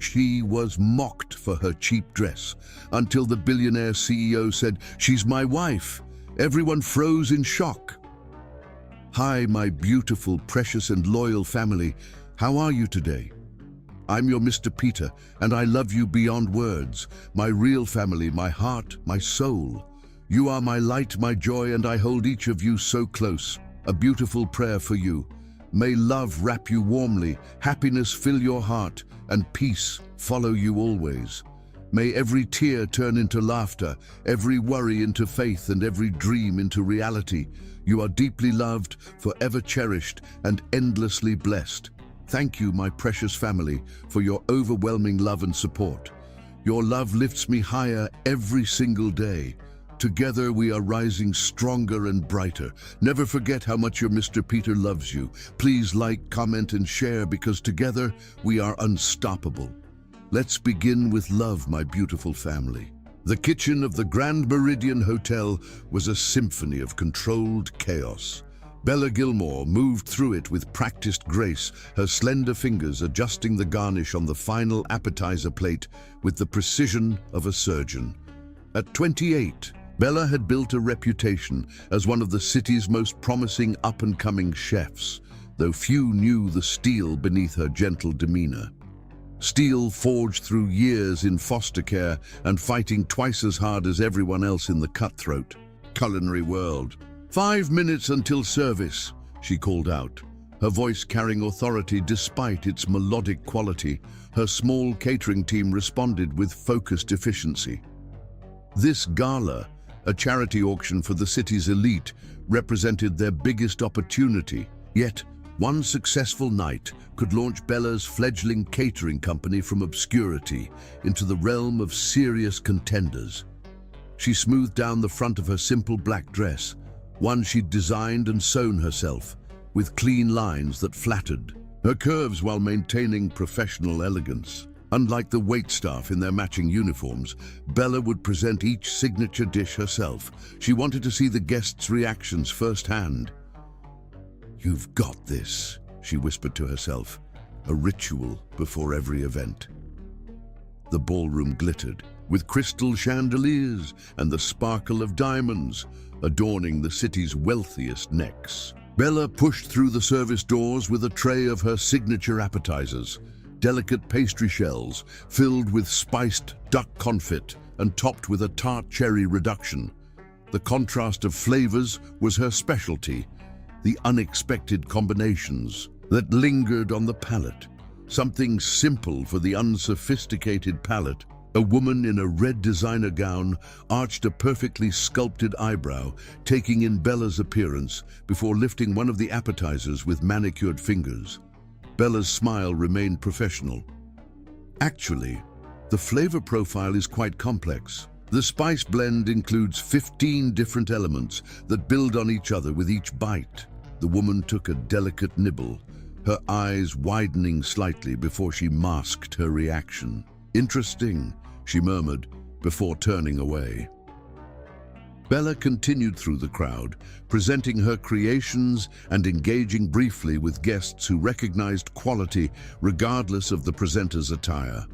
She was mocked for her cheap dress until the billionaire CEO said, "She's my wife." Everyone froze in shock. "Hi, my beautiful, precious and loyal family. How are you today? I'm your Mr. Peter, and I love you beyond words. My real family, my heart, my soul. You are my light, my joy, and I hold each of you so close. A beautiful prayer for you. May love wrap you warmly, happiness fill your heart, and peace follow you always. May every tear turn into laughter, every worry into faith, and every dream into reality. You are deeply loved, forever cherished, and endlessly blessed. Thank you, my precious family, for your overwhelming love and support. Your love lifts me higher every single day. Together we are rising stronger and brighter. Never forget how much your Mr. Peter loves you. Please like, comment, and share, because together we are unstoppable. Let's begin with love, my beautiful family. The kitchen of the Grand Meridian Hotel was a symphony of controlled chaos. Bella Gilmore moved through it with practiced grace, her slender fingers adjusting the garnish on the final appetizer plate with the precision of a surgeon. At 28, Bella had built a reputation as one of the city's most promising up-and-coming chefs, though few knew the steel beneath her gentle demeanor. Steel forged through years in foster care and fighting twice as hard as everyone else in the cutthroat culinary world. 5 minutes until service, she called out, her voice carrying authority despite its melodic quality. Her small catering team responded with focused efficiency. This gala, a charity auction for the city's elite, represented their biggest opportunity. Yet, one successful night could launch Bella's fledgling catering company from obscurity into the realm of serious contenders. She smoothed down the front of her simple black dress, one she'd designed and sewn herself, with clean lines that flattered her curves while maintaining professional elegance. Unlike the waitstaff in their matching uniforms, Bella would present each signature dish herself. She wanted to see the guests' reactions firsthand. "You've got this," she whispered to herself, a ritual before every event. The ballroom glittered, with crystal chandeliers and the sparkle of diamonds adorning the city's wealthiest necks. Bella pushed through the service doors with a tray of her signature appetizers, delicate pastry shells filled with spiced duck confit and topped with a tart cherry reduction. The contrast of flavors was her specialty, the unexpected combinations that lingered on the palate. Something simple for the unsophisticated palate. A woman in a red designer gown arched a perfectly sculpted eyebrow, taking in Bella's appearance before lifting one of the appetizers with manicured fingers. Bella's smile remained professional. "Actually, the flavor profile is quite complex. The spice blend includes 15 different elements that build on each other with each bite." The woman took a delicate nibble, her eyes widening slightly before she masked her reaction. "Interesting," she murmured before turning away. Bella continued through the crowd, presenting her creations and engaging briefly with guests who recognized quality regardless of the presenter's attire.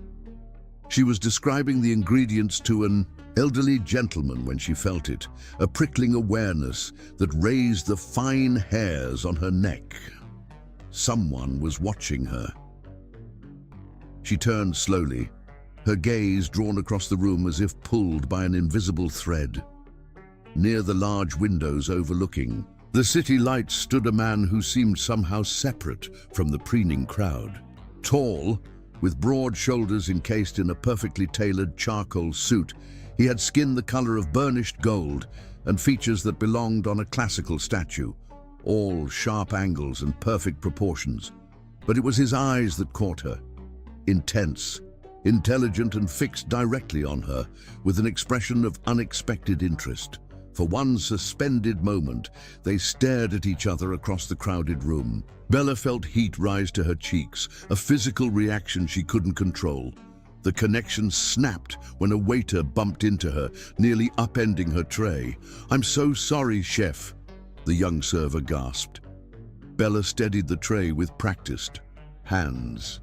She was describing the ingredients to an elderly gentleman when she felt it, a prickling awareness that raised the fine hairs on her neck. Someone was watching her. She turned slowly, her gaze drawn across the room as if pulled by an invisible thread. Near the large windows overlooking the city lights stood a man who seemed somehow separate from the preening crowd. Tall, with broad shoulders encased in a perfectly tailored charcoal suit, he had skin the color of burnished gold and features that belonged on a classical statue, all sharp angles and perfect proportions. But it was his eyes that caught her. Intense, intelligent and fixed directly on her, with an expression of unexpected interest. For one suspended moment, they stared at each other across the crowded room. Bella felt heat rise to her cheeks, a physical reaction she couldn't control. The connection snapped when a waiter bumped into her, nearly upending her tray. "I'm so sorry, chef," the young server gasped. Bella steadied the tray with practiced hands.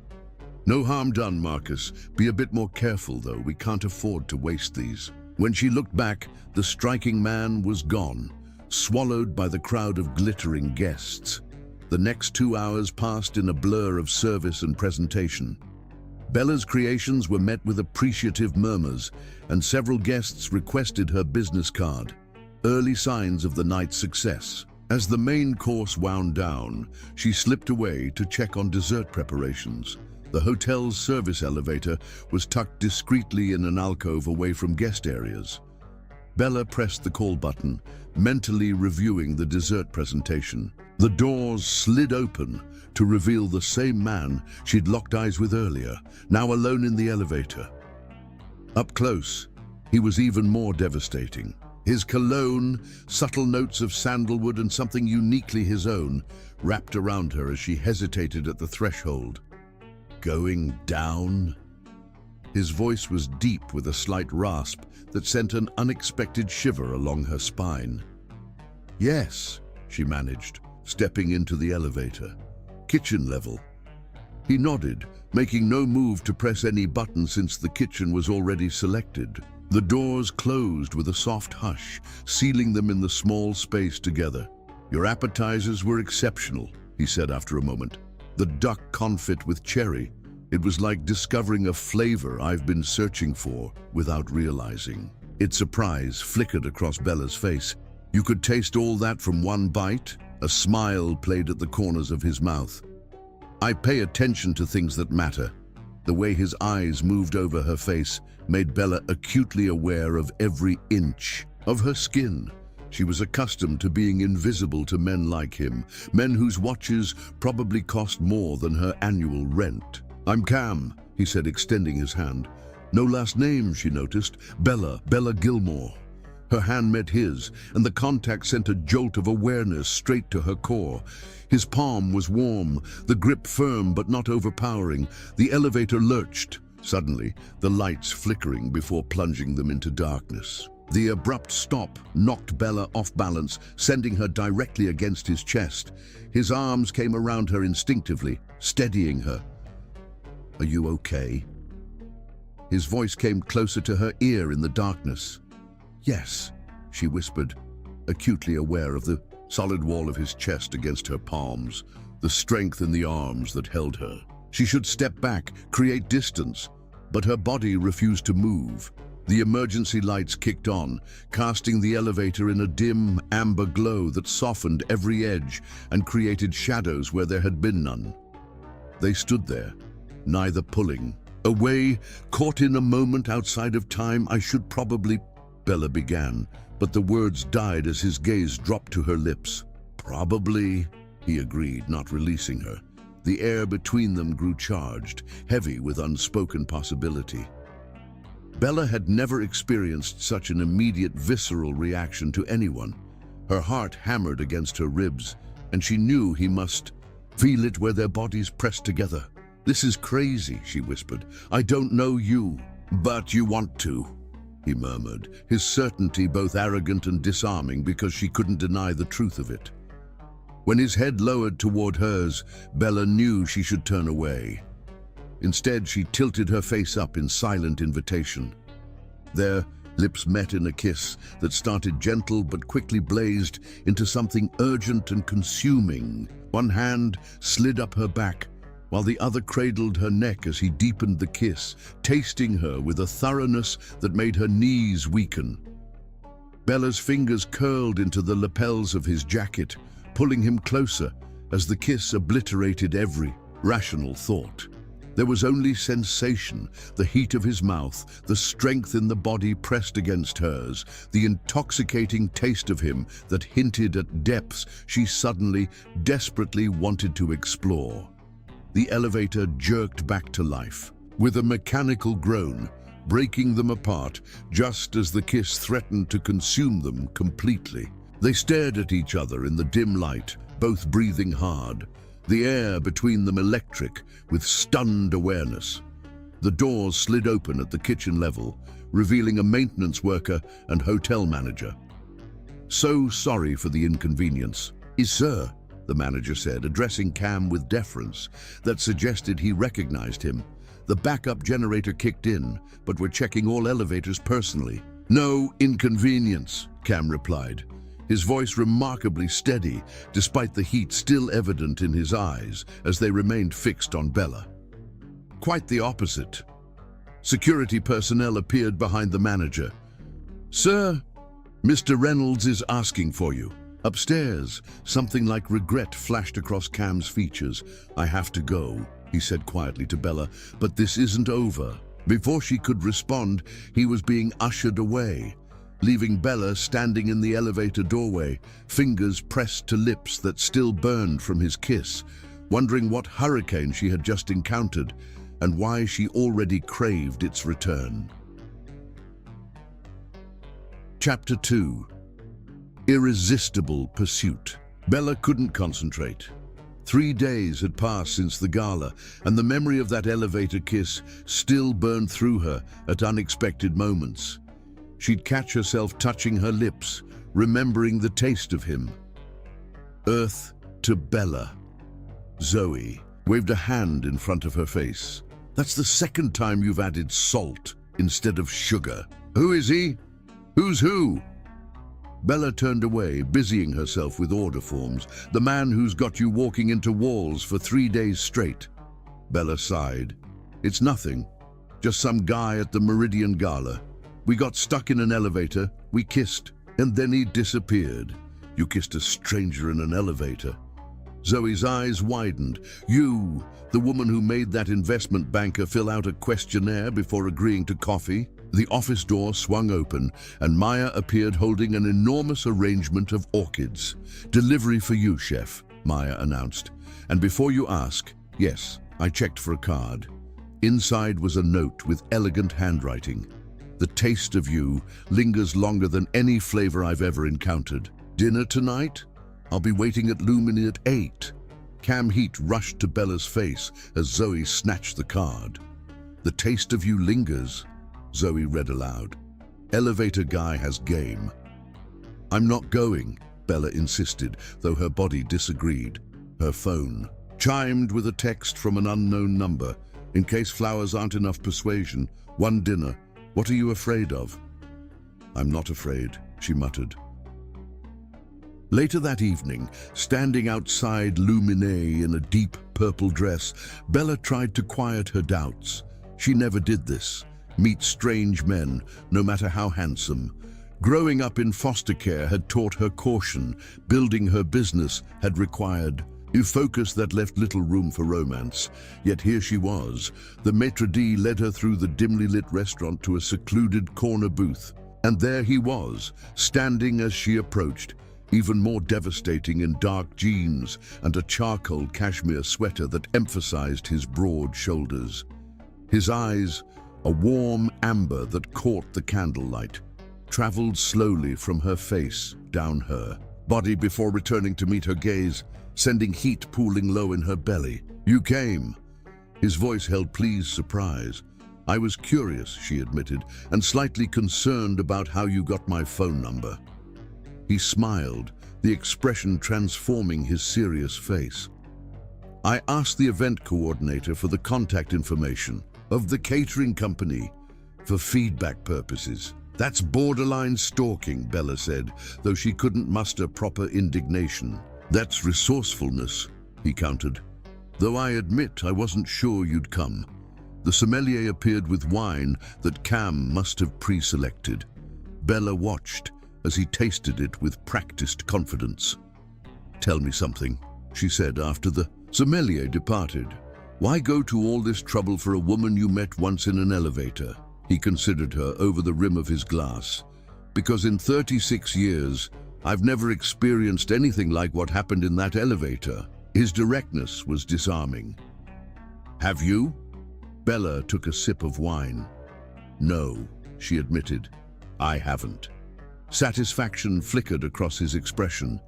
No harm done, Marcus. Be a bit more careful, though. We can't afford to waste these. When she looked back, the striking man was gone, swallowed by the crowd of glittering guests. The next 2 hours passed in a blur of service and presentation. Bella's creations were met with appreciative murmurs, and several guests requested her business card. Early signs of the night's success. As the main course wound down, she slipped away to check on dessert preparations. The hotel's service elevator was tucked discreetly in an alcove away from guest areas. Bella pressed the call button, mentally reviewing the dessert presentation. The doors slid open to reveal the same man she'd locked eyes with earlier, now alone in the elevator. Up close, he was even more devastating. His cologne, subtle notes of sandalwood and something uniquely his own, wrapped around her as she hesitated at the threshold. Going down? His voice was deep with a slight rasp that sent an unexpected shiver along her spine. Yes, she managed, stepping into the elevator. Kitchen level. He nodded, making no move to press any button since the kitchen was already selected. The doors closed with a soft hush, sealing them in the small space together. Your appetizers were exceptional, he said after a moment. The duck confit with cherry. It was like discovering a flavor I've been searching for without realizing. Its surprise flickered across Bella's face. You could taste all that from one bite? A smile played at the corners of his mouth. I pay attention to things that matter. The way his eyes moved over her face made Bella acutely aware of every inch of her skin. She was accustomed to being invisible to men like him, men whose watches probably cost more than her annual rent. I'm Cam, he said, extending his hand. No last name, she noticed. Bella Gilmore. Her hand met his, and the contact sent a jolt of awareness straight to her core. His palm was warm, the grip firm but not overpowering. The elevator lurched, suddenly, the lights flickering before plunging them into darkness. The abrupt stop knocked Bella off balance, sending her directly against his chest. His arms came around her instinctively, steadying her. Are you okay? His voice came closer to her ear in the darkness. Yes, she whispered, acutely aware of the solid wall of his chest against her palms, the strength in the arms that held her. She should step back, create distance, but her body refused to move. The emergency lights kicked on, casting the elevator in a dim, amber glow that softened every edge and created shadows where there had been none. They stood there, neither pulling. Away, caught in a moment outside of time. I should probably... Bella began, but the words died as his gaze dropped to her lips. Probably, he agreed, not releasing her. The air between them grew charged, heavy with unspoken possibility. Bella had never experienced such an immediate, visceral reaction to anyone. Her heart hammered against her ribs, and she knew he must feel it where their bodies pressed together. This is crazy, she whispered. I don't know you, but you want to, he murmured, his certainty both arrogant and disarming because she couldn't deny the truth of it. When his head lowered toward hers, Bella knew she should turn away. Instead, she tilted her face up in silent invitation. Their lips met in a kiss that started gentle but quickly blazed into something urgent and consuming. One hand slid up her back, while the other cradled her neck as he deepened the kiss, tasting her with a thoroughness that made her knees weaken. Bella's fingers curled into the lapels of his jacket, pulling him closer as the kiss obliterated every rational thought. There was only sensation, the heat of his mouth, the strength in the body pressed against hers, the intoxicating taste of him that hinted at depths she suddenly, desperately wanted to explore. The elevator jerked back to life, with a mechanical groan, breaking them apart just as the kiss threatened to consume them completely. They stared at each other in the dim light, both breathing hard, the air between them electric with stunned awareness. The doors slid open at the kitchen level, revealing a maintenance worker and hotel manager. So sorry for the inconvenience. Yes, sir, the manager said, addressing Cam with deference that suggested he recognized him. The backup generator kicked in, but we're checking all elevators personally. No inconvenience, Cam replied, his voice remarkably steady, despite the heat still evident in his eyes as they remained fixed on Bella. Quite the opposite. Security personnel appeared behind the manager. "Sir, Mr. Reynolds is asking for you." Upstairs, something like regret flashed across Cam's features. "I have to go," he said quietly to Bella, "but this isn't over." Before she could respond, he was being ushered away, leaving Bella standing in the elevator doorway, fingers pressed to lips that still burned from his kiss, wondering what hurricane she had just encountered and why she already craved its return. Chapter 2. Irresistible Pursuit. Bella couldn't concentrate. 3 days had passed since the gala, and the memory of that elevator kiss still burned through her at unexpected moments. She'd catch herself touching her lips, remembering the taste of him. Earth to Bella. Zoe waved a hand in front of her face. "That's the second time you've added salt instead of sugar." "Who is he? Who's who?" Bella turned away, busying herself with order forms. "The man who's got you walking into walls for 3 days straight." Bella sighed. "It's nothing. Just some guy at the Meridian Gala. We got stuck in an elevator, we kissed, and then he disappeared." "You kissed a stranger in an elevator?" Zoe's eyes widened. "You, the woman who made that investment banker fill out a questionnaire before agreeing to coffee?" The office door swung open, and Maya appeared holding an enormous arrangement of orchids. "Delivery for you, chef," Maya announced. "And before you ask, yes, I checked for a card." Inside was a note with elegant handwriting. "The taste of you lingers longer than any flavor I've ever encountered. Dinner tonight? I'll be waiting at Lumen at 8. Cam heat rushed to Bella's face as Zoe snatched the card. "The taste of you lingers," Zoe read aloud. "Elevator guy has game." "I'm not going," Bella insisted, though her body disagreed. Her phone chimed with a text from an unknown number. "In case flowers aren't enough persuasion, one dinner. What are you afraid of?" "I'm not afraid," she muttered. Later that evening, standing outside Luminae in a deep purple dress, Bella tried to quiet her doubts. She never did this. Meet strange men, no matter how handsome. Growing up in foster care had taught her caution. Building her business had required a focus that left little room for romance. Yet here she was. The maitre d' led her through the dimly lit restaurant to a secluded corner booth. And there he was, standing as she approached, even more devastating in dark jeans and a charcoal cashmere sweater that emphasized his broad shoulders. His eyes, a warm amber that caught the candlelight, traveled slowly from her face down her body before returning to meet her gaze, sending heat pooling low in her belly. "You came." His voice held pleased surprise. "I was curious," she admitted, "and slightly concerned about how you got my phone number." He smiled, the expression transforming his serious face. "I asked the event coordinator for the contact information of the catering company for feedback purposes." "That's borderline stalking," Bella said, though she couldn't muster proper indignation. "That's resourcefulness," he countered. "Though I admit I wasn't sure you'd come." The sommelier appeared with wine that Cam must have pre-selected. Bella watched as he tasted it with practiced confidence. "Tell me something," she said after the sommelier departed. "Why go to all this trouble for a woman you met once in an elevator?" He considered her over the rim of his glass. "Because in 36 years, I've never experienced anything like what happened in that elevator." His directness was disarming. "Have you?" Bella took a sip of wine. "No," she admitted, "I haven't." Satisfaction flickered across his expression.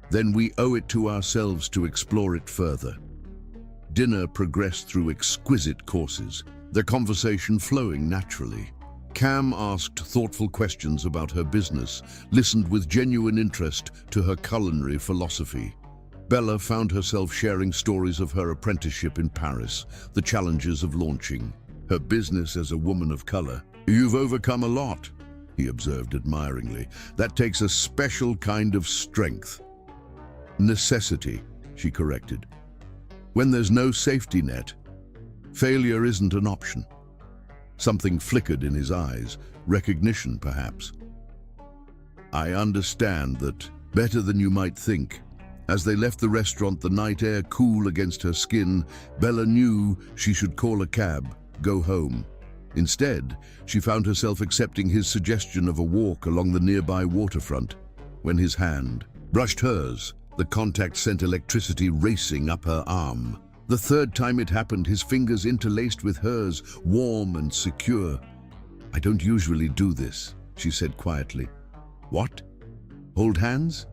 "Then we owe it to ourselves to explore it further." Dinner progressed through exquisite courses, their conversation flowing naturally. Cam asked thoughtful questions about her business, listened with genuine interest to her culinary philosophy. Bella found herself sharing stories of her apprenticeship in Paris, the challenges of launching her business as a woman of color. "You've overcome a lot," he observed admiringly. "That takes a special kind of strength." "Necessity," she corrected. "When there's no safety net, failure isn't an option." Something flickered in his eyes, recognition perhaps. "I understand that better than you might think." As they left the restaurant, the night air cool against her skin, Bella knew she should call a cab, go home. Instead, she found herself accepting his suggestion of a walk along the nearby waterfront. When his hand brushed hers, the contact sent electricity racing up her arm. The third time it happened, his fingers interlaced with hers, warm and secure. "I don't usually do this," she said quietly. "What? Hold hands?"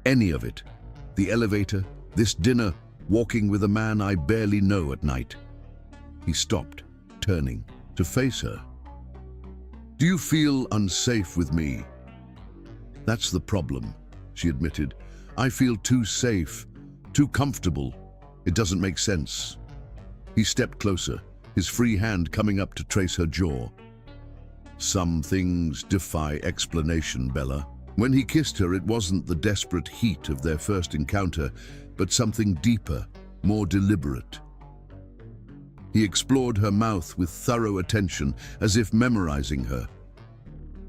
"Any of it. The elevator, this dinner, walking with a man I barely know at night." He stopped, turning to face her. "Do you feel unsafe with me?" "That's the problem," she admitted. "I feel too safe, too comfortable. It doesn't make sense." He stepped closer, his free hand coming up to trace her jaw. "Some things defy explanation, Bella." When he kissed her, it wasn't the desperate heat of their first encounter, but something deeper, more deliberate. He explored her mouth with thorough attention, as if memorizing her.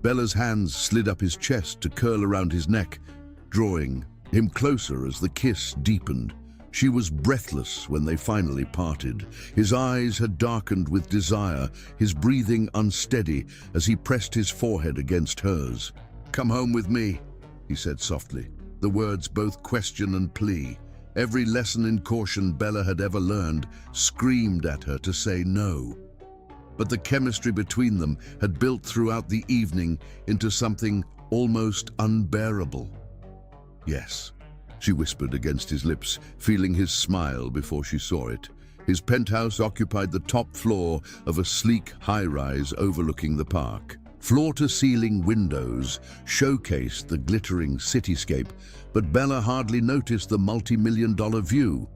Bella's hands slid up his chest to curl around his neck, drawing him closer as the kiss deepened. She was breathless when they finally parted. His eyes had darkened with desire, his breathing unsteady as he pressed his forehead against hers. "Come home with me," he said softly, the words both question and plea. Every lesson in caution Bella had ever learned screamed at her to say no. But the chemistry between them had built throughout the evening into something almost unbearable. "Yes," she whispered against his lips, feeling his smile before she saw it. His penthouse occupied the top floor of a sleek high-rise overlooking the park. Floor-to-ceiling windows showcased the glittering cityscape, but Bella hardly noticed the multi-million-dollar view.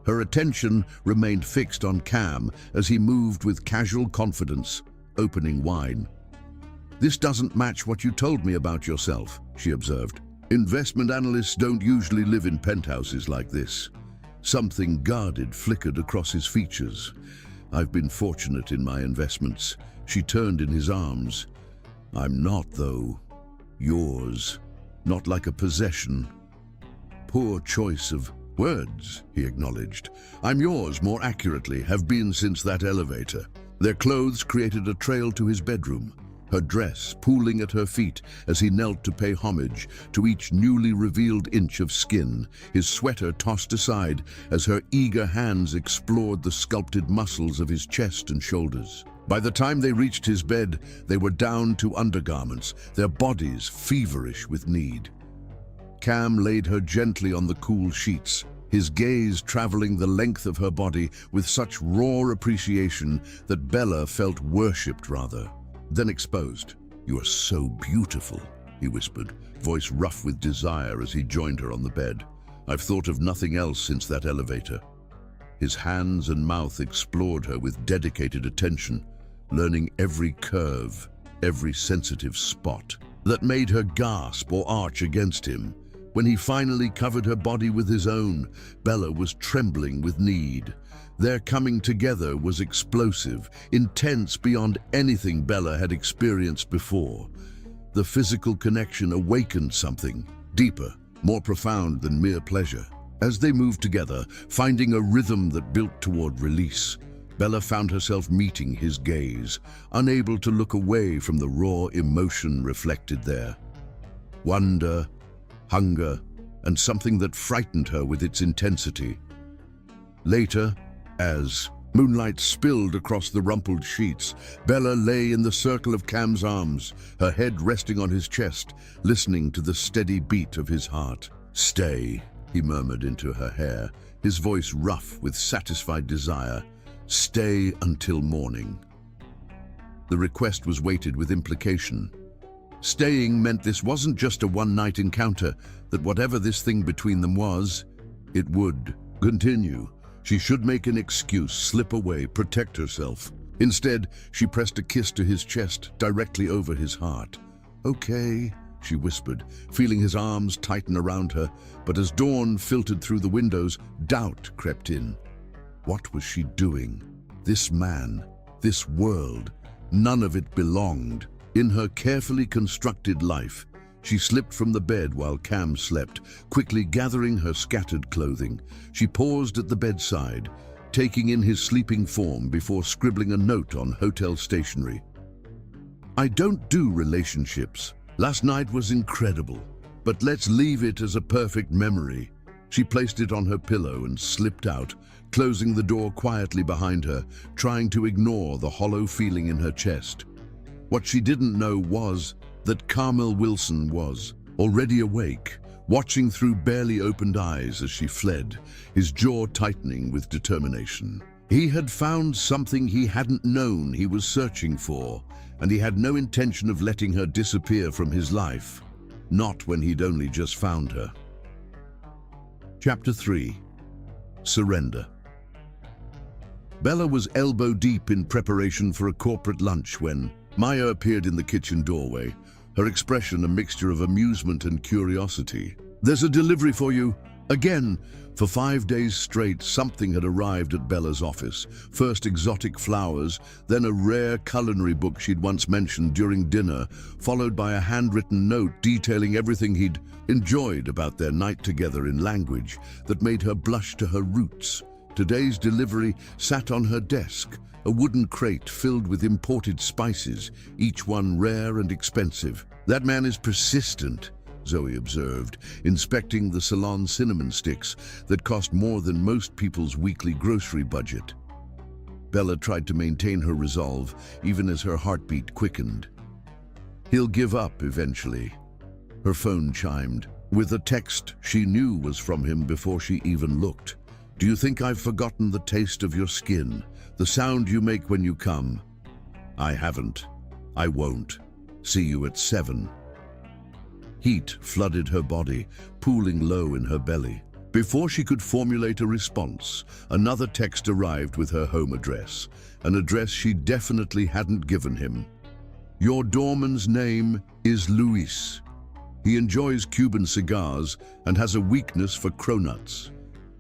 Her attention remained fixed on Cam as he moved with casual confidence, opening wine. "This doesn't match what you told me about yourself," she observed. "Investment analysts don't usually live in penthouses like this." Something guarded flickered across his features. "I've been fortunate in my investments." She turned in his arms. "I'm not, though. Yours. Not like a possession." "Poor choice of words," he acknowledged. "I'm yours, more accurately, have been since that elevator." Their clothes created a trail to his bedroom, her dress pooling at her feet as he knelt to pay homage to each newly revealed inch of skin, his sweater tossed aside as her eager hands explored the sculpted muscles of his chest and shoulders. By the time they reached his bed, they were down to undergarments, their bodies feverish with need. Cam laid her gently on the cool sheets, his gaze traveling the length of her body with such raw appreciation that Bella felt worshipped rather than exposed. "You are so beautiful," he whispered, voice rough with desire as he joined her on the bed. "I've thought of nothing else since that elevator." His hands and mouth explored her with dedicated attention, learning every curve, every sensitive spot. That made her gasp or arch against him. When he finally covered her body with his own, Bella was trembling with need. Their coming together was explosive, intense beyond anything Bella had experienced before. The physical connection awakened something deeper, more profound than mere pleasure. As they moved together, finding a rhythm that built toward release, Bella found herself meeting his gaze, unable to look away from the raw emotion reflected there. Wonder, hunger, and something that frightened her with its intensity. Later, as moonlight spilled across the rumpled sheets, Bella lay in the circle of Cam's arms, her head resting on his chest, listening to the steady beat of his heart. "Stay," he murmured into her hair, his voice rough with satisfied desire. "Stay until morning." The request was weighted with implication. Staying meant this wasn't just a one-night encounter, that whatever this thing between them was, It would. Continue. She should make an excuse, slip away, protect herself. Instead, she pressed a kiss to his chest, directly over his heart. "Okay," she whispered, feeling his arms tighten around her, but as dawn filtered through the windows, doubt crept in. What was she doing? This man, this world, none of it belonged. In her carefully constructed life, she slipped from the bed while Cam slept, quickly gathering her scattered clothing. She paused at the bedside, taking in his sleeping form before scribbling a note on hotel stationery. "I don't do relationships. Last night was incredible, but let's leave it as a perfect memory." She placed it on her pillow and slipped out, closing the door quietly behind her, trying to ignore the hollow feeling in her chest. What she didn't know was that Carmel Wilson was already awake, watching through barely opened eyes as she fled, his jaw tightening with determination. He had found something he hadn't known he was searching for, and he had no intention of letting her disappear from his life, not when he'd only just found her. Chapter 3. Surrender. Bella was elbow deep in preparation for a corporate lunch when Maya appeared in the kitchen doorway, her expression a mixture of amusement and curiosity. "There's a delivery for you." Again, for 5 days straight, something had arrived at Bella's office. First exotic flowers, then a rare culinary book she'd once mentioned during dinner, followed by a handwritten note detailing everything he'd enjoyed about their night together in language that made her blush to her roots. Today's delivery sat on her desk, a wooden crate filled with imported spices, each one rare and expensive. "That man is persistent," Zoe observed, inspecting the salon cinnamon sticks that cost more than most people's weekly grocery budget. Bella tried to maintain her resolve, even as her heartbeat quickened. "He'll give up eventually." Her phone chimed, with a text she knew was from him before she even looked. "Do you think I've forgotten the taste of your skin, the sound you make when you come?" "I haven't. I won't. See you at 7. Heat flooded her body, pooling low in her belly. Before she could formulate a response, another text arrived with her home address, an address she definitely hadn't given him. "Your doorman's name is Luis. He enjoys Cuban cigars and has a weakness for cronuts.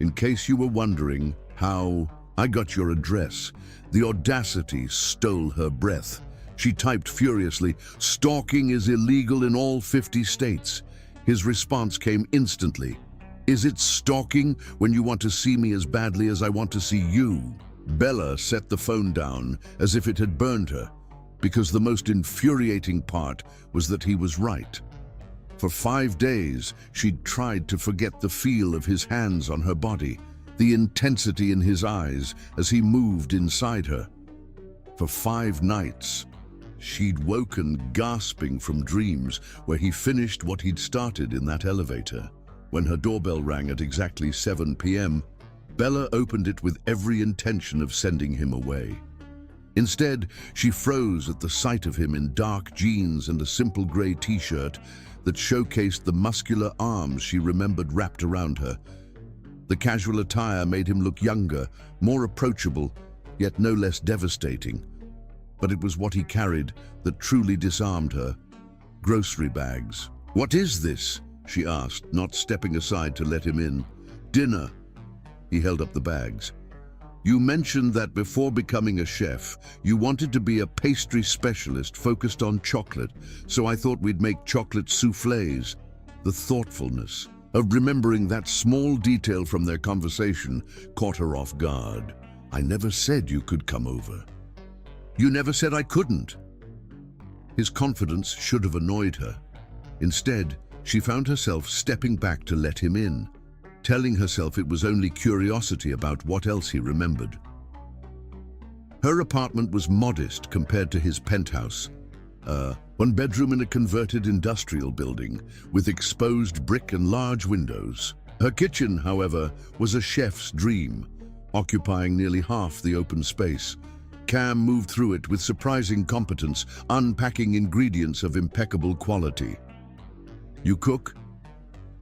In case you were wondering how I got your address." The audacity stole her breath. She typed furiously, "Stalking is illegal in all 50 states. His response came instantly. "Is it stalking when you want to see me as badly as I want to see you?" Bella set the phone down as if it had burned her, because the most infuriating part was that he was right. For 5 days, she'd tried to forget the feel of his hands on her body, the intensity in his eyes as he moved inside her. For 5 nights, she'd woken gasping from dreams where he finished what he'd started in that elevator. When her doorbell rang at exactly 7 p.m., Bella opened it with every intention of sending him away. Instead, she froze at the sight of him in dark jeans and a simple gray t-shirt that showcased the muscular arms she remembered wrapped around her. The casual attire made him look younger, more approachable, yet no less devastating. But it was what he carried that truly disarmed her. Grocery bags. "What is this?" she asked, not stepping aside to let him in. "Dinner." He held up the bags. "You mentioned that before becoming a chef, you wanted to be a pastry specialist focused on chocolate, so I thought we'd make chocolate soufflés." The thoughtfulness of remembering that small detail from their conversation caught her off guard. "I never said you could come over." "You never said I couldn't." His confidence should have annoyed her. Instead, she found herself stepping back to let him in, telling herself it was only curiosity about what else he remembered. Her apartment was modest compared to his penthouse. One bedroom in a converted industrial building with exposed brick and large windows. Her kitchen, however, was a chef's dream, occupying nearly half the open space. Cam moved through it with surprising competence, unpacking ingredients of impeccable quality. "You cook?"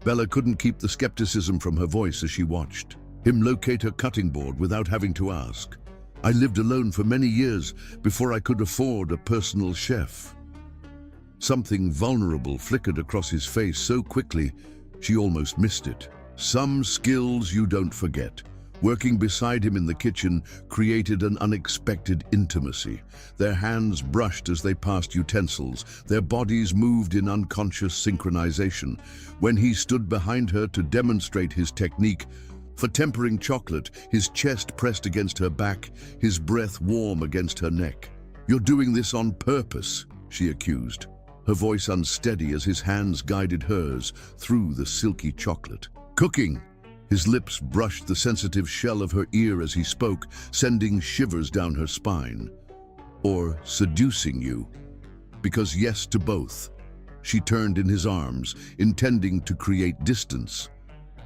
Bella couldn't keep the skepticism from her voice as she watched him locate her cutting board without having to ask. I lived alone for many years before I could afford a personal chef. Something vulnerable flickered across his face so quickly, she almost missed it. Some skills you don't forget. Working beside him in the kitchen created an unexpected intimacy. Their hands brushed as they passed utensils. Their bodies moved in unconscious synchronization. When he stood behind her to demonstrate his technique for tempering chocolate, his chest pressed against her back, his breath warm against her neck. "You're doing this on purpose," she accused, her voice unsteady as his hands guided hers through the silky chocolate. "Cooking." His lips brushed the sensitive shell of her ear as he spoke, sending shivers down her spine. "Or seducing you." Because yes to both. She turned in his arms, intending to create distance.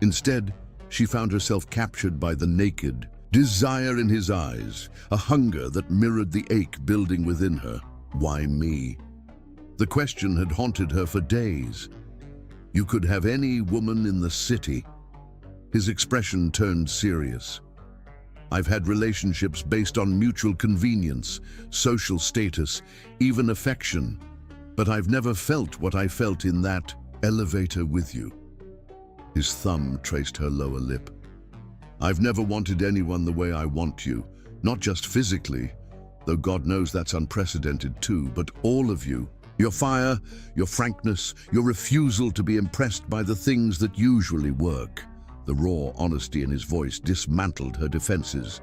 Instead, she found herself captured by the naked desire in his eyes, a hunger that mirrored the ache building within her. Why me? The question had haunted her for days. You could have any woman in the city. His expression turned serious. "I've had relationships based on mutual convenience, social status, even affection, but I've never felt what I felt in that elevator with you." His thumb traced her lower lip. "I've never wanted anyone the way I want you, not just physically, though God knows that's unprecedented too, but all of you. Your fire, your frankness, your refusal to be impressed by the things that usually work." The raw honesty in his voice dismantled her defenses.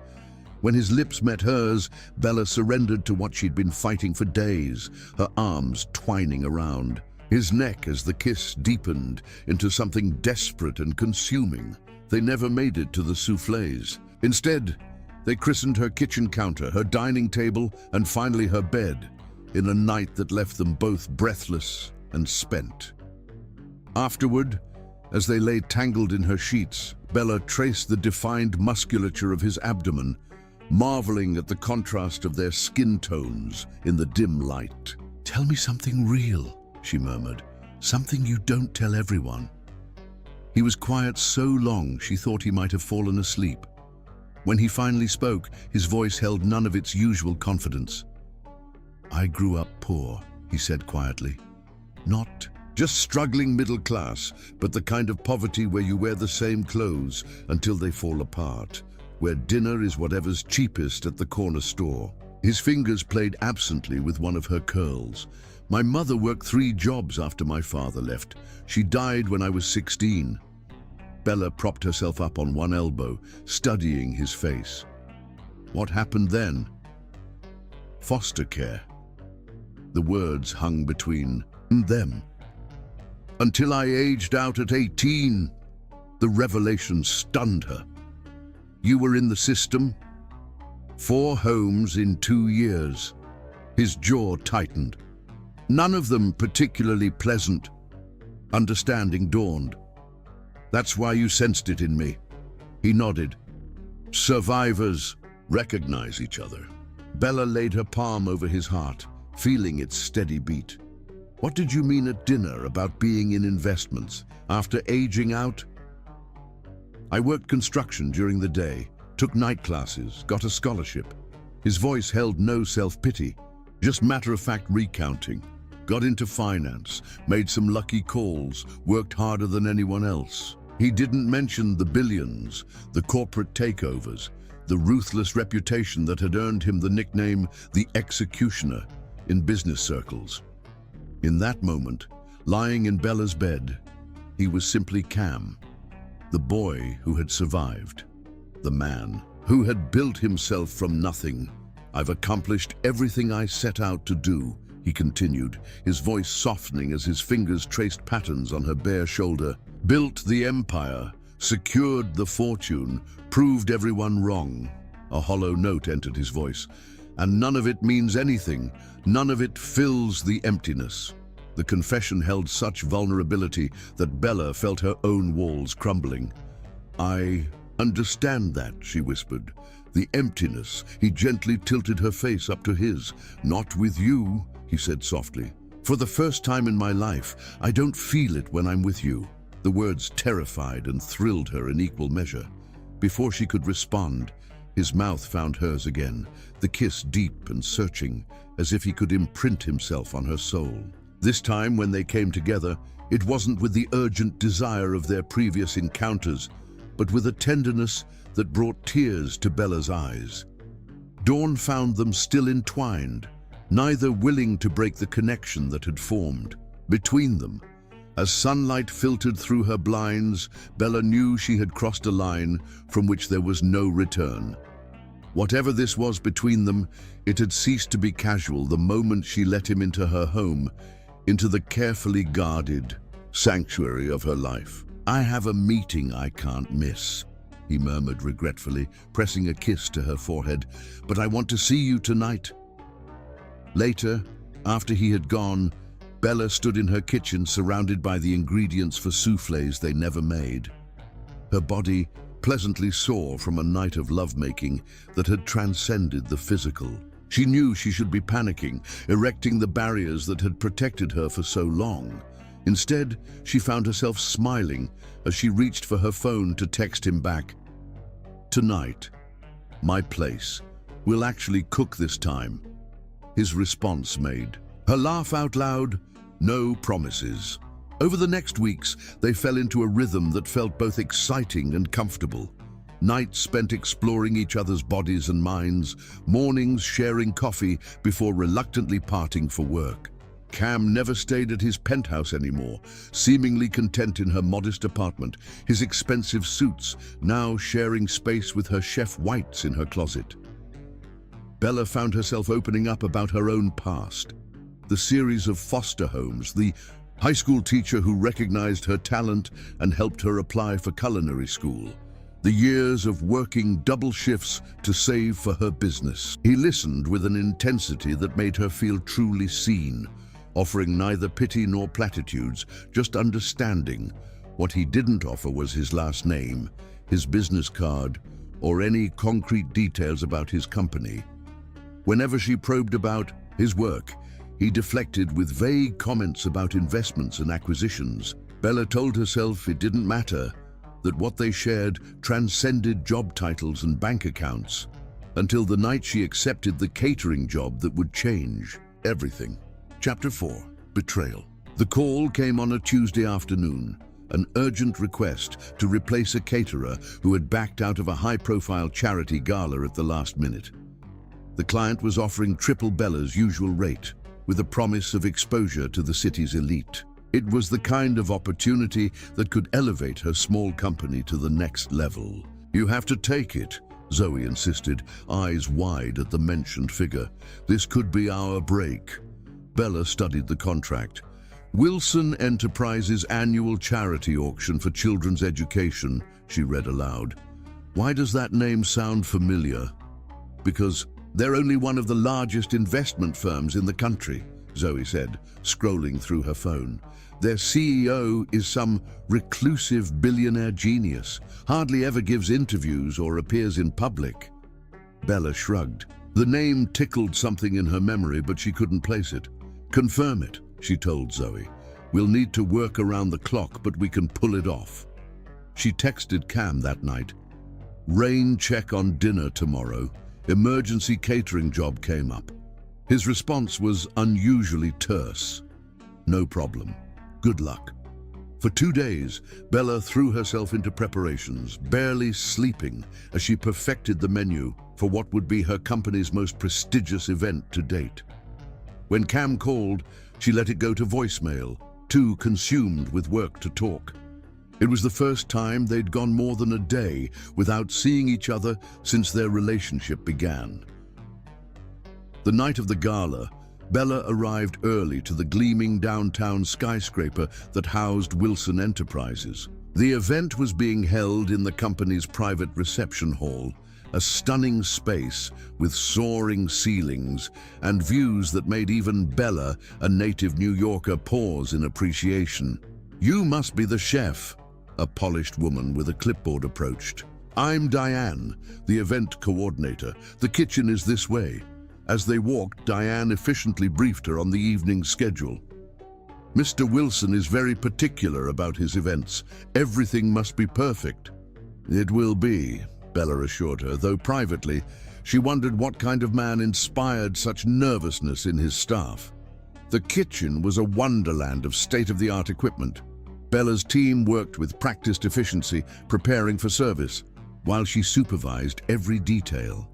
When his lips met hers, Bella surrendered to what she'd been fighting for days, her arms twining around his neck as the kiss deepened into something desperate and consuming. They never made it to the soufflés. Instead, they christened her kitchen counter, her dining table, and finally her bed, in a night that left them both breathless and spent. Afterward, as they lay tangled in her sheets, Bella traced the defined musculature of his abdomen, marveling at the contrast of their skin tones in the dim light. "Tell me something real," she murmured. "Something you don't tell everyone." He was quiet so long she thought he might have fallen asleep. When he finally spoke, his voice held none of its usual confidence. "I grew up poor," he said quietly. "Not just struggling middle class, but the kind of poverty where you wear the same clothes until they fall apart, where dinner is whatever's cheapest at the corner store." His fingers played absently with one of her curls. "My mother worked 3 jobs after my father left. She died when I was 16. Bella propped herself up on one elbow, studying his face. "What happened then?" "Foster care." The words hung between them. "Until I aged out at 18. The revelation stunned her. "You were in the system?" "4 homes in 2 years. His jaw tightened. "None of them particularly pleasant." Understanding dawned. "That's why you sensed it in me." He nodded. "Survivors recognize each other." Bella laid her palm over his heart, feeling its steady beat. "What did you mean at dinner about being in investments after aging out?" "I worked construction during the day, took night classes, got a scholarship." His voice held no self-pity, just matter-of-fact recounting. "Got into finance, made some lucky calls, worked harder than anyone else." He didn't mention the billions, the corporate takeovers, the ruthless reputation that had earned him the nickname the Executioner in business circles. In that moment, lying in Bella's bed, he was simply Cam, the boy who had survived, the man who had built himself from nothing. "I've accomplished everything I set out to do," he continued, his voice softening as his fingers traced patterns on her bare shoulder. "Built the empire, secured the fortune, proved everyone wrong." A hollow note entered his voice. "And none of it means anything. None of it fills the emptiness." The confession held such vulnerability that Bella felt her own walls crumbling. "I understand that," she whispered. "The emptiness." He gently tilted her face up to his. "Not with you," he said softly. "For the first time in my life, I don't feel it when I'm with you." The words terrified and thrilled her in equal measure. Before she could respond, his mouth found hers again, the kiss deep and searching, as if he could imprint himself on her soul. This time, when they came together, it wasn't with the urgent desire of their previous encounters, but with a tenderness that brought tears to Bella's eyes. Dawn found them still entwined, neither willing to break the connection that had formed between them. As sunlight filtered through her blinds, Bella knew she had crossed a line from which there was no return. Whatever this was between them, it had ceased to be casual the moment she let him into her home, into the carefully guarded sanctuary of her life. "I have a meeting I can't miss," he murmured regretfully, pressing a kiss to her forehead. "But I want to see you tonight." Later, after he had gone, Bella stood in her kitchen surrounded by the ingredients for soufflés they never made. Her body pleasantly sore from a night of lovemaking that had transcended the physical. She knew she should be panicking, erecting the barriers that had protected her for so long. Instead, she found herself smiling as she reached for her phone to text him back. "Tonight, my place. We'll actually cook this time." His response made her laugh out loud. No promises. Over the next weeks, they fell into a rhythm that felt both exciting and comfortable. Nights spent exploring each other's bodies and minds, mornings sharing coffee before reluctantly parting for work. Cam never stayed at his penthouse anymore, seemingly content in her modest apartment, his expensive suits now sharing space with her chef whites in her closet. Bella found herself opening up about her own past. The series of foster homes, the high school teacher who recognized her talent and helped her apply for culinary school, the years of working double shifts to save for her business. He listened with an intensity that made her feel truly seen, offering neither pity nor platitudes, just understanding. What he didn't offer was his last name, his business card, or any concrete details about his company. Whenever she probed about his work, he deflected with vague comments about investments and acquisitions. Bella told herself it didn't matter, that what they shared transcended job titles and bank accounts, until the night she accepted the catering job that would change everything. Chapter 4. Betrayal. The call came on a Tuesday afternoon, an urgent request to replace a caterer who had backed out of a high-profile charity gala at the last minute. The client was offering triple Bella's usual rate, with a promise of exposure to the city's elite. It was the kind of opportunity that could elevate her small company to the next level. "You have to take it," Zoe insisted, eyes wide at the mentioned figure. "This could be our break." Bella studied the contract. "Wilson Enterprises' annual charity auction for children's education," she read aloud. "Why does that name sound familiar?" "Because they're only one of the largest investment firms in the country," Zoe said, scrolling through her phone. "Their CEO is some reclusive billionaire genius, hardly ever gives interviews or appears in public." Bella shrugged. The name tickled something in her memory, but she couldn't place it. "Confirm it," she told Zoe. "We'll need to work around the clock, but we can pull it off." She texted Cam that night. "Rain check on dinner tomorrow. Emergency catering job came up." His response was unusually terse. "No problem. Good luck." For 2 days, Bella threw herself into preparations, barely sleeping as she perfected the menu for what would be her company's most prestigious event to date. When Cam called, she let it go to voicemail, too consumed with work to talk. It was the first time they'd gone more than a day without seeing each other since their relationship began. The night of the gala, Bella arrived early to the gleaming downtown skyscraper that housed Wilson Enterprises. The event was being held in the company's private reception hall, a stunning space with soaring ceilings and views that made even Bella, a native New Yorker, pause in appreciation. "You must be the chef," a polished woman with a clipboard approached. "I'm Diane, the event coordinator. The kitchen is this way." As they walked, Diane efficiently briefed her on the evening's schedule. Mr. Wilson is very particular about his events. Everything must be perfect. It will be, Bella assured her, though privately, she wondered what kind of man inspired such nervousness in his staff. The kitchen was a wonderland of state-of-the-art equipment. Bella's team worked with practiced efficiency, preparing for service, while she supervised every detail.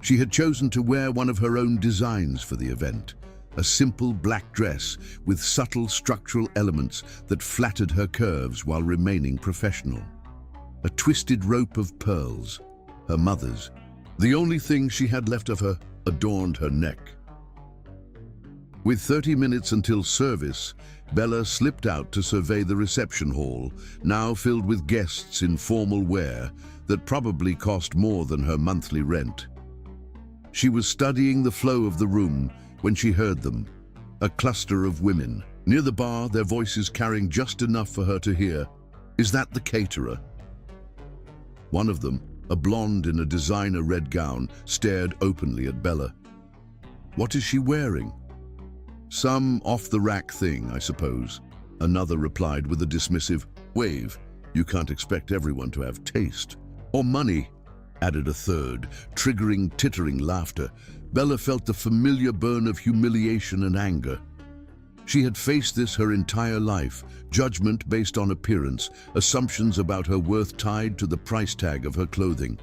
She had chosen to wear one of her own designs for the event, a simple black dress with subtle structural elements that flattered her curves while remaining professional. A twisted rope of pearls, her mother's, the only thing she had left of her, adorned her neck. With 30 minutes until service, Bella slipped out to survey the reception hall, now filled with guests in formal wear that probably cost more than her monthly rent. She was studying the flow of the room when she heard them, a cluster of women. Near the bar, their voices carrying just enough for her to hear. "Is that the caterer?" One of them, a blonde in a designer red gown, stared openly at Bella. "What is she wearing?" "Some off-the-rack thing, I suppose," another replied with a dismissive wave. "You can't expect everyone to have taste." "Or money," added a third, triggering tittering laughter. Bella felt the familiar burn of humiliation and anger. She had faced this her entire life, judgment based on appearance, assumptions about her worth tied to the price tag of her clothing.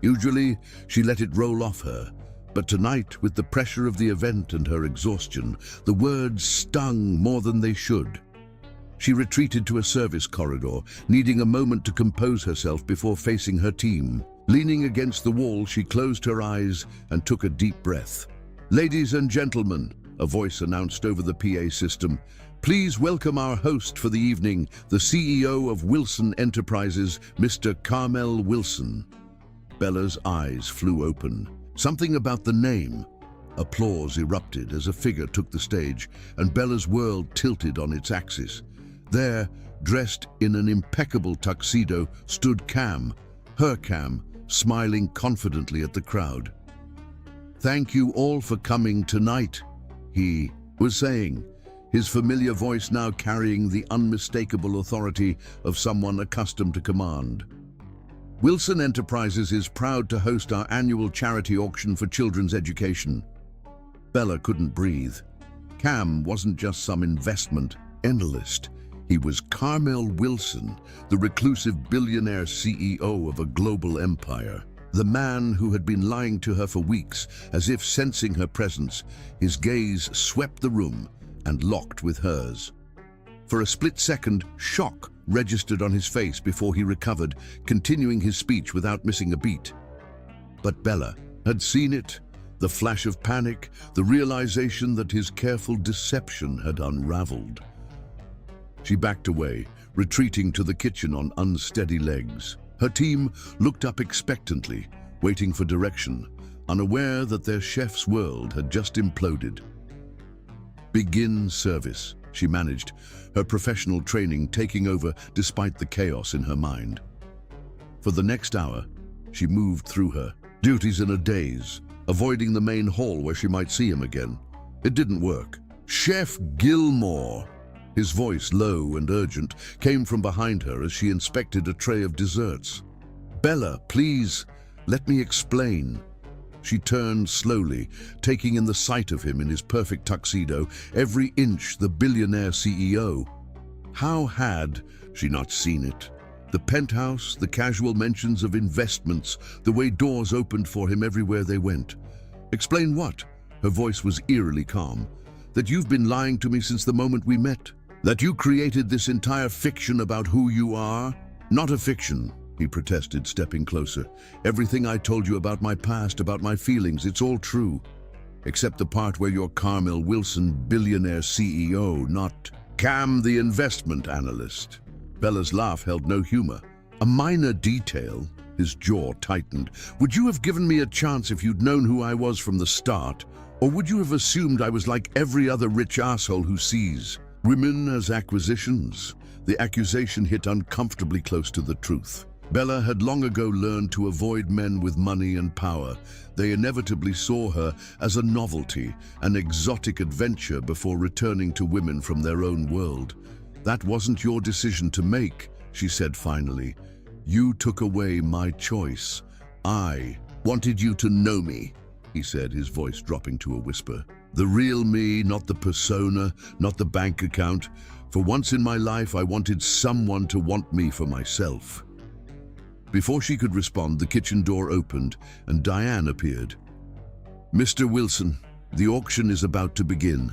Usually, she let it roll off her, but tonight, with the pressure of the event and her exhaustion, the words stung more than they should. She retreated to a service corridor, needing a moment to compose herself before facing her team. Leaning against the wall, she closed her eyes and took a deep breath. "Ladies and gentlemen," a voice announced over the PA system, "please welcome our host for the evening, the CEO of Wilson Enterprises, Mr. Carmel Wilson." Bella's eyes flew open. Something about the name. Applause erupted as a figure took the stage, and Bella's world tilted on its axis. There, dressed in an impeccable tuxedo, stood Cam, her Cam, smiling confidently at the crowd. "Thank you all for coming tonight," he was saying, his familiar voice now carrying the unmistakable authority of someone accustomed to command. "Wilson Enterprises is proud to host our annual charity auction for children's education." Bella couldn't breathe. Cam wasn't just some investment analyst. He was Carmel Wilson, the reclusive billionaire CEO of a global empire. The man who had been lying to her for weeks, as if sensing her presence, his gaze swept the room and locked with hers. For a split second, shock registered on his face before he recovered, continuing his speech without missing a beat. But Bella had seen it, the flash of panic, the realization that his careful deception had unraveled. She backed away, retreating to the kitchen on unsteady legs. Her team looked up expectantly, waiting for direction, unaware that their chef's world had just imploded. "Begin service," she managed, her professional training taking over despite the chaos in her mind. For the next hour, she moved through her duties in a daze, avoiding the main hall where she might see him again. It didn't work. "Chef Gilmore," his voice low and urgent, came from behind her as she inspected a tray of desserts. "Bella, please, let me explain." She turned slowly, taking in the sight of him in his perfect tuxedo, every inch the billionaire CEO. How had she not seen it? The penthouse, the casual mentions of investments, the way doors opened for him everywhere they went. "Explain what?" Her voice was eerily calm. "That you've been lying to me since the moment we met? That you created this entire fiction about who you are?" "Not a fiction," he protested, stepping closer. "Everything I told you about my past, about my feelings, it's all true. Except the part where you're Carmel Wilson, billionaire CEO, not Cam, the investment analyst." Bella's laugh held no humor. "A minor detail," his jaw tightened. "Would you have given me a chance if you'd known who I was from the start? Or would you have assumed I was like every other rich asshole who sees women as acquisitions?" The accusation hit uncomfortably close to the truth. Bella had long ago learned to avoid men with money and power. They inevitably saw her as a novelty, an exotic adventure before returning to women from their own world. "That wasn't your decision to make," she said finally. "You took away my choice. I wanted you to know me," he said, his voice dropping to a whisper. "The real me, not the persona, not the bank account. For once in my life, I wanted someone to want me for myself." Before she could respond, the kitchen door opened and Diane appeared. "Mr. Wilson, the auction is about to begin.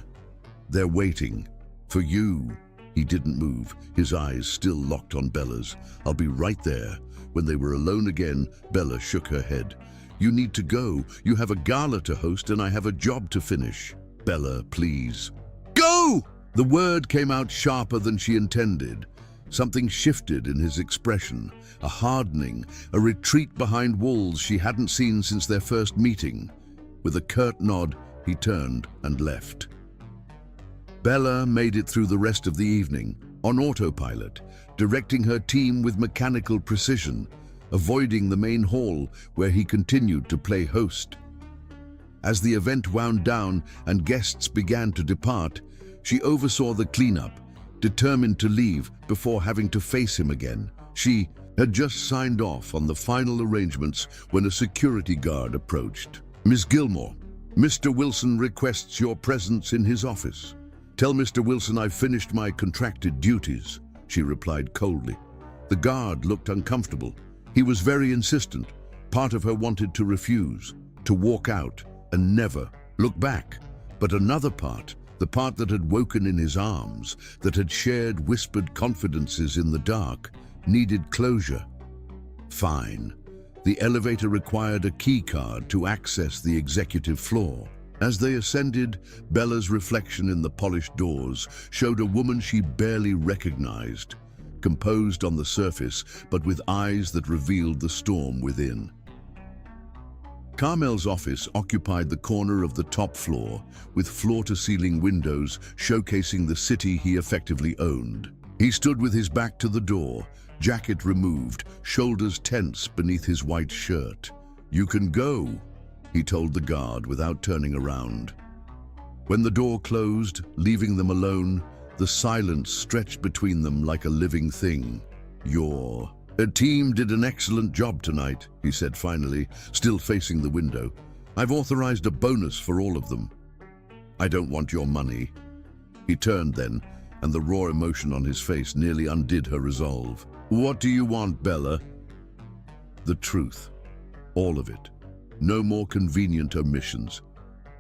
They're waiting for you." He didn't move, his eyes still locked on Bella's. "I'll be right there." When they were alone again, Bella shook her head. "You need to go. You have a gala to host and I have a job to finish." "Bella, please." "Go!" The word came out sharper than she intended. Something shifted in his expression, a hardening, a retreat behind walls she hadn't seen since their first meeting. With a curt nod, he turned and left. Bella made it through the rest of the evening, on autopilot, directing her team with mechanical precision, avoiding the main hall where he continued to play host. As the event wound down and guests began to depart, she oversaw the cleanup, determined to leave before having to face him again. She had just signed off on the final arrangements when a security guard approached. "Miss Gilmore, Mr. Wilson requests your presence in his office." "Tell Mr. Wilson I've finished my contracted duties," she replied coldly. The guard looked uncomfortable. He was very insistent. Part of her wanted to refuse, to walk out and never look back. But another part, the part that had woken in his arms, that had shared whispered confidences in the dark, needed closure. Fine. The elevator required a key card to access the executive floor. As they ascended, Bella's reflection in the polished doors showed a woman she barely recognized, composed on the surface, but with eyes that revealed the storm within. Carmel's office occupied the corner of the top floor, with floor-to-ceiling windows showcasing the city he effectively owned. He stood with his back to the door, jacket removed, shoulders tense beneath his white shirt. "You can go," he told the guard without turning around. When the door closed, leaving them alone, the silence stretched between them like a living thing. "Your team did an excellent job tonight," he said finally, still facing the window. "I've authorized a bonus for all of them." "I don't want your money." He turned then, and the raw emotion on his face nearly undid her resolve. "What do you want, Bella?" "The truth. All of it. No more convenient omissions."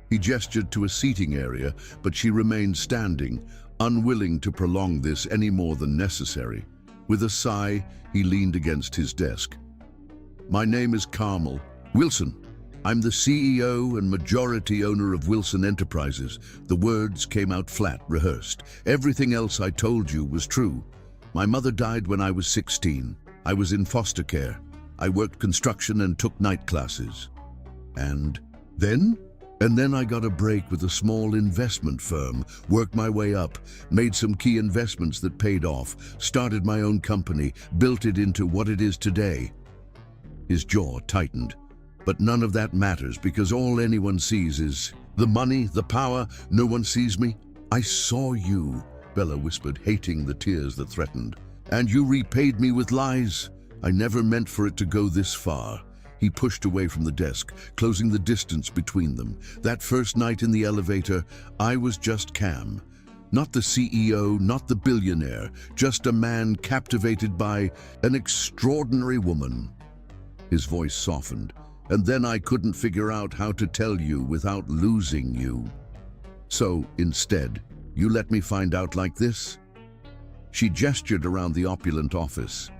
He gestured to a seating area, but she remained standing, unwilling to prolong this any more than necessary. With a sigh, he leaned against his desk. "My name is Carmel Wilson. I'm the CEO and majority owner of Wilson Enterprises." The words came out flat, rehearsed. "Everything else I told you was true. My mother died when I was 16. I was in foster care. I worked construction and took night classes. And then? And then I got a break with a small investment firm, worked my way up, made some key investments that paid off, started my own company, built it into what it is today." His jaw tightened. "But none of that matters because all anyone sees is the money, the power. No one sees me." "I saw you," Bella whispered, hating the tears that threatened. "And you repaid me with lies. I never meant for it to go this far." He pushed away from the desk, closing the distance between them. "That first night in the elevator, I was just Cam. Not the CEO, not the billionaire, just a man captivated by an extraordinary woman." His voice softened. "And then I couldn't figure out how to tell you without losing you. So, instead, you let me find out like this?" She gestured around the opulent office.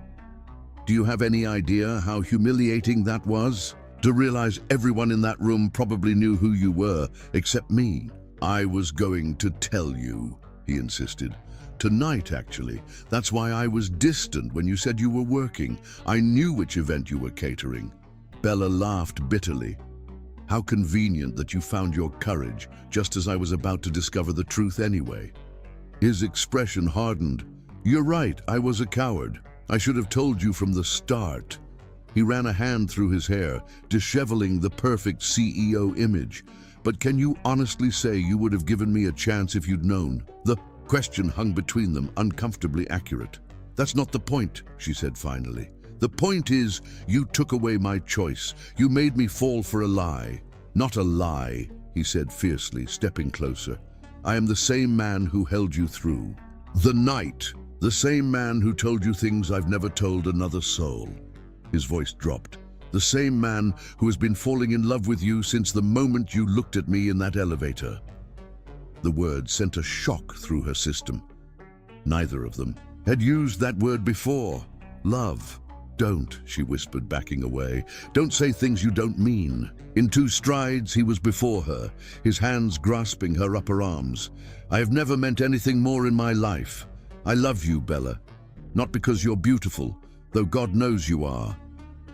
"Do you have any idea how humiliating that was? To realize everyone in that room probably knew who you were, except me." "I was going to tell you," he insisted. "Tonight, actually. That's why I was distant when you said you were working. I knew which event you were catering." Bella laughed bitterly. "How convenient that you found your courage, just as I was about to discover the truth anyway." His expression hardened. "You're right, I was a coward. I should have told you from the start." He ran a hand through his hair, disheveling the perfect CEO image. "But can you honestly say you would have given me a chance if you'd known?" The question hung between them, uncomfortably accurate. "That's not the point," she said finally. "The point is, you took away my choice. You made me fall for a lie." "Not a lie," he said fiercely, stepping closer. "I am the same man who held you through the night. The same man who told you things I've never told another soul." His voice dropped. "The same man who has been falling in love with you since the moment you looked at me in that elevator." The word sent a shock through her system. Neither of them had used that word before. "Love." "Don't," she whispered, backing away. "Don't say things you don't mean." In 2 strides, he was before her, his hands grasping her upper arms. "I have never meant anything more in my life. I love you, Bella. Not because you're beautiful, though God knows you are.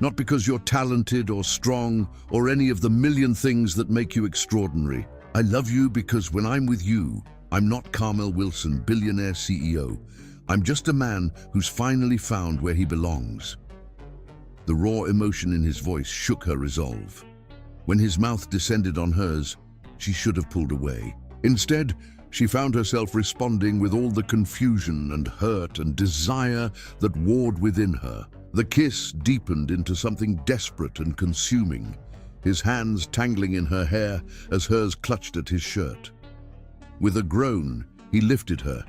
Not because you're talented or strong or any of the million things that make you extraordinary. I love you because when I'm with you, I'm not Carmel Wilson, billionaire CEO. I'm just a man who's finally found where he belongs." The raw emotion in his voice shook her resolve. When his mouth descended on hers, she should have pulled away. Instead, she found herself responding with all the confusion and hurt and desire that warred within her. The kiss deepened into something desperate and consuming, his hands tangling in her hair as hers clutched at his shirt. With a groan, he lifted her,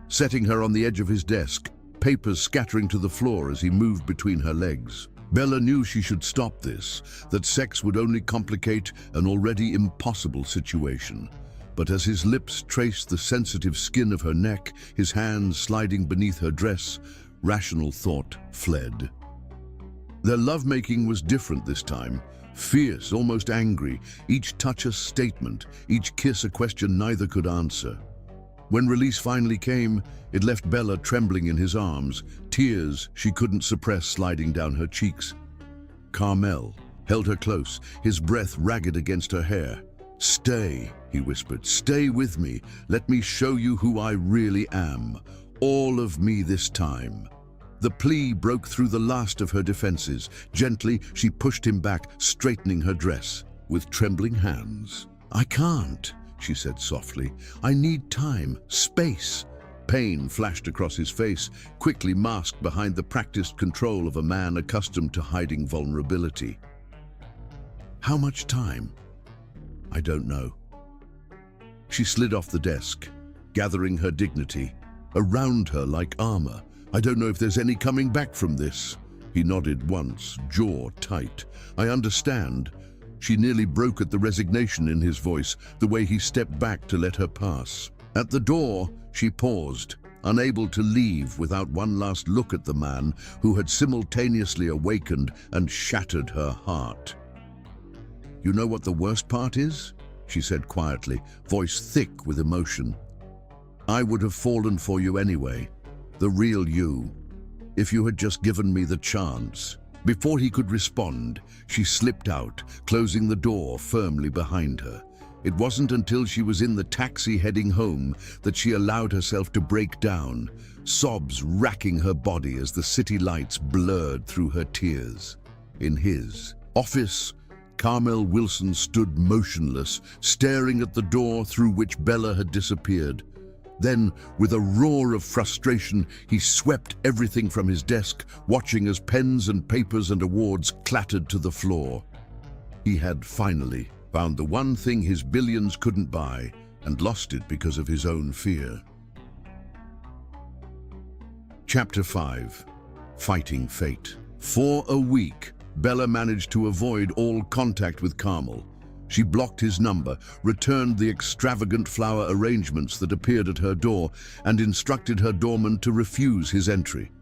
setting her on the edge of his desk, papers scattering to the floor as he moved between her legs. Bella knew she should stop this, that sex would only complicate an already impossible situation. But as his lips traced the sensitive skin of her neck, his hands sliding beneath her dress, rational thought fled. Their lovemaking was different this time, fierce, almost angry, each touch a statement, each kiss a question neither could answer. When release finally came, it left Bella trembling in his arms, tears she couldn't suppress sliding down her cheeks. Carmel held her close, his breath ragged against her hair. "Stay," he whispered, "stay with me. Let me show you who I really am. All of me this time." The plea broke through the last of her defenses. Gently, she pushed him back, straightening her dress. With trembling hands, "I can't," she said softly. "I need time, space." Pain flashed across his face, quickly masked behind the practiced control of a man accustomed to hiding vulnerability. "How much time?" "I don't know." She slid off the desk, gathering her dignity. Around her like armor. "I don't know if there's any coming back from this." He nodded once, jaw tight. "I understand." She nearly broke at the resignation in his voice, the way he stepped back to let her pass. At the door, she paused, unable to leave without one last look at the man who had simultaneously awakened and shattered her heart. "You know what the worst part is?" she said quietly, voice thick with emotion. "I would have fallen for you anyway, the real you, if you had just given me the chance." Before he could respond, she slipped out, closing the door firmly behind her. It wasn't until she was in the taxi heading home that she allowed herself to break down, sobs racking her body as the city lights blurred through her tears. In his office, Carmel Wilson stood motionless, staring at the door through which Bella had disappeared. Then, with a roar of frustration, he swept everything from his desk, watching as pens and papers and awards clattered to the floor. He had finally found the one thing his billions couldn't buy, and lost it because of his own fear. Chapter 5. Fighting Fate. For a week, Bella managed to avoid all contact with Carmel. She blocked his number, returned the extravagant flower arrangements that appeared at her door, and instructed her doorman to refuse his entry.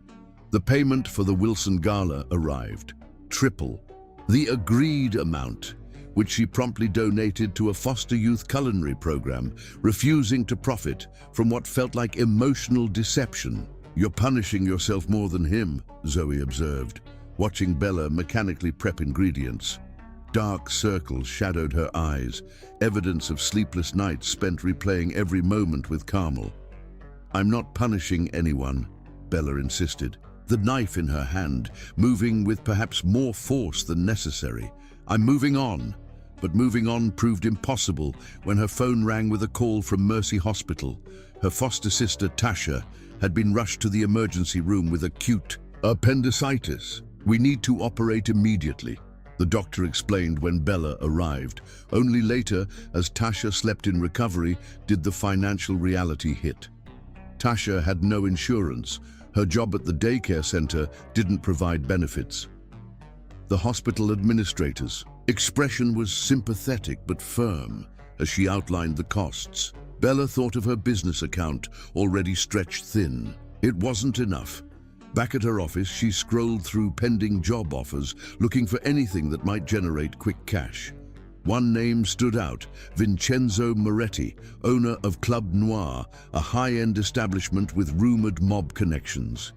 The payment for the Wilson Gala arrived. Triple the agreed amount, which she promptly donated to a foster youth culinary program, refusing to profit from what felt like emotional deception. "You're punishing yourself more than him," Zoe observed, watching Bella mechanically prep ingredients. Dark circles shadowed her eyes, evidence of sleepless nights spent replaying every moment with Carmel. "I'm not punishing anyone," Bella insisted. the knife in her hand, moving with perhaps more force than necessary. "I'm moving on." But moving on proved impossible when her phone rang with a call from Mercy Hospital. Her foster sister, Tasha, had been rushed to the emergency room with acute appendicitis. "We need to operate immediately," the doctor explained when Bella arrived. Only later, as Tasha slept in recovery, did the financial reality hit. Tasha had no insurance. Her job at the daycare center didn't provide benefits. The hospital administrator's expression was sympathetic but firm as she outlined the costs. Bella thought of her business account, already stretched thin. It wasn't enough. Back at her office, she scrolled through pending job offers, looking for anything that might generate quick cash. One name stood out: Vincenzo Moretti, owner of Club Noir, a high-end establishment with rumored mob connections.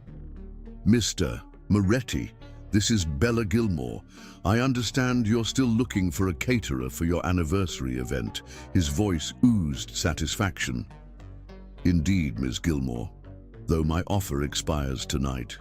"Mr. Moretti, this is Bella Gilmore. I understand you're still looking for a caterer for your anniversary event." His voice oozed satisfaction. "Indeed, Ms. Gilmore, though my offer expires tonight."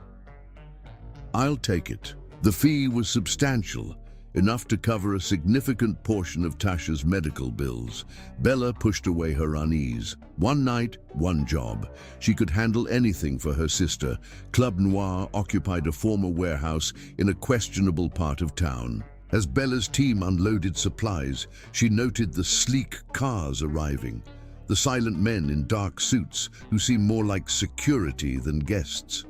"I'll take it." The fee was substantial, enough to cover a significant portion of Tasha's medical bills. Bella pushed away her unease. One night, one job. She could handle anything for her sister. Club Noir occupied a former warehouse in a questionable part of town. As Bella's team unloaded supplies, she noted the sleek cars arriving, the silent men in dark suits who seemed more like security than guests.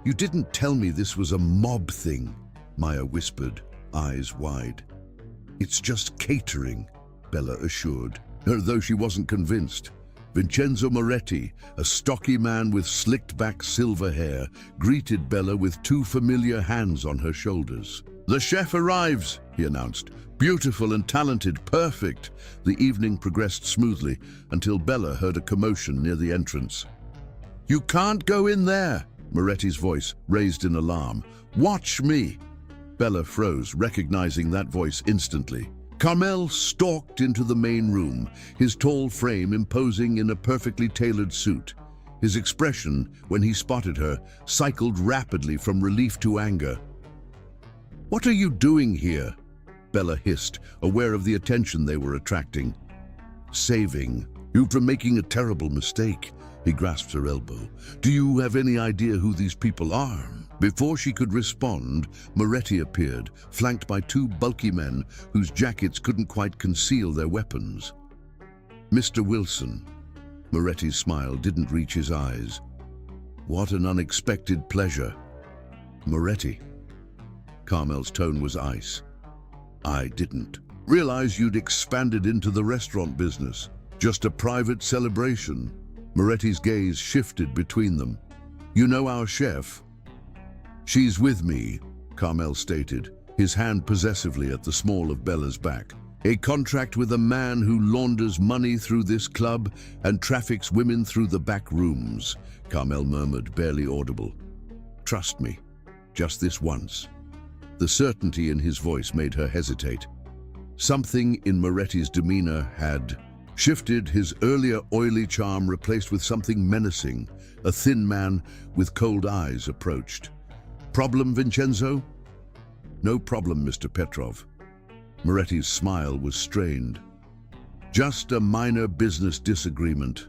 "You didn't tell me this was a mob thing," Maya whispered, eyes wide. "It's just catering," Bella assured, though she wasn't convinced. Vincenzo Moretti, a stocky man with slicked-back silver hair, greeted Bella with two familiar hands on her shoulders. "The chef arrives," he announced. "Beautiful and talented, perfect." The evening progressed smoothly until Bella heard a commotion near the entrance. "You can't go in there," Moretti's voice raised in alarm. "Watch me." Bella froze, recognizing that voice instantly. Carmel stalked into the main room, his tall frame imposing in a perfectly tailored suit. His expression, when he spotted her, cycled rapidly from relief to anger. "What are you doing here?" Bella hissed, aware of the attention they were attracting. "Saving you from making a terrible mistake." He grasped her elbow. "Do you have any idea who these people are?" Before she could respond, Moretti appeared, flanked by two bulky men whose jackets couldn't quite conceal their weapons. "Mr. Wilson." Moretti's smile didn't reach his eyes. "What an unexpected pleasure." "Moretti." Carmel's tone was ice. "I didn't realize you'd expanded into the restaurant business. Just a private celebration." Moretti's gaze shifted between them. "You know our chef?" "She's with me," Carmel stated, his hand possessively at the small of Bella's back. "A contract with a man who launders money through this club and traffics women through the back rooms," Carmel murmured, barely audible. "Trust me, just this once." The certainty in his voice made her hesitate. Something in Moretti's demeanor had shifted, his earlier oily charm replaced with something menacing. A thin man with cold eyes approached. "Problem, Vincenzo?" "No problem, Mr. Petrov." Moretti's smile was strained. "Just a minor business disagreement."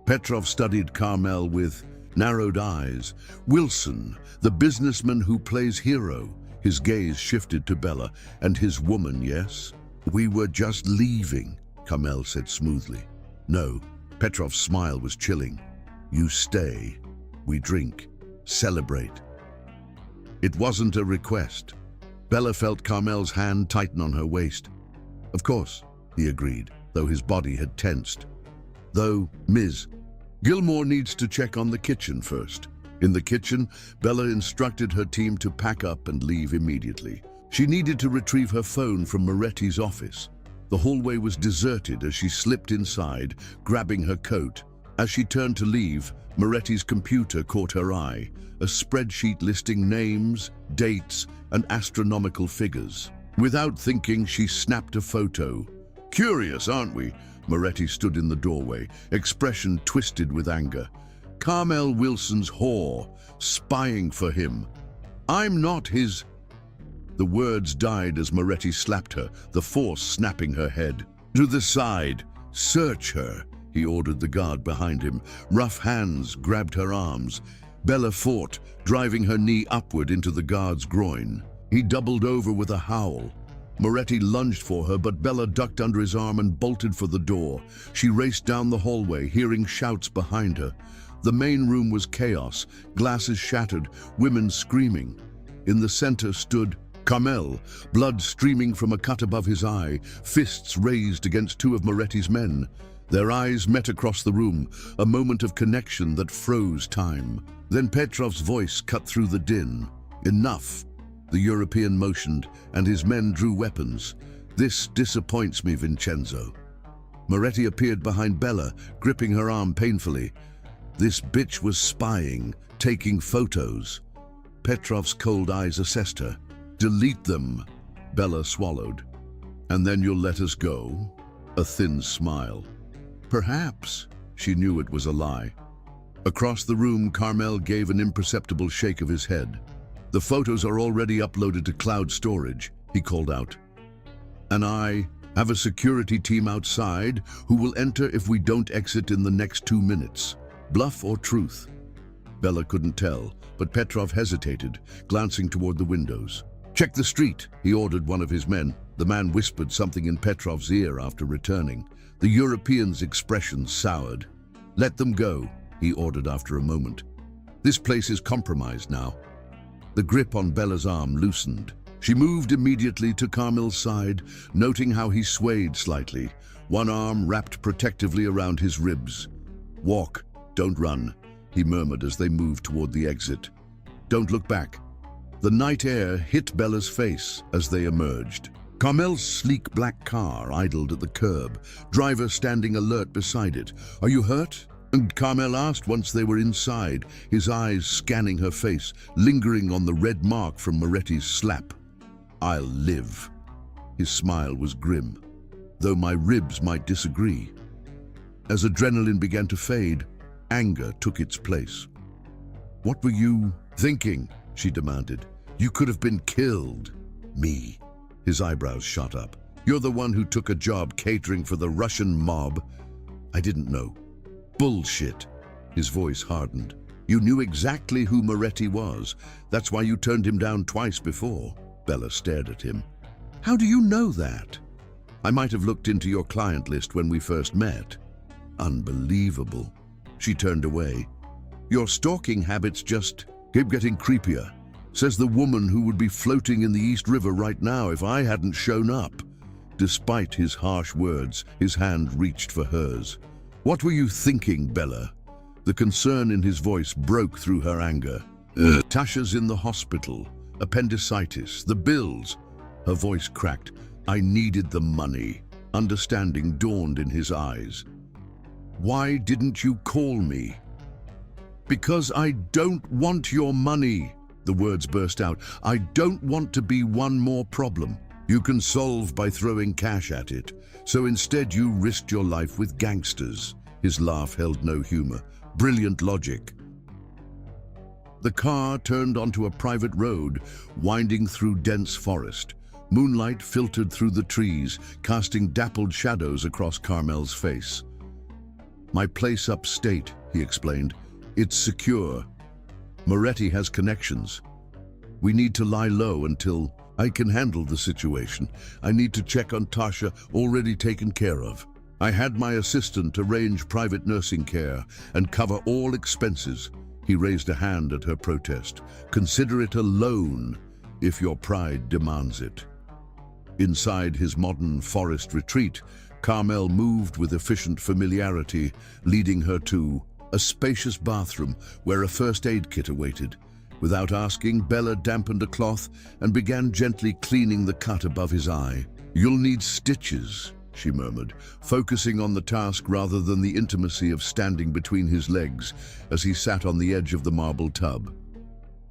Petrov studied Carmel with narrowed eyes. "Wilson, the businessman who plays hero." His gaze shifted to Bella. "And his woman, yes?" "We were just leaving," Carmel said smoothly. "No." Petrov's smile was chilling. "You stay. We drink. Celebrate." It wasn't a request. Bella felt Carmel's hand tighten on her waist. "Of course," he agreed, though his body had tensed. "Though, Ms. Gilmore needs to check on the kitchen first." In the kitchen, Bella instructed her team to pack up and leave immediately. She needed to retrieve her phone from Moretti's office. The hallway was deserted as she slipped inside, grabbing her coat. As she turned to leave, Moretti's computer caught her eye, a spreadsheet listing names, dates, and astronomical figures. Without thinking, she snapped a photo. "Curious, aren't we?" Moretti stood in the doorway, expression twisted with anger. Carmel Wilson's whore, spying for him. I'm not his... The words died as Moretti slapped her, the force snapping her head. To the side. Search her, he ordered the guard behind him. Rough hands grabbed her arms. Bella fought, driving her knee upward into the guard's groin. He doubled over with a howl. Moretti lunged for her, but Bella ducked under his arm and bolted for the door. She raced down the hallway, hearing shouts behind her. The main room was chaos, glasses shattered, women screaming. In the center stood Carmel, blood streaming from a cut above his eye, fists raised against two of Moretti's men. Their eyes met across the room, a moment of connection that froze time. Then Petrov's voice cut through the din. Enough. The European motioned, and his men drew weapons. This disappoints me, Vincenzo. Moretti appeared behind Bella, gripping her arm painfully. This bitch was spying, taking photos. Petrov's cold eyes assessed her. Delete them, Bella swallowed. And then you'll let us go? A thin smile. Perhaps. She knew it was a lie. Across the room, Carmel gave an imperceptible shake of his head. The photos are already uploaded to cloud storage, he called out. And I have a security team outside who will enter if we don't exit in the next 2 minutes. Bluff or truth? Bella couldn't tell, but Petrov hesitated, glancing toward the windows. Check the street, he ordered one of his men. The man whispered something in Petrov's ear after returning. The European's expression soured. Let them go, he ordered after a moment. This place is compromised now. The grip on Bella's arm loosened. She moved immediately to Carmel's side, noting how he swayed slightly, one arm wrapped protectively around his ribs. Walk, don't run, he murmured as they moved toward the exit. Don't look back. The night air hit Bella's face as they emerged. Carmel's sleek black car idled at the curb, driver standing alert beside it. Are you hurt? And Carmel asked once they were inside, his eyes scanning her face, lingering on the red mark from Moretti's slap. I'll live. His smile was grim, though my ribs might disagree. As adrenaline began to fade, anger took its place. What were you thinking? She demanded. You could have been killed. Me. His eyebrows shot up. You're the one who took a job catering for the Russian mob. I didn't know. Bullshit. His voice hardened. You knew exactly who Moretti was. That's why you turned him down twice before. Bella stared at him. How do you know that? I might have looked into your client list when we first met. Unbelievable. She turned away. Your stalking habits just keep getting creepier. Says the woman who would be floating in the East River right now if I hadn't shown up. Despite his harsh words, his hand reached for hers. What were you thinking, Bella? The concern in his voice broke through her anger. Tasha's in the hospital. Appendicitis. The bills. Her voice cracked. I needed the money. Understanding dawned in his eyes. Why didn't you call me? Because I don't want your money. The words burst out. I don't want to be one more problem you can solve by throwing cash at it. So instead you risked your life with gangsters. His laugh held no humor. Brilliant logic. The car turned onto a private road, winding through dense forest. Moonlight filtered through the trees, casting dappled shadows across Carmel's face. My place upstate, he explained. It's secure. Moretti has connections. We need to lie low until I can handle the situation. I need to check on Tasha, already taken care of. I had my assistant arrange private nursing care and cover all expenses. He raised a hand at her protest. Consider it a loan if your pride demands it. Inside his modern forest retreat, Carmel moved with efficient familiarity, leading her to a spacious bathroom where a first aid kit awaited. Without asking, Bella dampened a cloth and began gently cleaning the cut above his eye. You'll need stitches, she murmured, focusing on the task rather than the intimacy of standing between his legs as he sat on the edge of the marble tub.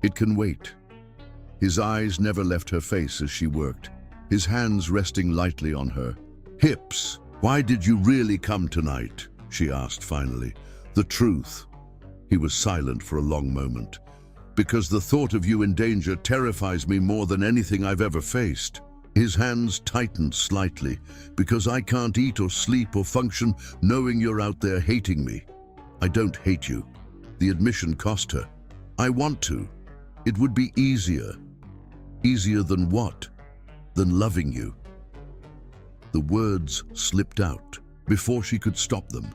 It can wait. His eyes never left her face as she worked, his hands resting lightly on her. Hips, why did you really come tonight? She asked finally. The truth. He was silent for a long moment. "Because the thought of you in danger terrifies me more than anything I've ever faced." His hands tightened slightly. "Because I can't eat or sleep or function knowing you're out there hating me." "I don't hate you." The admission cost her. "I want to. It would be easier." "Easier than what?" "Than loving you." The words slipped out before she could stop them.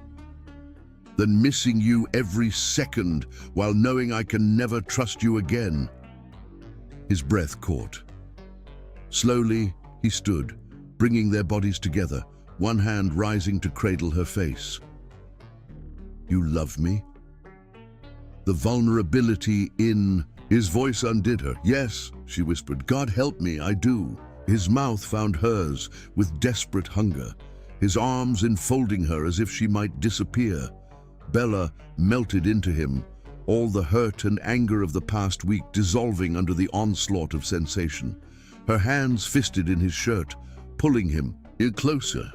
"Than missing you every second while knowing I can never trust you again." His breath caught. Slowly, he stood, bringing their bodies together, one hand rising to cradle her face. "You love me?" The vulnerability in his voice undid her. "Yes," she whispered. "God help me, I do." His mouth found hers with desperate hunger, his arms enfolding her as if she might disappear. Bella melted into him, all the hurt and anger of the past week dissolving under the onslaught of sensation. Her hands fisted in his shirt, pulling him in closer.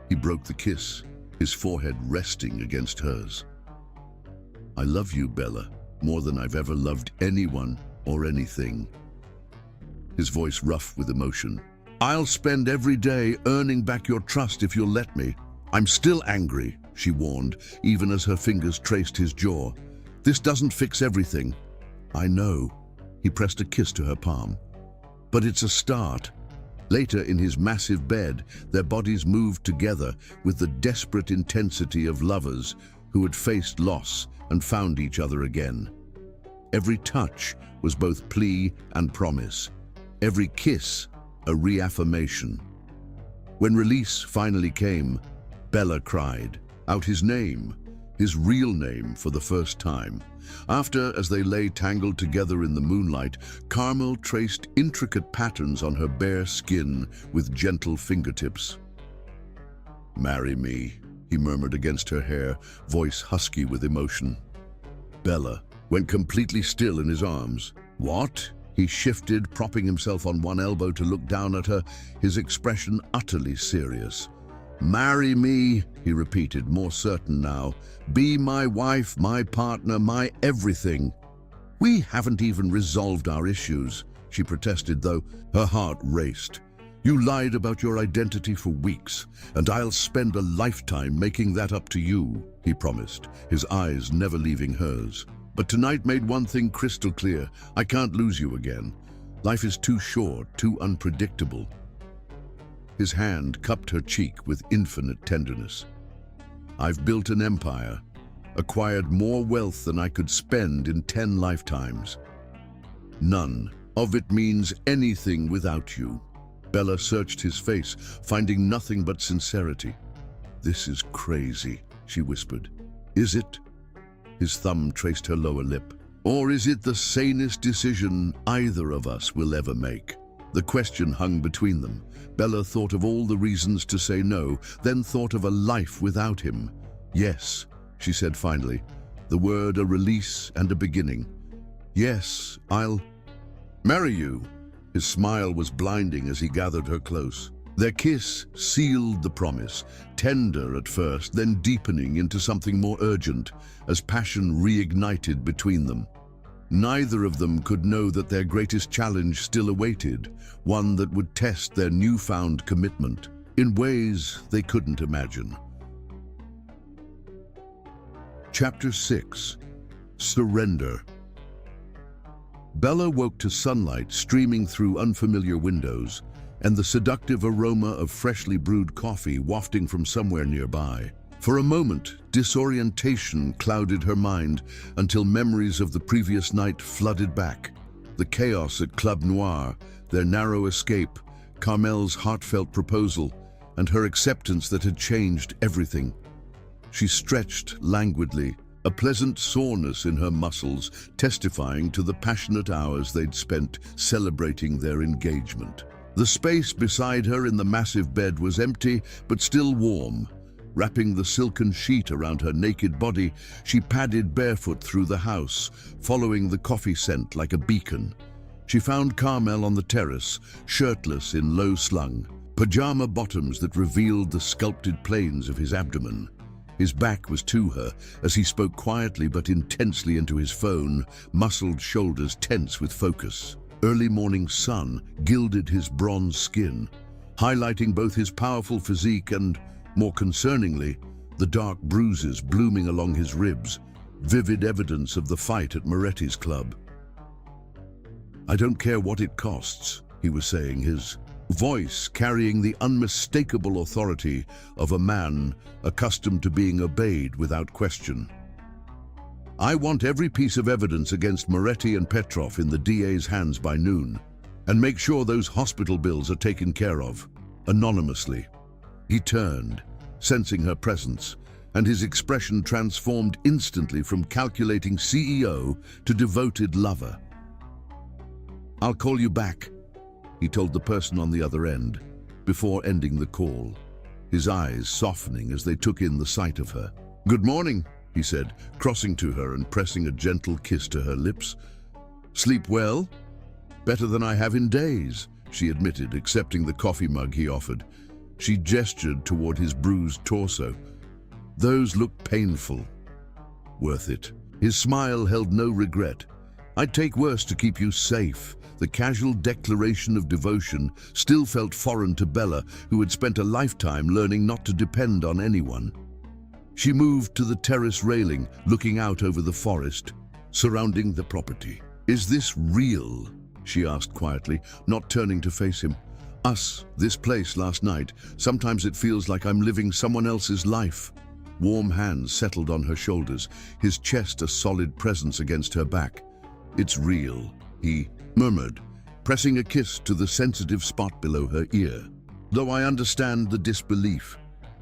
He broke the kiss, his forehead resting against hers. "I love you, Bella, more than I've ever loved anyone or anything." His voice rough with emotion. "I'll spend every day earning back your trust if you'll let me." "I'm still angry," she warned, even as her fingers traced his jaw. "This doesn't fix everything." "I know." He pressed a kiss to her palm. "But it's a start." Later, in his massive bed, their bodies moved together with the desperate intensity of lovers who had faced loss and found each other again. Every touch was both plea and promise. Every kiss, a reaffirmation. When release finally came, Bella cried out his name, his real name, for the first time. After, as they lay tangled together in the moonlight, Carmel traced intricate patterns on her bare skin with gentle fingertips. "Marry me," he murmured against her hair, voice husky with emotion. Bella went completely still in his arms. "What?" He shifted, propping himself on one elbow to look down at her, his expression utterly serious. "Marry me," he repeated, more certain now. "Be my wife, my partner, my everything." "We haven't even resolved our issues," she protested, though her heart raced. "You lied about your identity for weeks, and I'll spend a lifetime making that up to you," he promised, his eyes never leaving hers. "But tonight made one thing crystal clear. I can't lose you again. Life is too short, too unpredictable." His hand cupped her cheek with infinite tenderness. "I've built an empire, acquired more wealth than I could spend in 10 lifetimes. None of it means anything without you." Bella searched his face, finding nothing but sincerity. "This is crazy," she whispered. "Is it?" His thumb traced her lower lip. "Or is it the sanest decision either of us will ever make?" The question hung between them. Bella thought of all the reasons to say no, then thought of a life without him. "Yes," she said finally, the word a release and a beginning. "Yes, I'll marry you." His smile was blinding as he gathered her close. Their kiss sealed the promise, tender at first, then deepening into something more urgent as passion reignited between them. Neither of them could know that their greatest challenge still awaited, one that would test their newfound commitment in ways they couldn't imagine. Chapter 6. Surrender. Bella woke to sunlight streaming through unfamiliar windows and the seductive aroma of freshly brewed coffee wafting from somewhere nearby. For a moment, disorientation clouded her mind until memories of the previous night flooded back. The chaos at Club Noir, their narrow escape, Carmel's heartfelt proposal, and her acceptance that had changed everything. She stretched languidly, a pleasant soreness in her muscles testifying to the passionate hours they'd spent celebrating their engagement. The space beside her in the massive bed was empty but still warm. Wrapping the silken sheet around her naked body, she padded barefoot through the house, following the coffee scent like a beacon. She found Carmel on the terrace, shirtless in low slung, pajama bottoms that revealed the sculpted planes of his abdomen. His back was to her as he spoke quietly but intensely into his phone, muscled shoulders tense with focus. Early morning sun gilded his bronze skin, highlighting both his powerful physique and, more concerningly, the dark bruises blooming along his ribs, vivid evidence of the fight at Moretti's club. "I don't care what it costs," he was saying, his voice carrying the unmistakable authority of a man accustomed to being obeyed without question. "I want every piece of evidence against Moretti and Petrov in the DA's hands by noon, and make sure those hospital bills are taken care of, anonymously." He turned, sensing her presence, and his expression transformed instantly from calculating CEO to devoted lover. "I'll call you back," he told the person on the other end, before ending the call, his eyes softening as they took in the sight of her. "Good morning," he said, crossing to her and pressing a gentle kiss to her lips. "Sleep well?" "Better than I have in days," she admitted, accepting the coffee mug he offered. She gestured toward his bruised torso. "Those look painful." "Worth it." His smile held no regret. "I'd take worse to keep you safe." The casual declaration of devotion still felt foreign to Bella, who had spent a lifetime learning not to depend on anyone. She moved to the terrace railing, looking out over the forest surrounding the property. "Is this real?" she asked quietly, not turning to face him. This place last night. Sometimes it feels like I'm living someone else's life." Warm hands settled on her shoulders, his chest a solid presence against her back. "It's real," he murmured, pressing a kiss to the sensitive spot below her ear. "Though I understand the disbelief.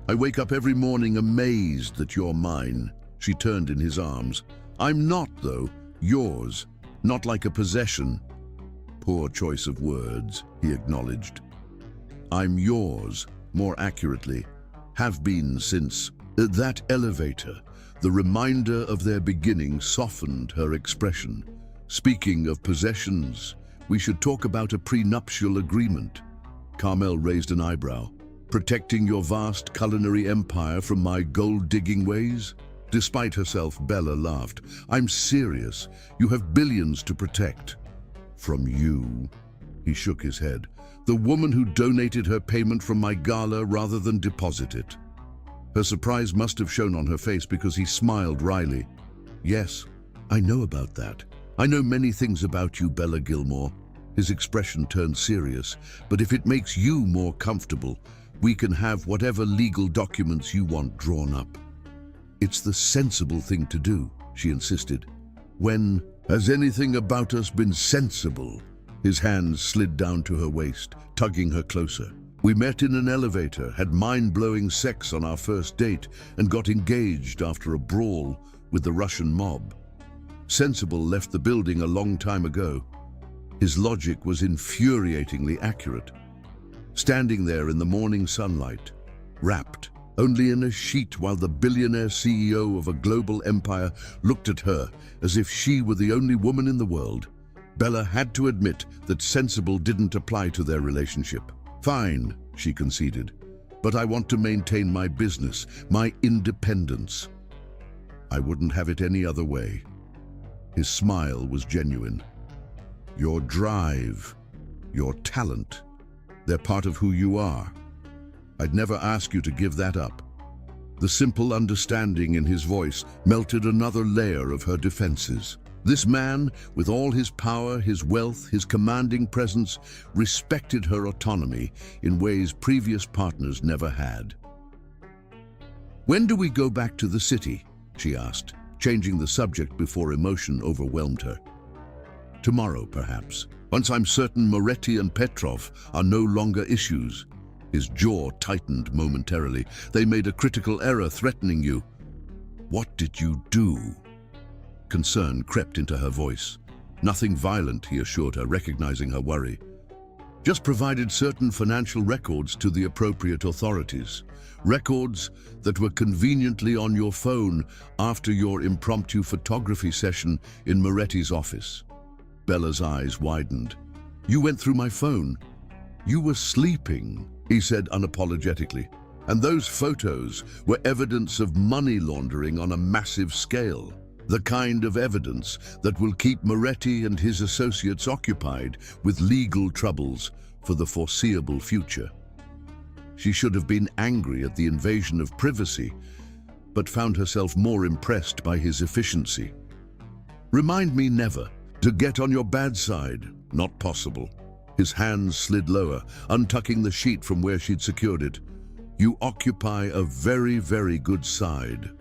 I wake up every morning amazed that you're mine." She turned in his arms. "I'm not, though. Yours. Not like a possession." Poor choice of words, he acknowledged. "I'm yours, more accurately. Have been since." That elevator, the reminder of their beginning, softened her expression. "Speaking of possessions, we should talk about a prenuptial agreement." Carmel raised an eyebrow. "Protecting your vast culinary empire from my gold-digging ways?" Despite herself, Bella laughed. "I'm serious. You have billions to protect." "From you?" He shook his head. "The woman who donated her payment from my gala rather than deposit it." Her surprise must have shown on her face because he smiled wryly. "Yes, I know about that. I know many things about you, Bella Gilmore." His expression turned serious. "But if it makes you more comfortable, we can have whatever legal documents you want drawn up." "It's the sensible thing to do," she insisted. "When has anything about us been sensible?" His hands slid down to her waist, tugging her closer. "We met in an elevator, had mind-blowing sex on our first date, and got engaged after a brawl with the Russian mob. Sensible left the building a long time ago." His logic was infuriatingly accurate. Standing there in the morning sunlight, wrapped only in a sheet while the billionaire CEO of a global empire looked at her as if she were the only woman in the world, Bella had to admit that sensible didn't apply to their relationship. "Fine," she conceded, "but I want to maintain my business, my independence." "I wouldn't have it any other way." His smile was genuine. "Your drive, your talent, they're part of who you are. I'd never ask you to give that up." The simple understanding in his voice melted another layer of her defenses. This man, with all his power, his wealth, his commanding presence, respected her autonomy in ways previous partners never had. "When do we go back to the city?" she asked, changing the subject before emotion overwhelmed her. "Tomorrow, perhaps, once I'm certain Moretti and Petrov are no longer issues." His jaw tightened momentarily. "They made a critical error threatening you." "What did you do?" Concern crept into her voice. "Nothing violent," he assured her, recognizing her worry. "Just provided certain financial records to the appropriate authorities. Records that were conveniently on your phone after your impromptu photography session in Moretti's office." Bella's eyes widened. "You went through my phone?" "You were sleeping," he said unapologetically. And those photos were evidence of money laundering on a massive scale. The kind of evidence that will keep Moretti and his associates occupied with legal troubles for the foreseeable future. She should have been angry at the invasion of privacy, but found herself more impressed by his efficiency. Remind me never to get on your bad side. Not possible. His hands slid lower, untucking the sheet from where she'd secured it. You occupy a very, very good side.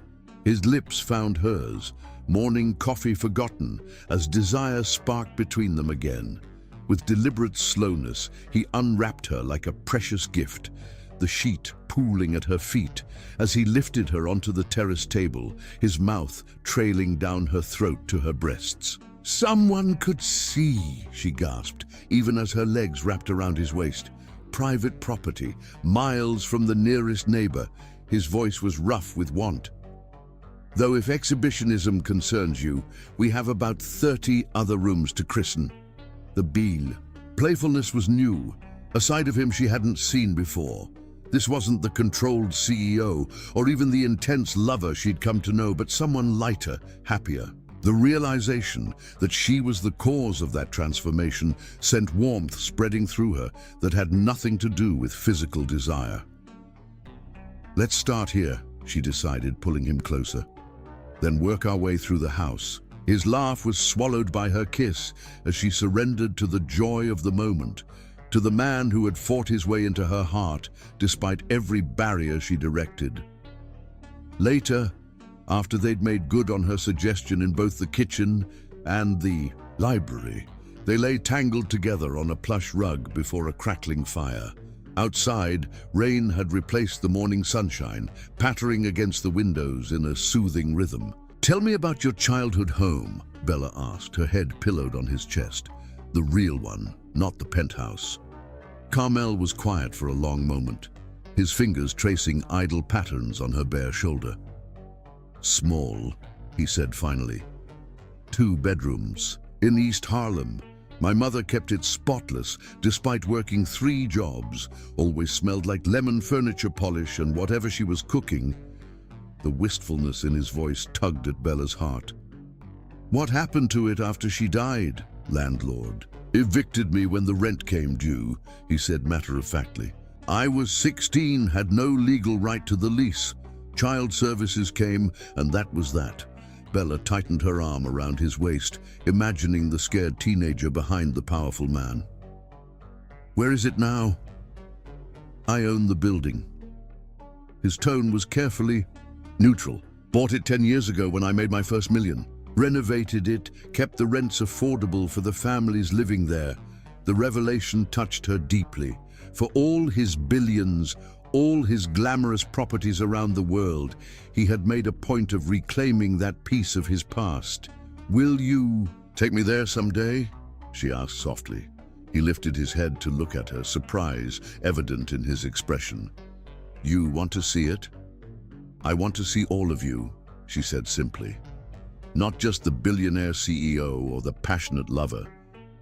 His lips found hers, morning coffee forgotten, as desire sparked between them again. With deliberate slowness, he unwrapped her like a precious gift, the sheet pooling at her feet as he lifted her onto the terrace table, his mouth trailing down her throat to her breasts. Someone could see, she gasped, even as her legs wrapped around his waist. Private property, miles from the nearest neighbor. His voice was rough with want. Though if exhibitionism concerns you, we have about 30 other rooms to christen. The Beale. Playfulness was new, a side of him she hadn't seen before. This wasn't the controlled CEO, or even the intense lover she'd come to know, but someone lighter, happier. The realization that she was the cause of that transformation sent warmth spreading through her that had nothing to do with physical desire. Let's start here, she decided, pulling him closer. Then work our way through the house. His laugh was swallowed by her kiss as she surrendered to the joy of the moment, to the man who had fought his way into her heart despite every barrier she directed. Later, after they'd made good on her suggestion in both the kitchen and the library, they lay tangled together on a plush rug before a crackling fire. Outside, rain had replaced the morning sunshine, pattering against the windows in a soothing rhythm. Tell me about your childhood home, Bella asked, her head pillowed on his chest. The real one, not the penthouse. Carmel was quiet for a long moment, his fingers tracing idle patterns on her bare shoulder. Small, he said finally. 2 bedrooms, in East Harlem. My mother kept it spotless, despite working 3 jobs, always smelled like lemon furniture polish and whatever she was cooking. The wistfulness in his voice tugged at Bella's heart. What happened to it after she died, landlord? Evicted me when the rent came due, he said matter-of-factly. I was 16, had no legal right to the lease. Child services came, and that was that. Bella tightened her arm around his waist, imagining the scared teenager behind the powerful man. Where is it now? I own the building. His tone was carefully neutral. Bought it 10 years ago when I made my first million. Renovated it, kept the rents affordable for the families living there. The revelation touched her deeply. For all his billions, all his glamorous properties around the world, he had made a point of reclaiming that piece of his past. Will you take me there someday? She asked softly. He lifted his head to look at her, surprise evident in his expression. You want to see it? I want to see all of you, she said simply. Not just the billionaire CEO or the passionate lover,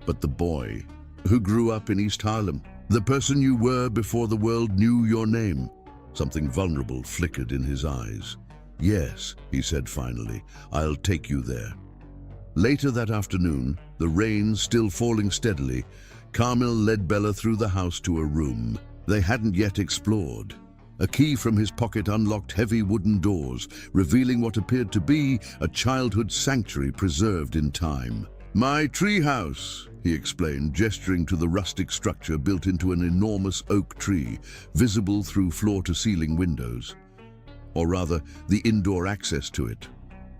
but the boy who grew up in East Harlem, the person you were before the world knew your name. Something vulnerable flickered in his eyes. Yes, he said finally, I'll take you there. Later that afternoon, the rain still falling steadily, Carmel led Bella through the house to a room they hadn't yet explored. A key from his pocket unlocked heavy wooden doors, revealing what appeared to be a childhood sanctuary preserved in time. My treehouse, he explained, gesturing to the rustic structure built into an enormous oak tree, visible through floor-to-ceiling windows. Or rather, the indoor access to it.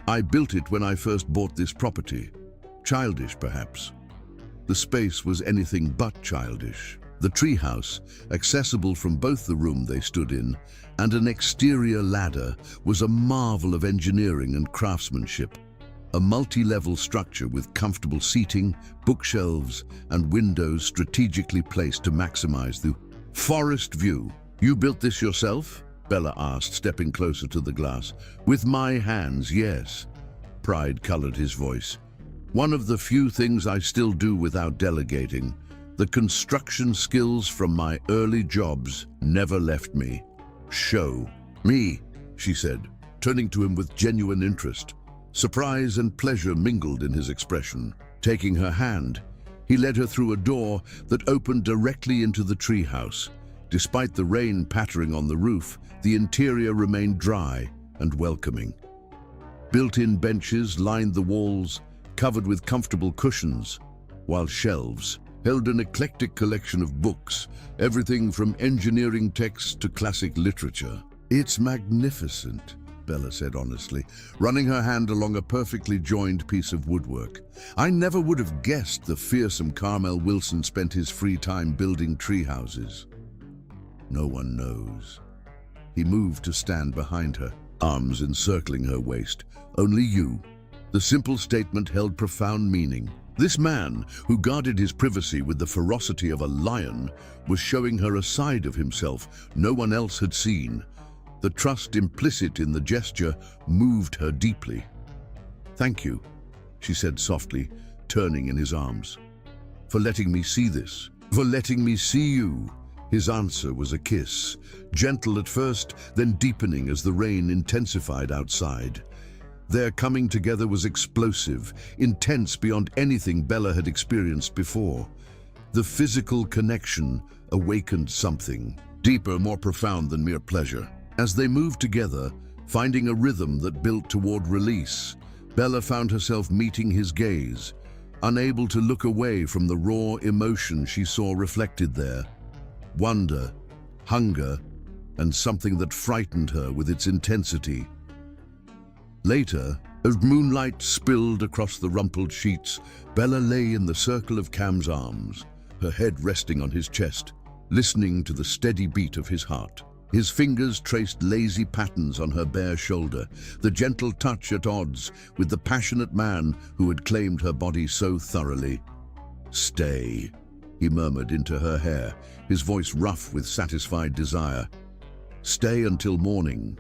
I built it when I first bought this property. Childish, perhaps. The space was anything but childish. The treehouse, accessible from both the room they stood in and an exterior ladder, was a marvel of engineering and craftsmanship. A multi-level structure with comfortable seating, bookshelves, and windows strategically placed to maximize the forest view. You built this yourself? Bella asked, stepping closer to the glass. With my hands, yes. Pride colored his voice. One of the few things I still do without delegating. The construction skills from my early jobs never left me. show. Me, she said, turning to him with genuine interest. Surprise and pleasure mingled in his expression. Taking her hand, he led her through a door that opened directly into the treehouse. Despite the rain pattering on the roof, the interior remained dry and welcoming. Built-in benches lined the walls, covered with comfortable cushions, while shelves held an eclectic collection of books, everything from engineering texts to classic literature. "It's magnificent," Bella said honestly, running her hand along a perfectly joined piece of woodwork. "I never would have guessed the fearsome Carmel Wilson spent his free time building tree houses." "No one knows." He moved to stand behind her, arms encircling her waist. "Only you." The simple statement held profound meaning. This man, who guarded his privacy with the ferocity of a lion, was showing her a side of himself no one else had seen. The trust implicit in the gesture moved her deeply. "Thank you," she said softly, turning in his arms. "For letting me see this. For letting me see you." His answer was a kiss, gentle at first, then deepening as the rain intensified outside. Their coming together was explosive, intense beyond anything Bella had experienced before. The physical connection awakened something, deeper, more profound than mere pleasure. As they moved together, finding a rhythm that built toward release, Bella found herself meeting his gaze, unable to look away from the raw emotion she saw reflected there. Wonder, hunger, and something that frightened her with its intensity. Later, as moonlight spilled across the rumpled sheets, Bella lay in the circle of Cam's arms, her head resting on his chest, listening to the steady beat of his heart. His fingers traced lazy patterns on her bare shoulder, the gentle touch at odds with the passionate man who had claimed her body so thoroughly. "Stay," he murmured into her hair, his voice rough with satisfied desire. "Stay until morning."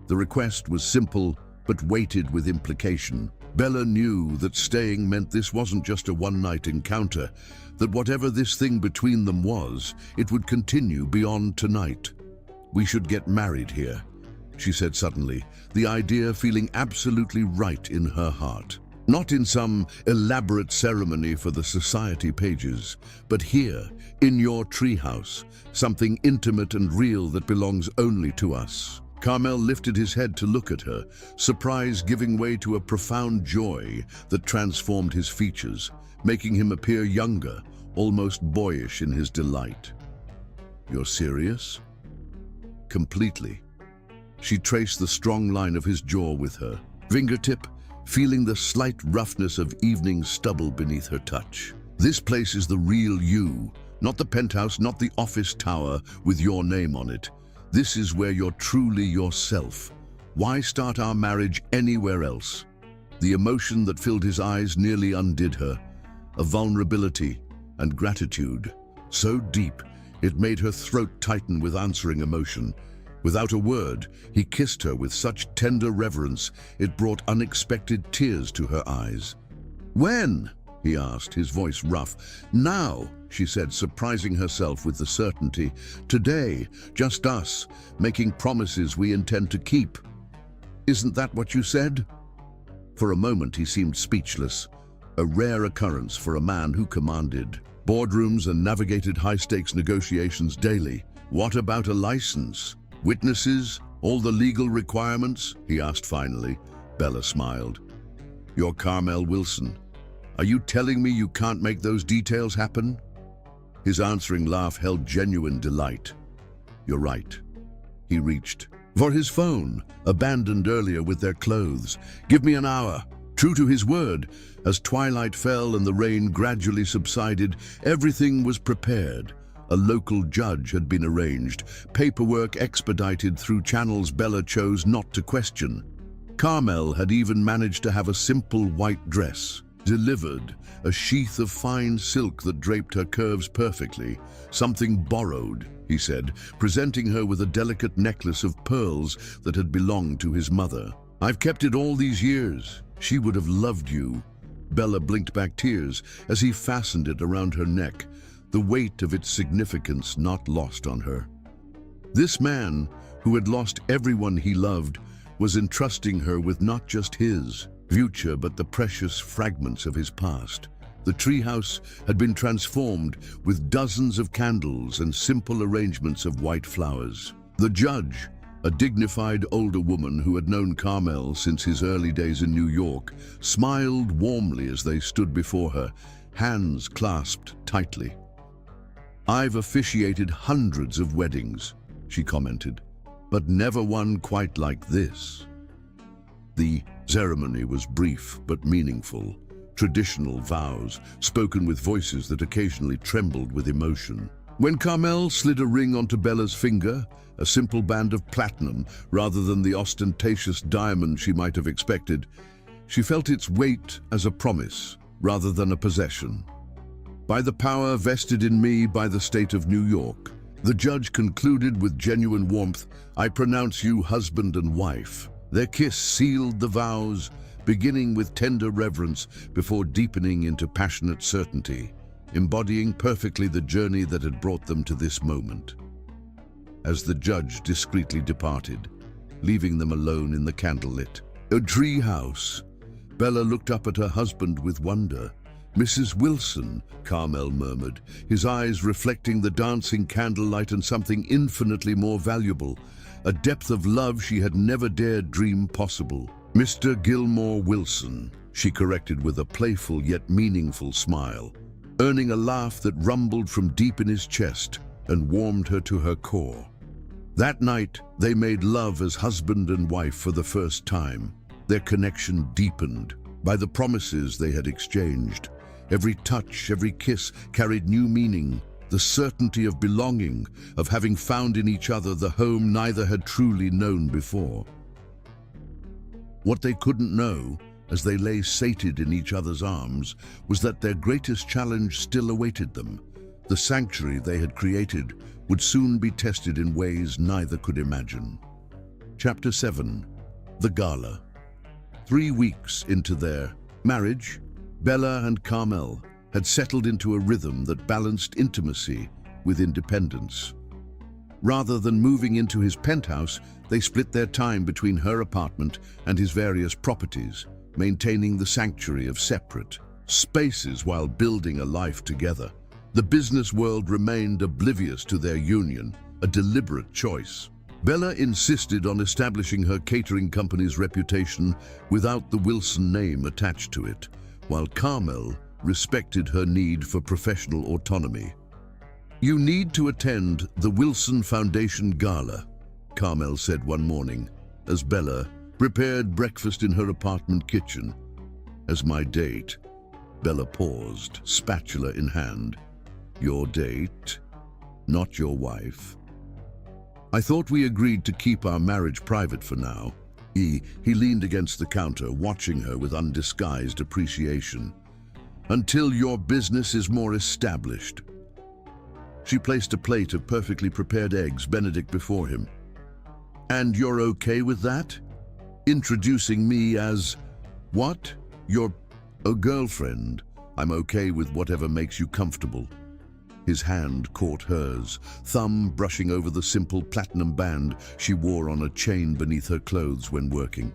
The request was simple, but weighted with implication. Bella knew that staying meant this wasn't just a one-night encounter, that whatever this thing between them was, it would continue beyond tonight. "We should get married here," she said suddenly, the idea feeling absolutely right in her heart. Not in some elaborate ceremony for the society pages, but here, in your treehouse, something intimate and real that belongs only to us. Carmel lifted his head to look at her, surprise giving way to a profound joy that transformed his features, making him appear younger, almost boyish in his delight. "You're serious?" "Completely." She traced the strong line of his jaw with her fingertip, feeling the slight roughness of evening stubble beneath her touch. "This place is the real you, not the penthouse, not the office tower with your name on it. This is where you're truly yourself. Why start our marriage anywhere else?" The emotion that filled his eyes nearly undid her, a vulnerability and gratitude, so deep it made her throat tighten with answering emotion. Without a word, he kissed her with such tender reverence it brought unexpected tears to her eyes. "When?" he asked, his voice rough. "Now," she said, surprising herself with the certainty. "Today, just us, making promises we intend to keep." "Isn't that what you said?" For a moment he seemed speechless, a rare occurrence for a man who commanded boardrooms and navigated high-stakes negotiations daily. "What about a license? Witnesses? All the legal requirements?" he asked finally. Bella smiled. "You're Carmel Wilson. Are you telling me you can't make those details happen?" His answering laugh held genuine delight. "You're right." He reached for his phone, abandoned earlier with their clothes. "Give me an hour." True to his word, as twilight fell and the rain gradually subsided, everything was prepared. A local judge had been arranged, paperwork expedited through channels Bella chose not to question. Carmel had even managed to have a simple white dress delivered, a sheath of fine silk that draped her curves perfectly. "Something borrowed," he said, presenting her with a delicate necklace of pearls that had belonged to his mother. "I've kept it all these years. She would have loved you." Bella blinked back tears as he fastened it around her neck, the weight of its significance not lost on her. This man, who had lost everyone he loved, was entrusting her with not just his future but the precious fragments of his past. The treehouse had been transformed with dozens of candles and simple arrangements of white flowers. The judge, a dignified older woman who had known Carmel since his early days in New York, smiled warmly as they stood before her, hands clasped tightly. "I've officiated hundreds of weddings," she commented, "but never one quite like this." The ceremony was brief but meaningful. Traditional vows, spoken with voices that occasionally trembled with emotion. When Carmel slid a ring onto Bella's finger, a simple band of platinum rather than the ostentatious diamond she might have expected, she felt its weight as a promise rather than a possession. "By the power vested in me by the state of New York," the judge concluded with genuine warmth, "I pronounce you husband and wife." Their kiss sealed the vows, beginning with tender reverence before deepening into passionate certainty, embodying perfectly the journey that had brought them to this moment. As the judge discreetly departed, leaving them alone in the candlelit tree house, Bella looked up at her husband with wonder. "Mrs. Wilson," Carmel murmured, his eyes reflecting the dancing candlelight and something infinitely more valuable, a depth of love she had never dared dream possible. "Mr. Gilmore Wilson," she corrected with a playful yet meaningful smile, earning a laugh that rumbled from deep in his chest and warmed her to her core. That night, they made love as husband and wife for the first time. Their connection deepened by the promises they had exchanged. Every touch, every kiss carried new meaning, the certainty of belonging, of having found in each other the home neither had truly known before. What they couldn't know, as they lay sated in each other's arms, was that their greatest challenge still awaited them. The sanctuary they had created would soon be tested in ways neither could imagine. Chapter 7. The Gala. 3 weeks into their marriage, Bella and Carmel had settled into a rhythm that balanced intimacy with independence. Rather than moving into his penthouse, they split their time between her apartment and his various properties, maintaining the sanctuary of separate spaces while building a life together. The business world remained oblivious to their union, a deliberate choice. Bella insisted on establishing her catering company's reputation without the Wilson name attached to it, while Carmel respected her need for professional autonomy. "You need to attend the Wilson Foundation Gala," Carmel said one morning, as Bella prepared breakfast in her apartment kitchen. "As my date?" Bella paused, spatula in hand. "Your date? Not your wife?" "I thought we agreed to keep our marriage private for now." He leaned against the counter, watching her with undisguised appreciation. "Until your business is more established." She placed a plate of perfectly prepared eggs Benedict before him. "And you're okay with that? Introducing me as, what? Your girlfriend? I'm okay with whatever makes you comfortable." His hand caught hers, thumb brushing over the simple platinum band she wore on a chain beneath her clothes when working.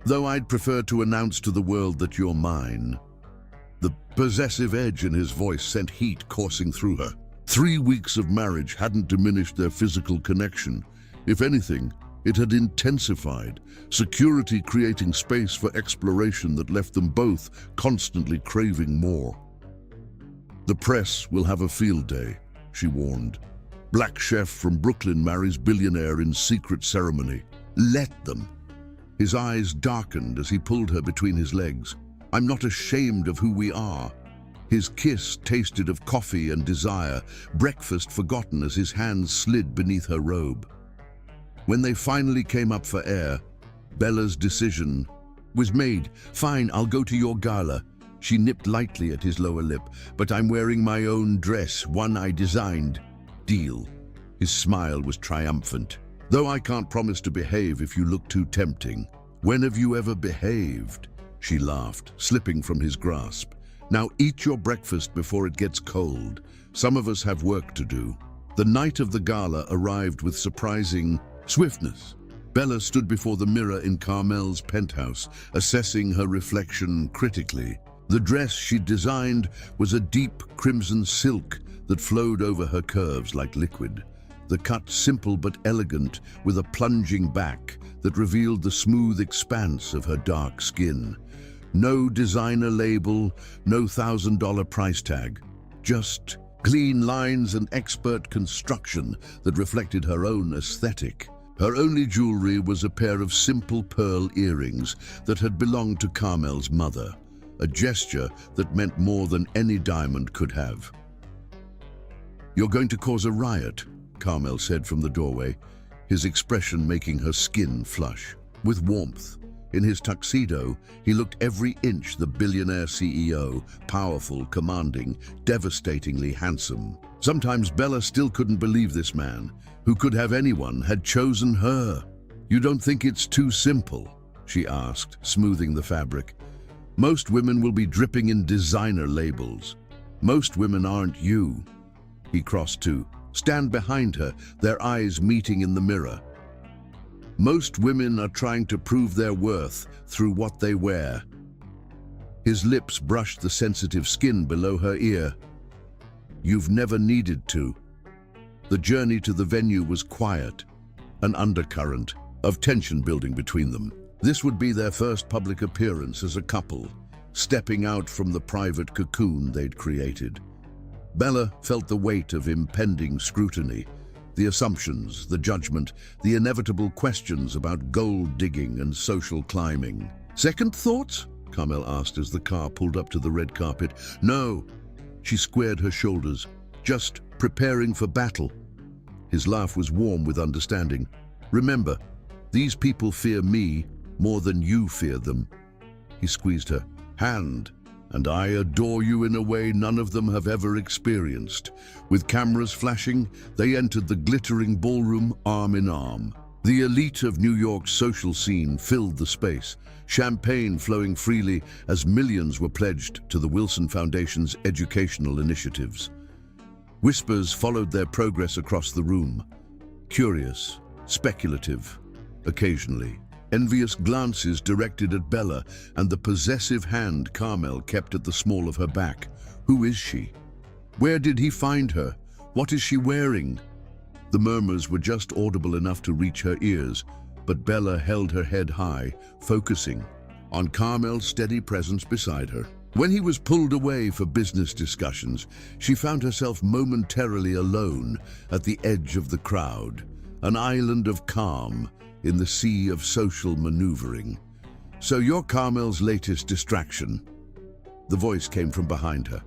"Though I'd prefer to announce to the world that you're mine." The possessive edge in his voice sent heat coursing through her. 3 weeks of marriage hadn't diminished their physical connection. If anything, it had intensified, security creating space for exploration that left them both constantly craving more. "The press will have a field day," she warned. "Black chef from Brooklyn marries billionaire in secret ceremony. Let them." His eyes darkened as he pulled her between his legs. "I'm not ashamed of who we are." His kiss tasted of coffee and desire, breakfast forgotten as his hands slid beneath her robe. When they finally came up for air, Bella's decision was made. "Fine, I'll go to your gala." She nipped lightly at his lower lip. "But I'm wearing my own dress, one I designed." "Deal." His smile was triumphant. "Though I can't promise to behave if you look too tempting." "When have you ever behaved?" She laughed, slipping from his grasp. "Now eat your breakfast before it gets cold. Some of us have work to do." The night of the gala arrived with surprising Swiftness. Bella stood before the mirror in Carmel's penthouse, assessing her reflection critically. The dress she'd designed was a deep crimson silk that flowed over her curves like liquid. The cut simple but elegant, with a plunging back that revealed the smooth expanse of her dark skin. No designer label, no $1,000 price tag, just clean lines and expert construction that reflected her own aesthetic. Her only jewelry was a pair of simple pearl earrings that had belonged to Carmel's mother, a gesture that meant more than any diamond could have. "You're going to cause a riot," Carmel said from the doorway, his expression making her skin flush. With warmth, in his tuxedo, he looked every inch the billionaire CEO, powerful, commanding, devastatingly handsome. Sometimes Bella still couldn't believe this man, who could have anyone, had chosen her. "You don't think it's too simple?" she asked, smoothing the fabric. "Most women will be dripping in designer labels. Most women aren't you." He crossed to stand behind her, their eyes meeting in the mirror. "Most women are trying to prove their worth through what they wear." His lips brushed the sensitive skin below her ear. "You've never needed to." The journey to the venue was quiet, an undercurrent of tension building between them. This would be their first public appearance as a couple, stepping out from the private cocoon they'd created. Bella felt the weight of impending scrutiny, the assumptions, the judgment, the inevitable questions about gold digging and social climbing. "Second thoughts?" Carmel asked as the car pulled up to the red carpet. "No." She squared her shoulders. "Just preparing for battle." His laugh was warm with understanding. "Remember, these people fear me more than you fear them." He squeezed her hand. "And I adore you in a way none of them have ever experienced." With cameras flashing, they entered the glittering ballroom arm in arm. The elite of New York's social scene filled the space, champagne flowing freely as millions were pledged to the Wilson Foundation's educational initiatives. Whispers followed their progress across the room, curious, speculative, occasionally. Envious glances directed at Bella and the possessive hand Carmel kept at the small of her back. Who is she? Where did he find her? What is she wearing? The murmurs were just audible enough to reach her ears, but Bella held her head high, focusing on Carmel's steady presence beside her. When he was pulled away for business discussions, she found herself momentarily alone at the edge of the crowd, an island of calm in the sea of social maneuvering. "So you're Carmel's latest distraction?" The voice came from behind her.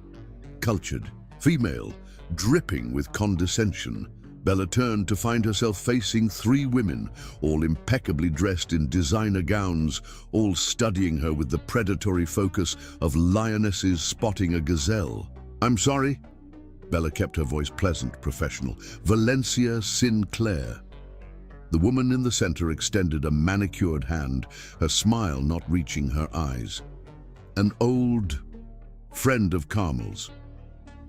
Cultured, female, dripping with condescension. Bella turned to find herself facing three women, all impeccably dressed in designer gowns, all studying her with the predatory focus of lionesses spotting a gazelle. "I'm sorry." Bella kept her voice pleasant, professional. "Valencia Sinclair." The woman in the center extended a manicured hand, her smile not reaching her eyes. "An old friend of Carmel's."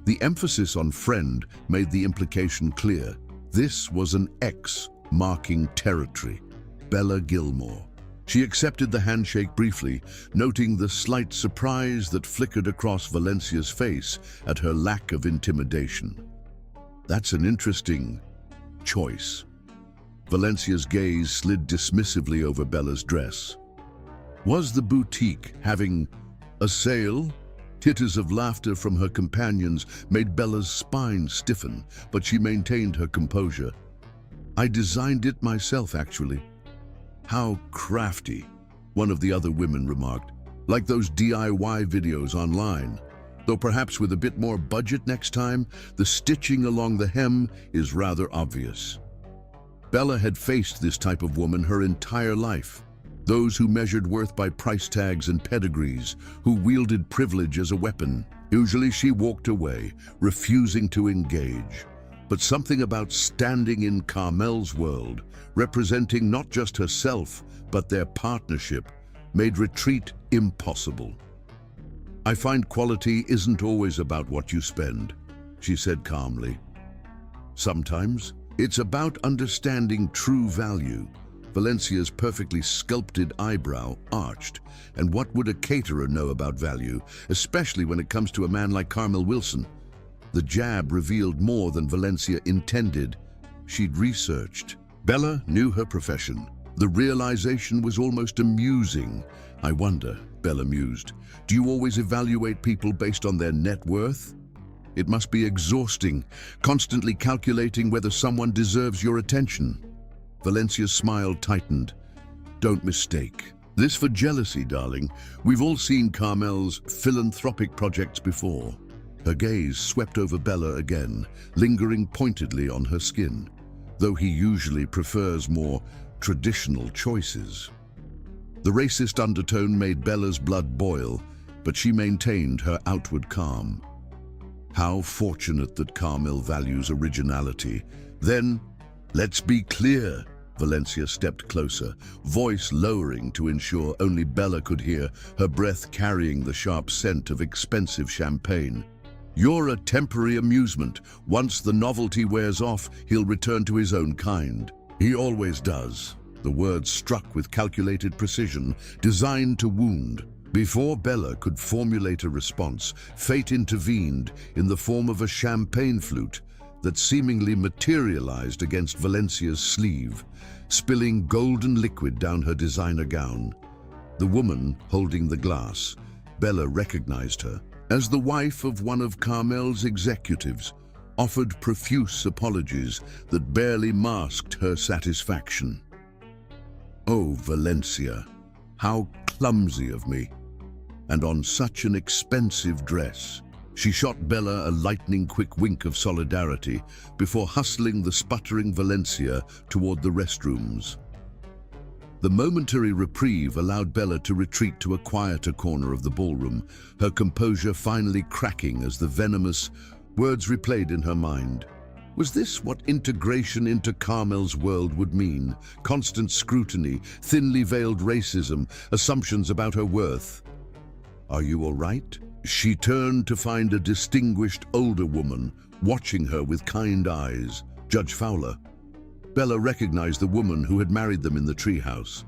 The emphasis on friend made the implication clear. This was an ex marking territory. Bella Gilmore. She accepted the handshake briefly, noting the slight surprise that flickered across Valencia's face at her lack of intimidation. "That's an interesting choice." Valencia's gaze slid dismissively over Bella's dress. Was the boutique having a sale? Titters of laughter from her companions made Bella's spine stiffen, but she maintained her composure. "I designed it myself, actually." "How crafty," one of the other women remarked. "Like those DIY videos online. Though perhaps with a bit more budget next time, the stitching along the hem is rather obvious." Bella had faced this type of woman her entire life. Those who measured worth by price tags and pedigrees, who wielded privilege as a weapon. Usually she walked away, refusing to engage. But something about standing in Carmel's world, representing not just herself, but their partnership, made retreat impossible. "I find quality isn't always about what you spend," she said calmly. "Sometimes It's about understanding true value. Valencia's perfectly sculpted eyebrow arched. And what would a caterer know about value, especially when it comes to a man like Carmel Wilson? The jab revealed more than Valencia intended. She'd researched. Bella knew her profession. The realization was almost amusing. I wonder, Bella mused, do you always evaluate people based on their net worth? It must be exhausting, constantly calculating whether someone deserves your attention. Valencia's smile tightened. Don't mistake this for jealousy, darling. We've all seen Carmel's philanthropic projects before. Her gaze swept over Bella again, lingering pointedly on her skin, though he usually prefers more traditional choices. The racist undertone made Bella's blood boil, but she maintained her outward calm. How fortunate that Carmel values originality. Then, let's be clear. Valencia stepped closer, voice lowering to ensure only Bella could hear, her breath carrying the sharp scent of expensive champagne. You're a temporary amusement. Once the novelty wears off, he'll return to his own kind. He always does. The words struck with calculated precision, designed to wound. Before Bella could formulate a response, fate intervened in the form of a champagne flute that seemingly materialized against Valencia's sleeve, spilling golden liquid down her designer gown. The woman holding the glass, Bella recognized her as the wife of one of Carmel's executives, offered profuse apologies that barely masked her satisfaction. Oh, Valencia, how clumsy of me. And on such an expensive dress. She shot Bella a lightning-quick wink of solidarity before hustling the sputtering Valencia toward the restrooms. The momentary reprieve allowed Bella to retreat to a quieter corner of the ballroom, her composure finally cracking as the venomous words replayed in her mind. Was this what integration into Carmel's world would mean? Constant scrutiny, thinly veiled racism, assumptions about her worth. Are you all right? She turned to find a distinguished older woman watching her with kind eyes, Judge Fowler. Bella recognized the woman who had married them in the treehouse.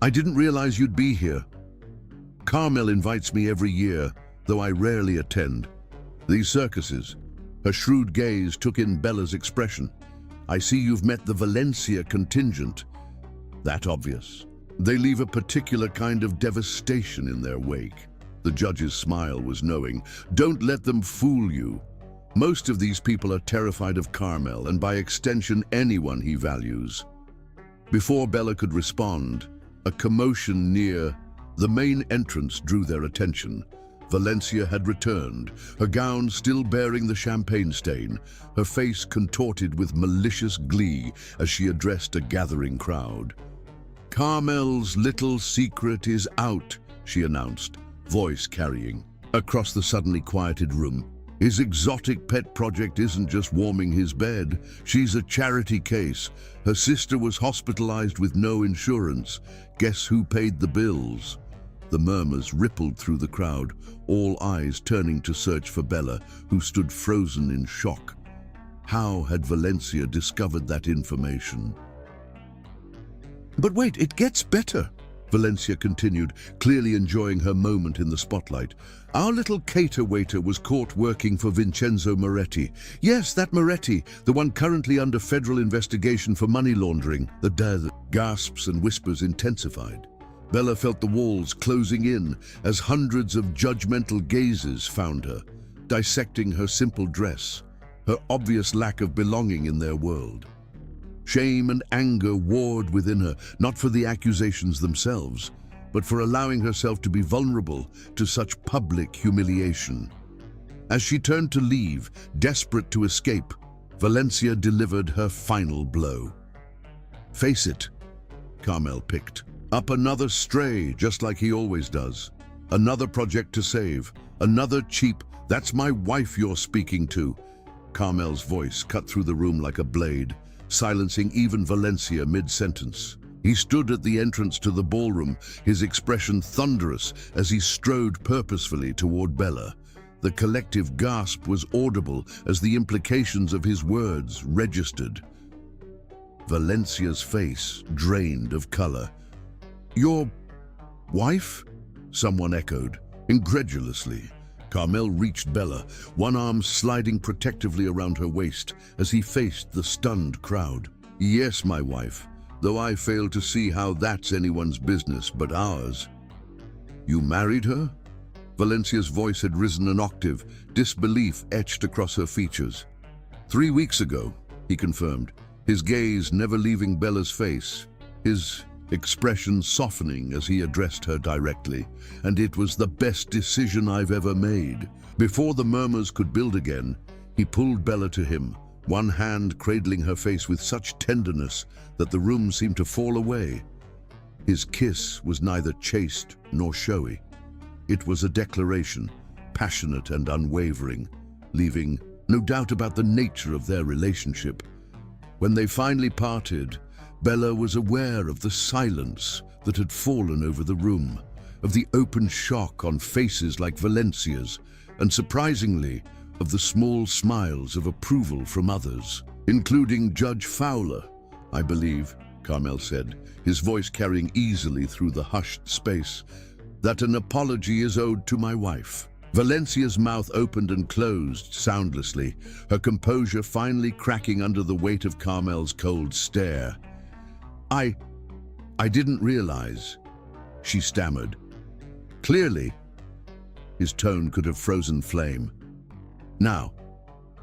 I didn't realize you'd be here. Carmel invites me every year, though I rarely attend. These circuses. Her shrewd gaze took in Bella's expression. I see you've met the Valencia contingent. That obvious. They leave a particular kind of devastation in their wake. The judge's smile was knowing. Don't let them fool you. Most of these people are terrified of Carmel and by extension anyone he values. Before Bella could respond, a commotion near the main entrance drew their attention. Valencia had returned, her gown still bearing the champagne stain, her face contorted with malicious glee as she addressed a gathering crowd. Carmel's little secret is out, she announced, voice carrying. Across the suddenly quieted room, his exotic pet project isn't just warming his bed, she's a charity case. Her sister was hospitalized with no insurance. Guess who paid the bills? The murmurs rippled through the crowd, all eyes turning to search for Bella, who stood frozen in shock. How had Valencia discovered that information? But wait, it gets better, Valencia continued, clearly enjoying her moment in the spotlight. Our little cater waiter was caught working for Vincenzo Moretti. Yes, that Moretti, the one currently under federal investigation for money laundering. The gasps and whispers intensified. Bella felt the walls closing in as hundreds of judgmental gazes found her, dissecting her simple dress, her obvious lack of belonging in their world. Shame and anger warred within her, not for the accusations themselves, but for allowing herself to be vulnerable to such public humiliation. As she turned to leave, desperate to escape, Valencia delivered her final blow. Face it, Carmel picked. Up another stray, just like he always does. Another project to save, another cheap, that's my wife you're speaking to. Carmel's voice cut through the room like a blade, silencing even Valencia mid-sentence. He stood at the entrance to the ballroom, his expression thunderous as he strode purposefully toward Bella. The collective gasp was audible as the implications of his words registered. Valencia's face drained of color. "Your wife?" someone echoed, incredulously. Carmel reached Bella, one arm sliding protectively around her waist as he faced the stunned crowd. "Yes, my wife, though I fail to see how that's anyone's business but ours." "You married her?" Valencia's voice had risen an octave, disbelief etched across her features. "3 weeks ago," he confirmed, his gaze never leaving Bella's face, his expression softening as he addressed her directly. "And it was the best decision I've ever made." Before the murmurs could build again, he pulled Bella to him, one hand cradling her face with such tenderness that the room seemed to fall away. His kiss was neither chaste nor showy. It was a declaration, passionate and unwavering, leaving no doubt about the nature of their relationship. When they finally parted, Bella was aware of the silence that had fallen over the room, of the open shock on faces like Valencia's, and surprisingly, of the small smiles of approval from others, including Judge Fowler, "I believe," Carmel said, his voice carrying easily through the hushed space, "that an apology is owed to my wife." Valencia's mouth opened and closed soundlessly, her composure finally cracking under the weight of Carmel's cold stare. I didn't realize," she stammered. "Clearly." His tone could have frozen flame. "Now,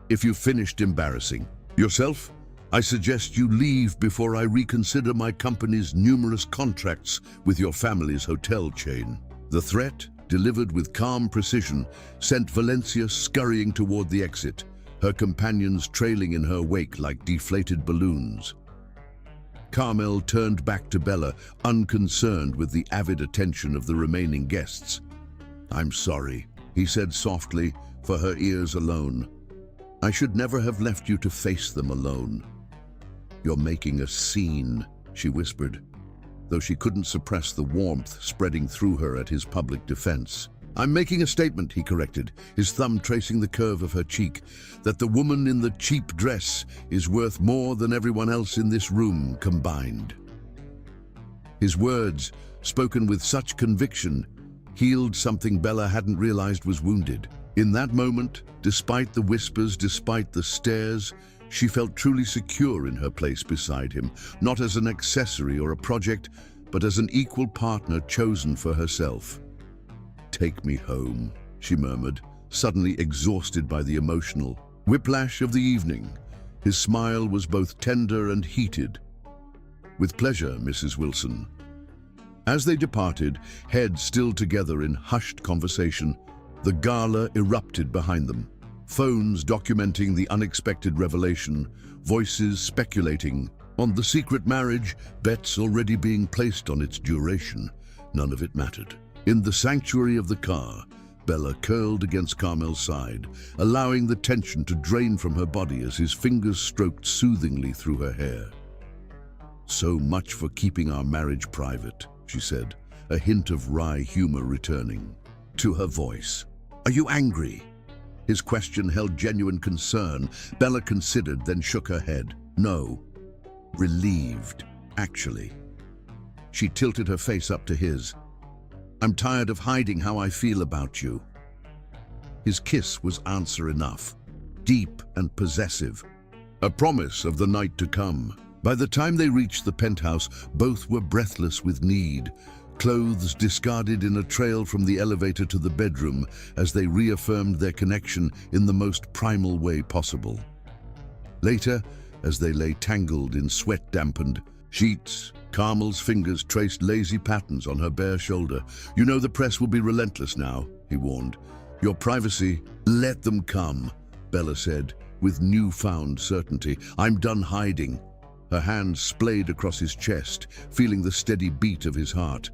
if you've finished embarrassing yourself, I suggest you leave before I reconsider my company's numerous contracts with your family's hotel chain." The threat, delivered with calm precision, sent Valencia scurrying toward the exit, her companions trailing in her wake like deflated balloons. Carmel turned back to Bella, unconcerned with the avid attention of the remaining guests. "I'm sorry," he said softly, for her ears alone. "I should never have left you to face them alone." "You're making a scene," she whispered, though she couldn't suppress the warmth spreading through her at his public defense. "I'm making a statement," he corrected, his thumb tracing the curve of her cheek, "that the woman in the cheap dress is worth more than everyone else in this room combined." His words, spoken with such conviction, healed something Bella hadn't realized was wounded. In that moment, despite the whispers, despite the stares, she felt truly secure in her place beside him, not as an accessory or a project, but as an equal partner chosen for herself. "Take me home," she murmured, suddenly exhausted by the emotional whiplash of the evening. His smile was both tender and heated. "With pleasure, Mrs. Wilson." As they departed, heads still together in hushed conversation, the gala erupted behind them. Phones documenting the unexpected revelation, voices speculating on the secret marriage, bets already being placed on its duration. None of it mattered. In the sanctuary of the car, Bella curled against Carmel's side, allowing the tension to drain from her body as his fingers stroked soothingly through her hair. "So much for keeping our marriage private," she said, a hint of wry humor returning to her voice. "Are you angry?" His question held genuine concern. Bella considered, then shook her head. "No." "Relieved, actually." She tilted her face up to his. "I'm tired of hiding how I feel about you." His kiss was answer enough, deep and possessive, a promise of the night to come. By the time they reached the penthouse, both were breathless with need, clothes discarded in a trail from the elevator to the bedroom as they reaffirmed their connection in the most primal way possible. Later, as they lay tangled in sweat-dampened sheets, Carmel's fingers traced lazy patterns on her bare shoulder. "You know the press will be relentless now," he warned. "Your privacy, let them come," Bella said, with newfound certainty. "I'm done hiding." Her hand splayed across his chest, feeling the steady beat of his heart.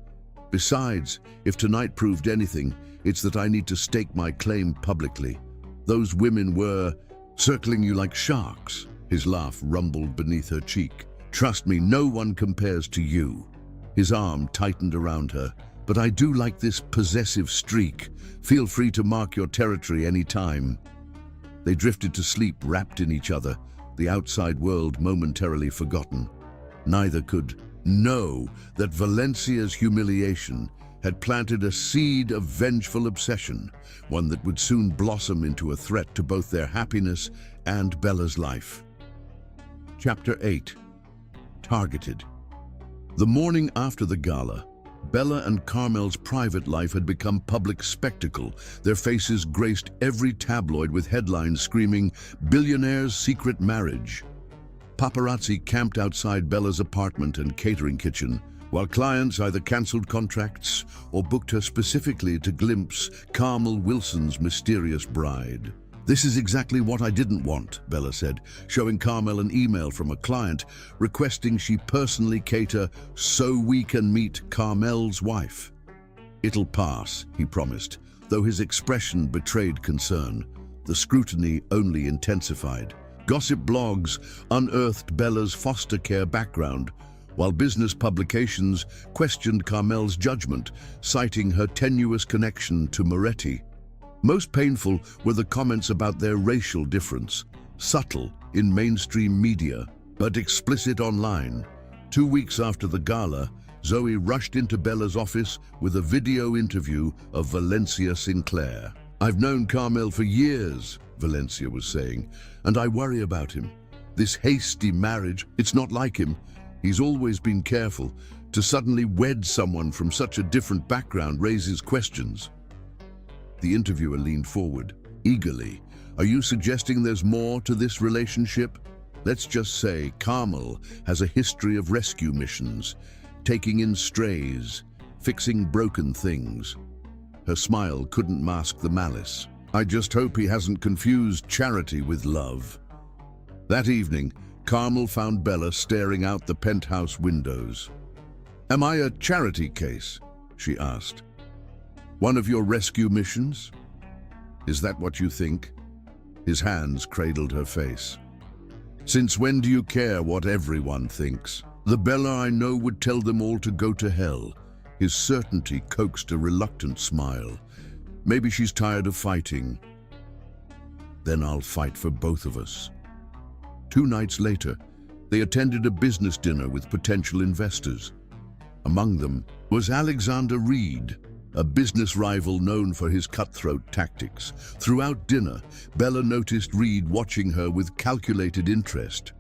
"Besides, if tonight proved anything, it's that I need to stake my claim publicly. Those women were circling you like sharks." His laugh rumbled beneath her cheek. "Trust me, no one compares to you." His arm tightened around her, but I do like this possessive streak. Feel free to mark your territory any time." They drifted to sleep wrapped in each other, the outside world momentarily forgotten. Neither could know that Valencia's humiliation had planted a seed of vengeful obsession, one that would soon blossom into a threat to both their happiness and Bella's life. Chapter 8. Targeted. The morning after the gala, Bella and Carmel's private life had become public spectacle. Their faces graced every tabloid with headlines screaming, "Billionaire's secret marriage." Paparazzi camped outside Bella's apartment and catering kitchen, while clients either cancelled contracts or booked her specifically to glimpse Carmel Wilson's mysterious bride. "This is exactly what I didn't want," Bella said, showing Carmel an email from a client requesting she personally cater so we can meet Carmel's wife. "It'll pass," he promised, though his expression betrayed concern. The scrutiny only intensified. Gossip blogs unearthed Bella's foster care background, while business publications questioned Carmel's judgment, citing her tenuous connection to Moretti. Most painful were the comments about their racial difference, subtle in mainstream media, but explicit online. 2 weeks after the gala, Zoe rushed into Bella's office with a video interview of Valencia Sinclair. "I've known Carmel for years," Valencia was saying, "and I worry about him. This hasty marriage, it's not like him. He's always been careful. To suddenly wed someone from such a different background raises questions." The interviewer leaned forward, eagerly. "Are you suggesting there's more to this relationship? Let's just say Carmel has a history of rescue missions, taking in strays, fixing broken things." Her smile couldn't mask the malice. "I just hope he hasn't confused charity with love." That evening, Carmel found Bella staring out the penthouse windows. "Am I a charity case?" she asked. "One of your rescue missions? Is that what you think?" His hands cradled her face. "Since when do you care what everyone thinks? The Bella I know would tell them all to go to hell." His certainty coaxed a reluctant smile. "Maybe she's tired of fighting. Then I'll fight for both of us." 2 nights later, they attended a business dinner with potential investors. Among them was Alexander Reed, a business rival known for his cutthroat tactics. Throughout dinner, Bella noticed Reed watching her with calculated interest.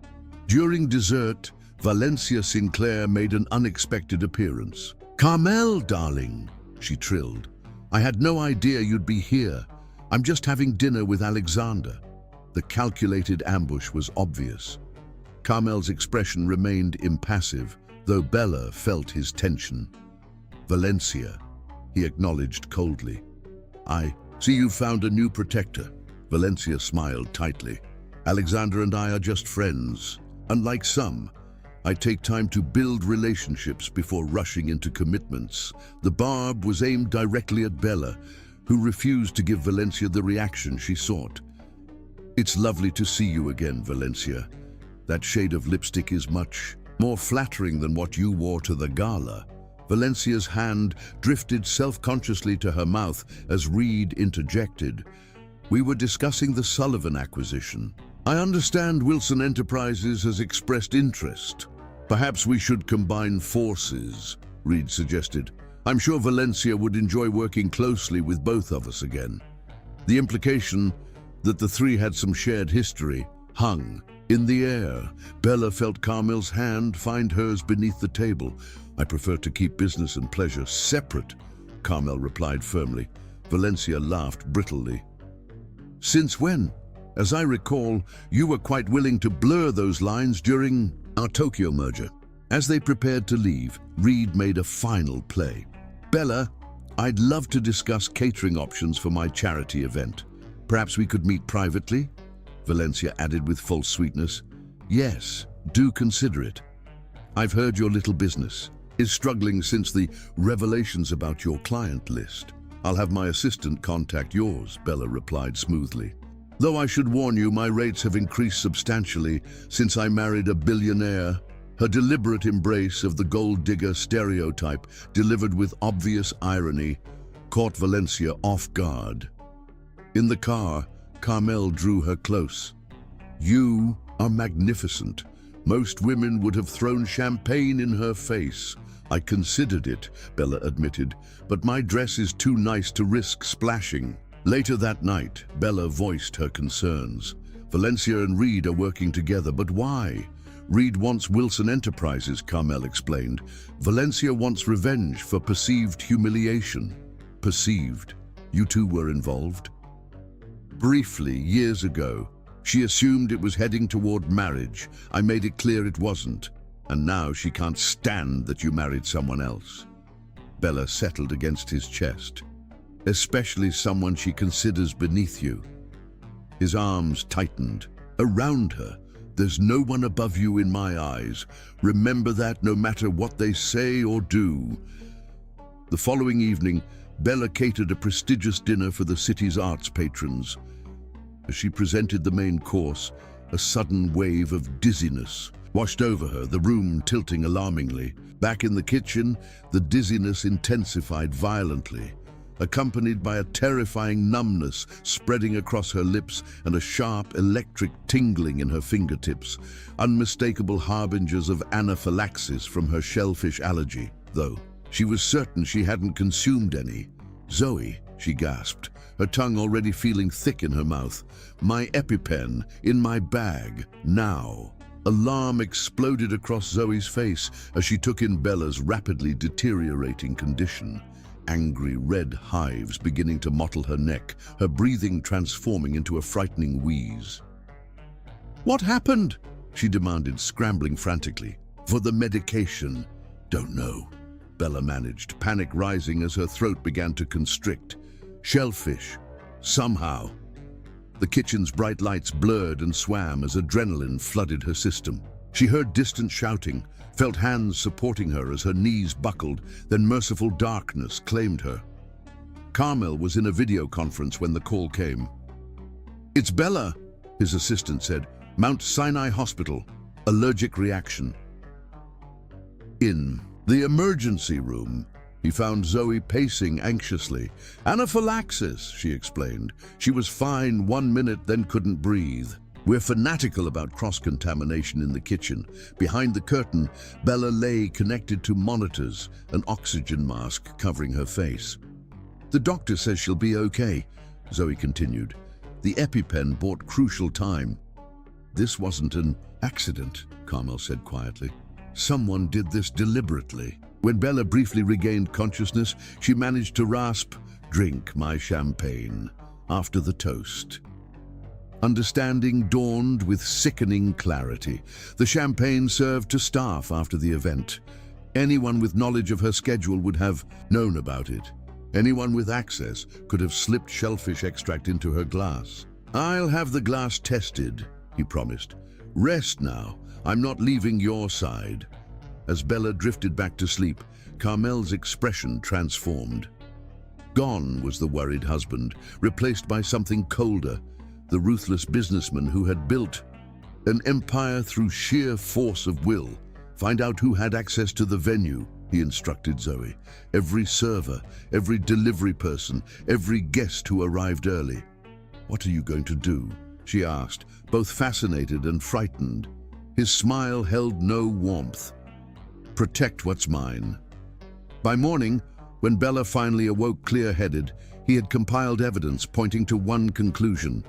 During dessert, Valencia Sinclair made an unexpected appearance. "Carmel, darling," she trilled. "I had no idea you'd be here. I'm just having dinner with Alexander." The calculated ambush was obvious. Carmel's expression remained impassive, though Bella felt his tension. "Valencia," he acknowledged coldly. "I see you found a new protector." Valencia smiled tightly. "Alexander and I are just friends. Unlike some, I take time to build relationships before rushing into commitments." The barb was aimed directly at Bella, who refused to give Valencia the reaction she sought. "It's lovely to see you again, Valencia. That shade of lipstick is much more flattering than what you wore to the gala." Valencia's hand drifted self-consciously to her mouth as Reed interjected. "We were discussing the Sullivan acquisition. I understand Wilson Enterprises has expressed interest. Perhaps we should combine forces," Reed suggested. "I'm sure Valencia would enjoy working closely with both of us again." The implication that the three had some shared history hung in the air. Bella felt Carmel's hand find hers beneath the table. "I prefer to keep business and pleasure separate," Carmel replied firmly. Valencia laughed brittlely. "Since when? As I recall, you were quite willing to blur those lines during our Tokyo merger." As they prepared to leave, Reed made a final play. "Bella, I'd love to discuss catering options for my charity event. Perhaps we could meet privately?" Valencia added with false sweetness. "Yes, do consider it. I've heard your little business is struggling since the revelations about your client list. I'll have my assistant contact yours," Bella replied smoothly. "Though I should warn you, my rates have increased substantially since I married a billionaire." Her deliberate embrace of the gold digger stereotype, delivered with obvious irony, caught Valencia off guard. In the car, Carmel drew her close. "You are magnificent. Most women would have thrown champagne in her face. I considered it," Bella admitted, "but my dress is too nice to risk splashing." Later that night, Bella voiced her concerns. "Valencia and Reed are working together, but why? Reed wants Wilson Enterprises," Carmel explained. "Valencia wants revenge for perceived humiliation." "Perceived? You two were involved?" "Briefly, years ago. She assumed it was heading toward marriage. I made it clear it wasn't. And now she can't stand that you married someone else." Bella settled against his chest. "Especially someone she considers beneath you." His arms tightened. Around her, "There's no one above you in my eyes. Remember that no matter what they say or do." The following evening, Bella catered a prestigious dinner for the city's arts patrons. As she presented the main course, a sudden wave of dizziness washed over her, the room tilting alarmingly. Back in the kitchen, the dizziness intensified violently, accompanied by a terrifying numbness spreading across her lips and a sharp electric tingling in her fingertips, unmistakable harbingers of anaphylaxis from her shellfish allergy, though she was certain she hadn't consumed any. "Zoe," she gasped, her tongue already feeling thick in her mouth. "My EpiPen, in my bag, now." Alarm exploded across Zoe's face as she took in Bella's rapidly deteriorating condition. Angry red hives beginning to mottle her neck, her breathing transforming into a frightening wheeze. "What happened?" she demanded, scrambling frantically. "For the medication." "Don't know," Bella managed, panic rising as her throat began to constrict. "Shellfish. Somehow." The kitchen's bright lights blurred and swam as adrenaline flooded her system. She heard distant shouting, felt hands supporting her as her knees buckled, then merciful darkness claimed her. Carmel was in a video conference when the call came. "It's Bella," his assistant said. "Mount Sinai Hospital. Allergic reaction." In the emergency room, he found Zoe pacing anxiously. "Anaphylaxis," she explained. "She was fine 1 minute, then couldn't breathe." "We're fanatical about cross-contamination in the kitchen." Behind the curtain, Bella lay connected to monitors, an oxygen mask covering her face. "The doctor says she'll be okay," Zoe continued. "The EpiPen bought crucial time." "This wasn't an accident," Carmel said quietly. "Someone did this deliberately." When Bella briefly regained consciousness, she managed to rasp, "Drink my champagne," after the toast. Understanding dawned with sickening clarity. The champagne served to staff after the event. Anyone with knowledge of her schedule would have known about it. Anyone with access could have slipped shellfish extract into her glass. "I'll have the glass tested," he promised. "Rest now. I'm not leaving your side." As Bella drifted back to sleep, Carmel's expression transformed. Gone was the worried husband, replaced by something colder, the ruthless businessman who had built an empire through sheer force of will. "Find out who had access to the venue," he instructed Zoe. "Every server, every delivery person, every guest who arrived early." "What are you going to do?" she asked, both fascinated and frightened. His smile held no warmth. "Protect what's mine." By morning, when Bella finally awoke clear-headed, he had compiled evidence pointing to one conclusion.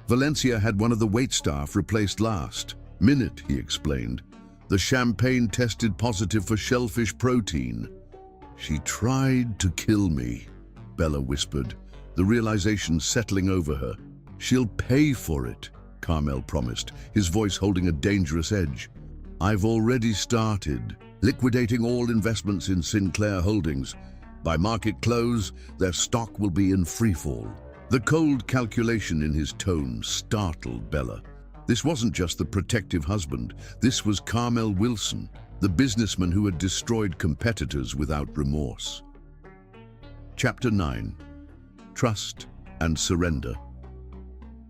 Valencia had one of the waitstaff replaced last minute, he explained. The champagne tested positive for shellfish protein. "She tried to kill me," Bella whispered, the realization settling over her. "She'll pay for it," Carmel promised, his voice holding a dangerous edge. "I've already started, liquidating all investments in Sinclair Holdings. By market close, their stock will be in freefall." The cold calculation in his tone startled Bella. This wasn't just the protective husband. This was Carmel Wilson, the businessman who had destroyed competitors without remorse. Chapter 9. Trust and Surrender.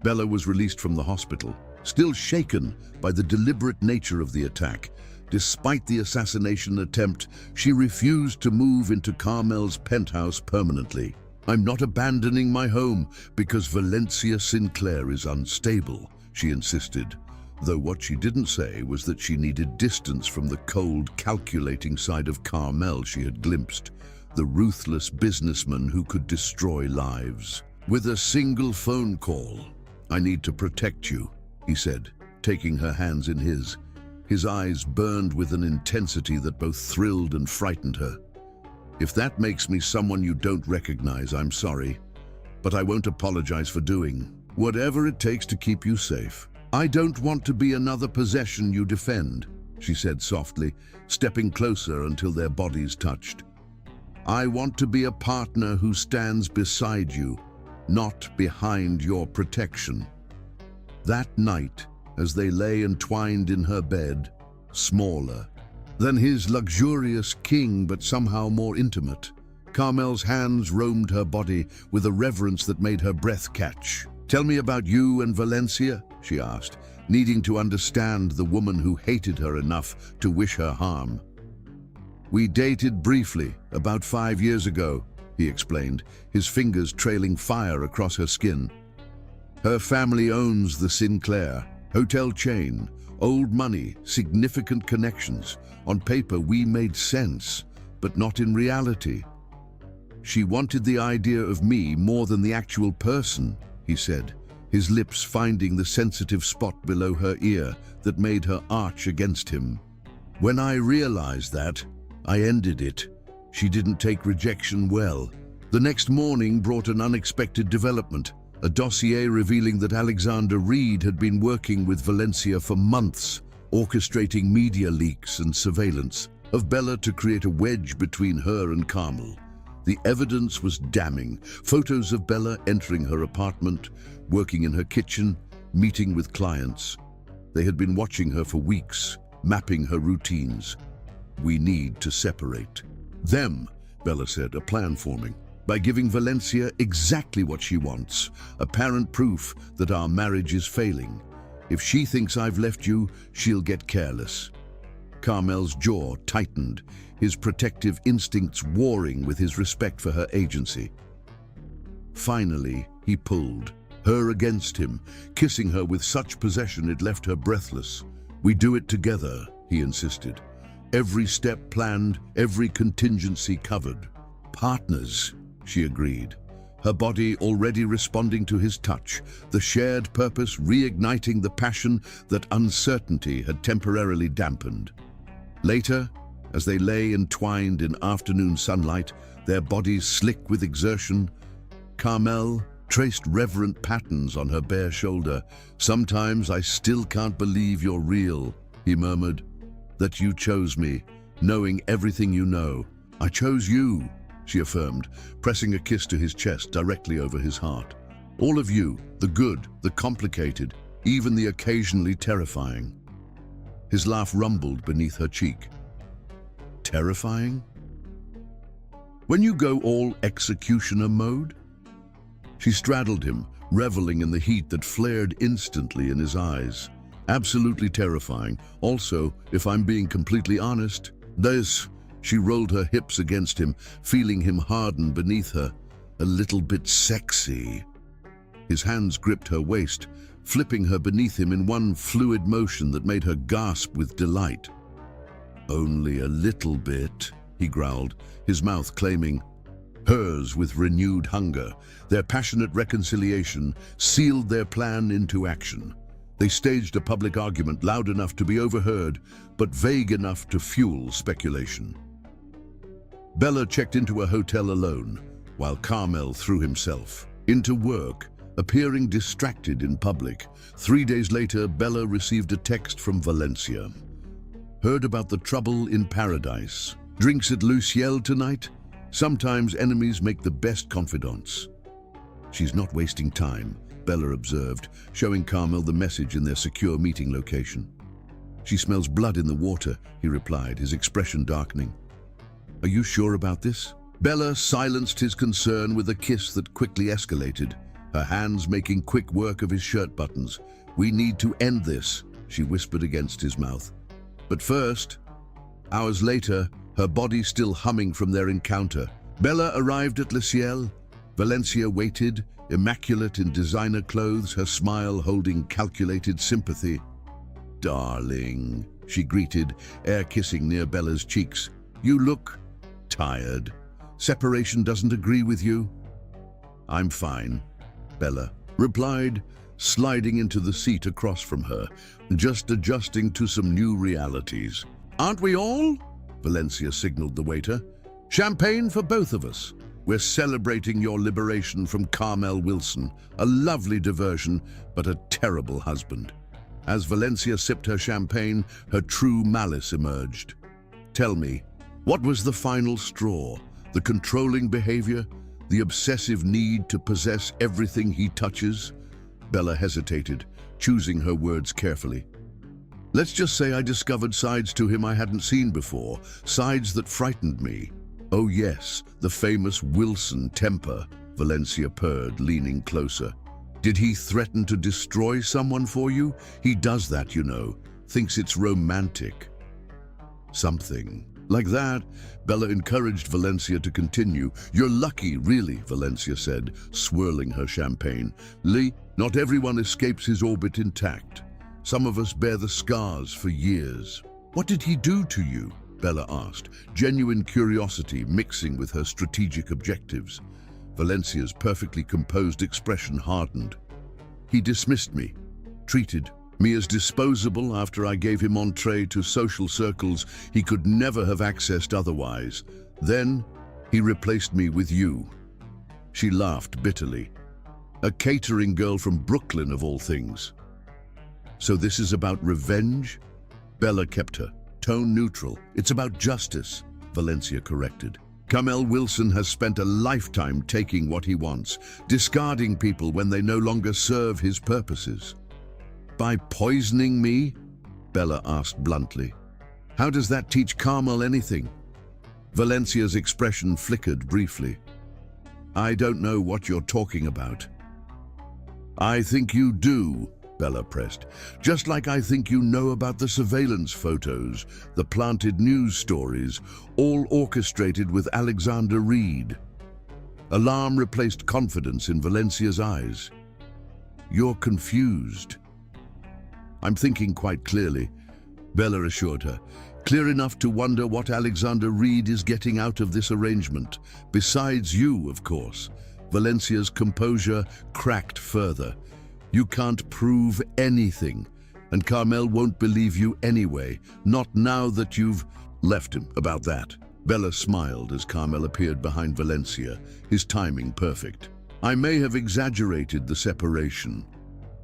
Bella was released from the hospital, still shaken by the deliberate nature of the attack. Despite the assassination attempt, she refused to move into Carmel's penthouse permanently. "I'm not abandoning my home because Valencia Sinclair is unstable," she insisted, though what she didn't say was that she needed distance from the cold, calculating side of Carmel she had glimpsed, the ruthless businessman who could destroy lives. With a single phone call, "I need to protect you," he said, taking her hands in his. His eyes burned with an intensity that both thrilled and frightened her. "If that makes me someone you don't recognize, I'm sorry, but I won't apologize for doing whatever it takes to keep you safe. I don't want to be another possession you defend," she said softly, stepping closer until their bodies touched. "I want to be a partner who stands beside you, not behind your protection." That night, as they lay entwined in her bed, smaller than his luxurious king but somehow more intimate, Carmel's hands roamed her body with a reverence that made her breath catch. "Tell me about you and Valencia," she asked, needing to understand the woman who hated her enough to wish her harm. "We dated briefly, about 5 years ago," he explained, his fingers trailing fire across her skin. "Her family owns the Sinclair hotel chain, old money, significant connections. On paper, we made sense, but not in reality. She wanted the idea of me more than the actual person," he said, his lips finding the sensitive spot below her ear that made her arch against him. "When I realized that, I ended it. She didn't take rejection well. The next morning brought an unexpected development. A dossier revealing that Alexander Reed had been working with Valencia for months, orchestrating media leaks and surveillance of Bella to create a wedge between her and Carmel. The evidence was damning. Photos of Bella entering her apartment, working in her kitchen, meeting with clients. They had been watching her for weeks, mapping her routines. "We need to separate them," Bella said, a plan forming. "By giving Valencia exactly what she wants, apparent proof that our marriage is failing. If she thinks I've left you, she'll get careless." Carmel's jaw tightened, his protective instincts warring with his respect for her agency. Finally, he pulled her against him, kissing her with such possession it left her breathless. "We do it together," he insisted. "Every step planned, every contingency covered." "Partners," she agreed, her body already responding to his touch, the shared purpose reigniting the passion that uncertainty had temporarily dampened. Later, as they lay entwined in afternoon sunlight, their bodies slick with exertion, Carmel traced reverent patterns on her bare shoulder. "Sometimes I still can't believe you're real," he murmured. "That you chose me, knowing everything you know." "I chose you," she affirmed, pressing a kiss to his chest directly over his heart. "All of you, the good, the complicated, even the occasionally terrifying." His laugh rumbled beneath her cheek. "Terrifying? When you go all executioner mode?" She straddled him, reveling in the heat that flared instantly in his eyes. "Absolutely terrifying. Also, if I'm being completely honest, this..." She rolled her hips against him, feeling him harden beneath her. "A little bit sexy." His hands gripped her waist, flipping her beneath him in one fluid motion that made her gasp with delight. "Only a little bit," he growled, his mouth claiming hers with renewed hunger. Their passionate reconciliation sealed their plan into action. They staged a public argument loud enough to be overheard, but vague enough to fuel speculation. Bella checked into a hotel alone, while Carmel threw himself into work, appearing distracted in public. 3 days later, Bella received a text from Valencia. "Heard about the trouble in paradise. Drinks at Luciel tonight? Sometimes enemies make the best confidants." "She's not wasting time," Bella observed, showing Carmel the message in their secure meeting location. "She smells blood in the water," he replied, his expression darkening. "Are you sure about this?" Bella silenced his concern with a kiss that quickly escalated, her hands making quick work of his shirt buttons. "We need to end this," she whispered against his mouth. "But first, Hours later, her body still humming from their encounter. Bella arrived at Le Ciel. Valencia waited, immaculate in designer clothes, her smile holding calculated sympathy. "Darling," she greeted, air kissing near Bella's cheeks. "You look tired. Separation doesn't agree with you?" "I'm fine," Bella replied, sliding into the seat across from her, just adjusting to some new realities. "Aren't we all?" Valencia signaled the waiter. "Champagne for both of us. We're celebrating your liberation from Carmel Wilson, a lovely diversion, but a terrible husband." As Valencia sipped her champagne, her true malice emerged. "Tell me, what was the final straw? The controlling behavior? The obsessive need to possess everything he touches?" Bella hesitated, choosing her words carefully. "Let's just say I discovered sides to him I hadn't seen before, sides that frightened me." "Oh yes, the famous Wilson temper," Valencia purred, leaning closer. "Did he threaten to destroy someone for you? He does that, you know, thinks it's romantic." "Something like that," Bella encouraged Valencia to continue. "You're lucky, really," Valencia said, swirling her champagne. "Lee, not everyone escapes his orbit intact. Some of us bear the scars for years." "What did he do to you?" Bella asked, genuine curiosity mixing with her strategic objectives. Valencia's perfectly composed expression hardened. "He dismissed me, treated me as disposable after I gave him entree to social circles he could never have accessed otherwise. Then he replaced me with you." She laughed bitterly. "A catering girl from Brooklyn, of all things." "So this is about revenge?" Bella kept her tone neutral. "It's about justice," Valencia corrected. "Carmel Wilson has spent a lifetime taking what he wants, discarding people when they no longer serve his purposes." "By poisoning me?" Bella asked bluntly. "How does that teach Carmel anything?" Valencia's expression flickered briefly. "I don't know what you're talking about." "I think you do," Bella pressed. "Just like I think you know about the surveillance photos, the planted news stories, all orchestrated with Alexander Reed." Alarm replaced confidence in Valencia's eyes. "You're confused." "I'm thinking quite clearly," Bella assured her. "Clear enough to wonder what Alexander Reed is getting out of this arrangement. Besides you, of course." Valencia's composure cracked further. "You can't prove anything, and Carmel won't believe you anyway, not now that you've left him about that." Bella smiled as Carmel appeared behind Valencia, his timing perfect. "I may have exaggerated the separation."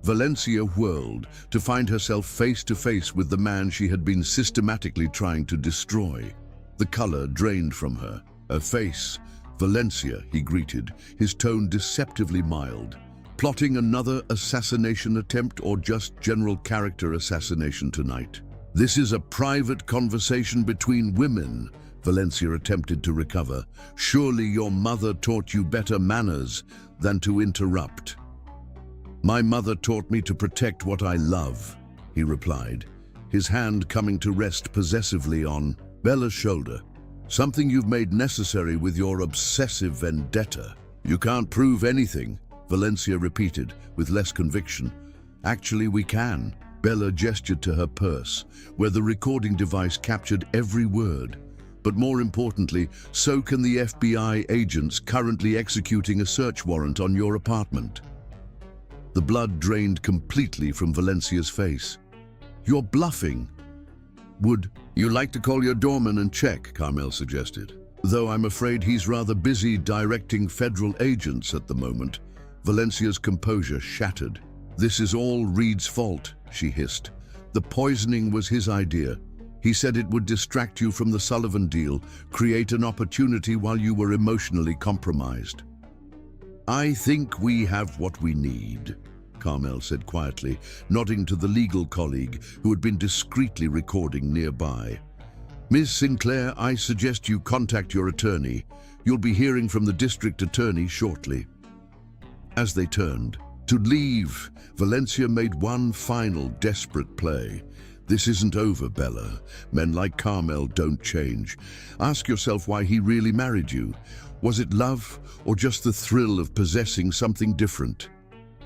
Valencia whirled to find herself face to face with the man she had been systematically trying to destroy. The color drained from her. Her face. "Valencia," he greeted, his tone deceptively mild. "Plotting another assassination attempt or just general character assassination tonight?" "This is a private conversation between women," Valencia attempted to recover. "Surely your mother taught you better manners than to interrupt." "My mother taught me to protect what I love," he replied, his hand coming to rest possessively on Bella's shoulder. "Something you've made necessary with your obsessive vendetta." "You can't prove anything," Valencia repeated, with less conviction. "Actually, we can." Bella gestured to her purse, where the recording device captured every word. "But more importantly, so can the FBI agents currently executing a search warrant on your apartment." The blood drained completely from Valencia's face. "You're bluffing." "Would you like to call your doorman and check?" Carmel suggested. "Though I'm afraid he's rather busy directing federal agents at the moment." Valencia's composure shattered. "This is all Reed's fault," she hissed. "The poisoning was his idea. He said it would distract you from the Sullivan deal, create an opportunity while you were emotionally compromised." "I think we have what we need," Carmel said quietly, nodding to the legal colleague who had been discreetly recording nearby. "Ms. Sinclair, I suggest you contact your attorney. You'll be hearing from the district attorney shortly." As they turned to leave, Valencia made one final desperate play. This isn't over, Bella. Men like Carmel don't change. Ask yourself why he really married you. Was it love or just the thrill of possessing something different?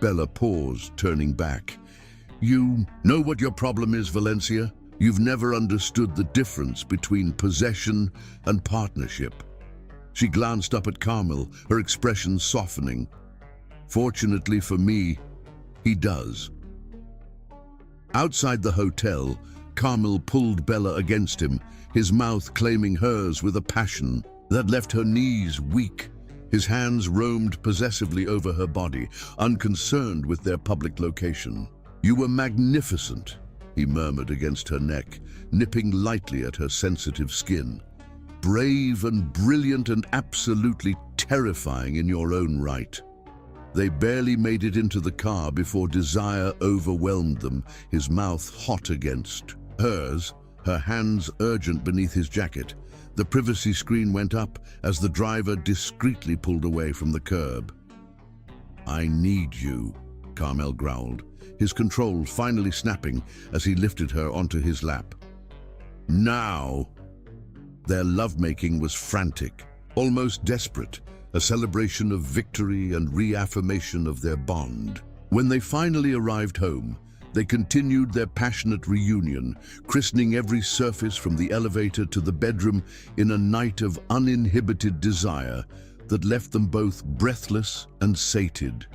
Bella paused, turning back. You know what your problem is, Valencia? You've never understood the difference between possession and partnership. She glanced up at Carmel, her expression softening. Fortunately for me, he does. Outside the hotel, Carmel pulled Bella against him, his mouth claiming hers with a passion that left her knees weak. His hands roamed possessively over her body, unconcerned with their public location. You were magnificent, he murmured against her neck, nipping lightly at her sensitive skin. Brave and brilliant and absolutely terrifying in your own right. They barely made it into the car before desire overwhelmed them, his mouth hot against hers, her hands urgent beneath his jacket. The privacy screen went up as the driver discreetly pulled away from the curb. I need you, Carmel growled, his control finally snapping as he lifted her onto his lap. Now! Their lovemaking was frantic, almost desperate, a celebration of victory and reaffirmation of their bond. When they finally arrived home, they continued their passionate reunion, christening every surface from the elevator to the bedroom in a night of uninhibited desire that left them both breathless and sated.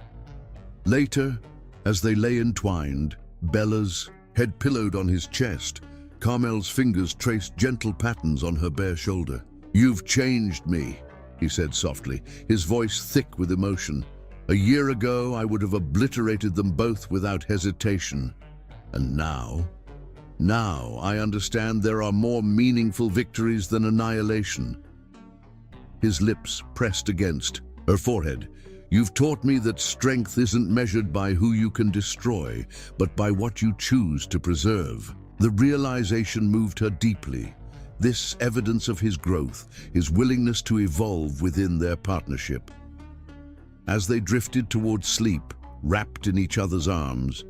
Later, as they lay entwined, Bella's head pillowed on his chest, Carmel's fingers traced gentle patterns on her bare shoulder. You've changed me, he said softly, his voice thick with emotion. A year ago, I would have obliterated them both without hesitation. And now I understand there are more meaningful victories than annihilation. His lips pressed against her forehead. You've taught me that strength isn't measured by who you can destroy, but by what you choose to preserve. The realization moved her deeply. This evidence of his growth, his willingness to evolve within their partnership. As they drifted towards sleep, wrapped in each other's arms,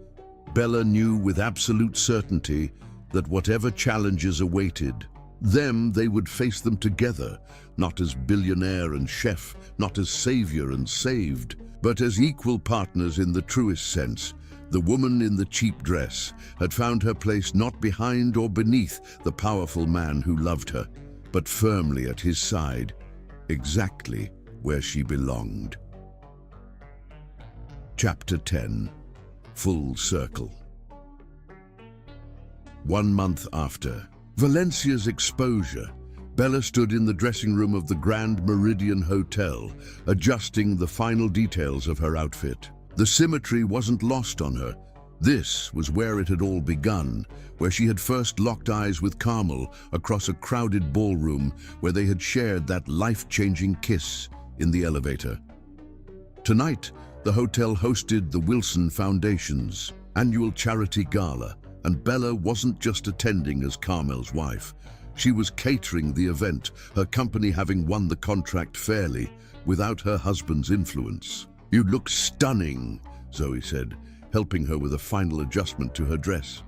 Bella knew with absolute certainty that whatever challenges awaited them, they would face them together, not as billionaire and chef, not as savior and saved, but as equal partners in the truest sense. The woman in the cheap dress had found her place not behind or beneath the powerful man who loved her, but firmly at his side, exactly where she belonged. Chapter 10. Full Circle. 1 month after Valencia's exposure, Bella stood in the dressing room of the Grand Meridian Hotel, adjusting the final details of her outfit. The symmetry wasn't lost on her. This was where it had all begun, where she had first locked eyes with Carmel across a crowded ballroom where they had shared that life-changing kiss in the elevator. Tonight, the hotel hosted the Wilson Foundation's annual charity gala, and Bella wasn't just attending as Carmel's wife. She was catering the event, her company having won the contract fairly, without her husband's influence. You look stunning, Zoe said, helping her with a final adjustment to her dress.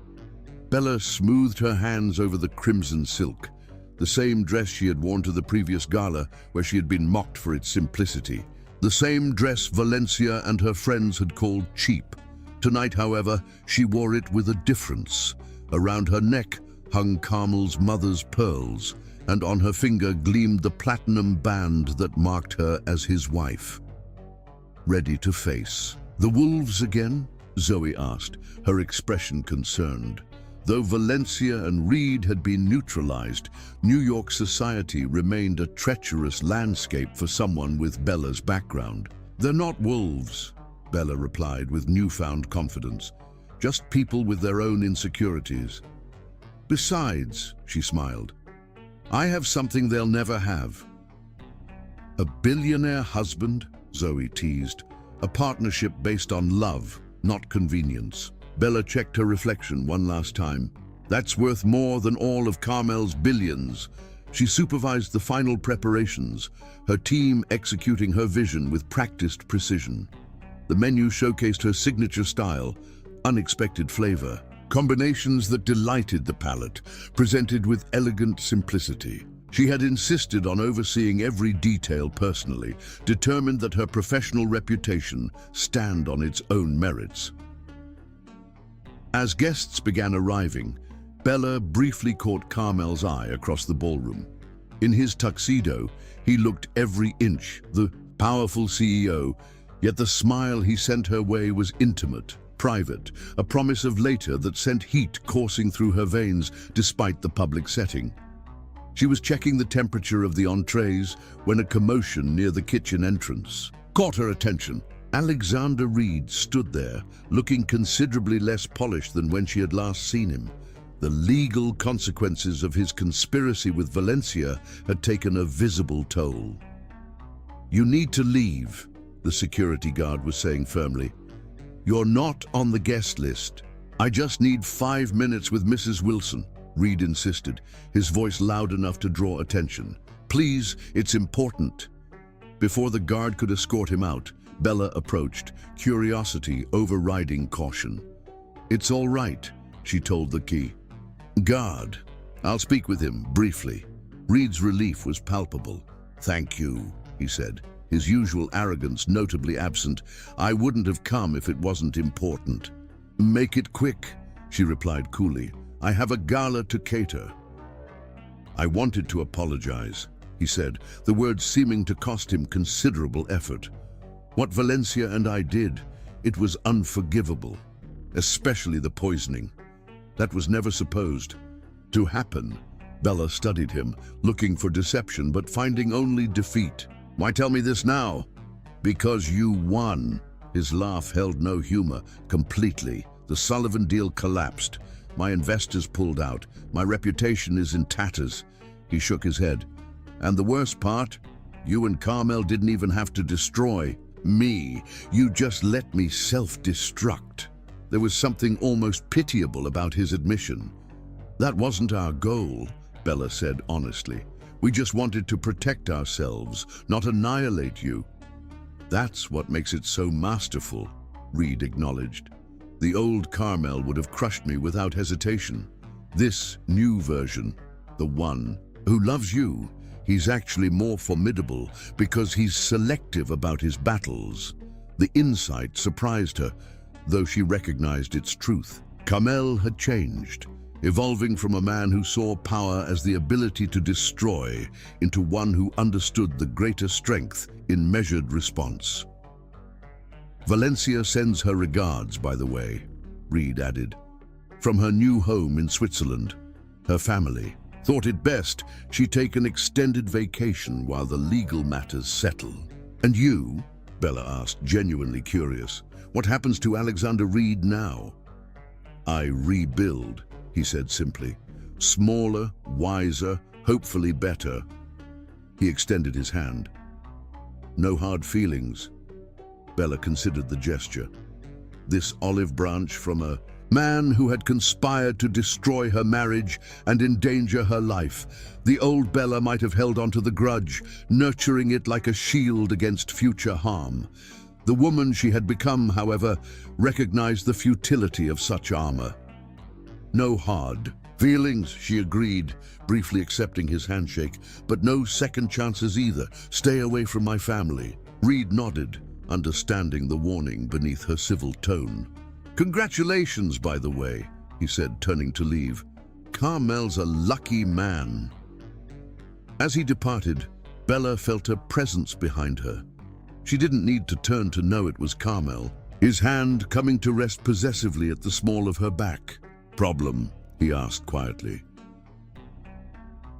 Bella smoothed her hands over the crimson silk, the same dress she had worn to the previous gala where she had been mocked for its simplicity. The same dress Valencia and her friends had called cheap. Tonight, however, she wore it with a difference. Around her neck hung Carmel's mother's pearls, and on her finger gleamed the platinum band that marked her as his wife. Ready to face the wolves again? Zoe asked, her expression concerned. Though Valencia and Reed had been neutralized, New York society remained a treacherous landscape for someone with Bella's background. They're not wolves, Bella replied with newfound confidence. Just people with their own insecurities. Besides, she smiled, I have something they'll never have. A billionaire husband? Zoe teased. A partnership based on love, not convenience. Bella checked her reflection one last time. That's worth more than all of Carmel's billions. She supervised the final preparations, her team executing her vision with practiced precision. The menu showcased her signature style, unexpected flavor, Combinations that delighted the palate, presented with elegant simplicity. She had insisted on overseeing every detail personally, determined that her professional reputation stand on its own merits. As guests began arriving, Bella briefly caught Carmel's eye across the ballroom. In his tuxedo, he looked every inch the powerful CEO, yet the smile he sent her way was intimate, private, a promise of later that sent heat coursing through her veins despite the public setting. She was checking the temperature of the entrees when a commotion near the kitchen entrance caught her attention. Alexander Reed stood there, looking considerably less polished than when she had last seen him. The legal consequences of his conspiracy with Valencia had taken a visible toll. "You need to leave," the security guard was saying firmly. "You're not on the guest list." "I just need 5 minutes with Mrs. Wilson," Reed insisted, his voice loud enough to draw attention. "Please, it's important." Before the guard could escort him out, Bella approached, curiosity overriding caution. "It's all right," she told the key guard. "I'll speak with him, briefly." Reed's relief was palpable. "Thank you," he said, his usual arrogance notably absent. "I wouldn't have come if it wasn't important." "Make it quick," she replied coolly. "I have a gala to cater." "I wanted to apologize," he said, the words seeming to cost him considerable effort. "What Valencia and I did, it was unforgivable, especially the poisoning. That was never supposed to happen." Bella studied him, looking for deception but finding only defeat. "Why tell me this now?" "Because you won." His laugh held no humor. "Completely. The Sullivan deal collapsed. My investors pulled out. My reputation is in tatters." He shook his head. "And the worst part? You and Carmel didn't even have to destroy me. You just let me self-destruct." There was something almost pitiable about his admission. "That wasn't our goal," Bella said honestly. "We just wanted to protect ourselves, not annihilate you." "That's what makes it so masterful," Reed acknowledged. "The old Carmel would have crushed me without hesitation. This new version, the one who loves you, he's actually more formidable because he's selective about his battles." The insight surprised her, though she recognized its truth. Carmel had changed, evolving from a man who saw power as the ability to destroy into one who understood the greater strength in measured response. "Valencia sends her regards, by the way," Reed added. "From her new home in Switzerland. Her family thought it best she take an extended vacation while the legal matters settle." "And you?" Bella asked, genuinely curious. "What happens to Alexander Reed now?" "I rebuild," he said simply. "Smaller, wiser, hopefully better." He extended his hand. "No hard feelings." Bella considered the gesture. This olive branch from a man who had conspired to destroy her marriage and endanger her life. The old Bella might have held onto the grudge, nurturing it like a shield against future harm. The woman she had become, however, recognized the futility of such armor. "No hard feelings," she agreed, briefly accepting his handshake, "but no second chances either. Stay away from my family." Reed nodded, understanding the warning beneath her civil tone. "Congratulations, by the way," he said, turning to leave. "Carmel's a lucky man." As he departed, Bella felt a presence behind her. She didn't need to turn to know it was Carmel, his hand coming to rest possessively at the small of her back. "Problem?" he asked quietly.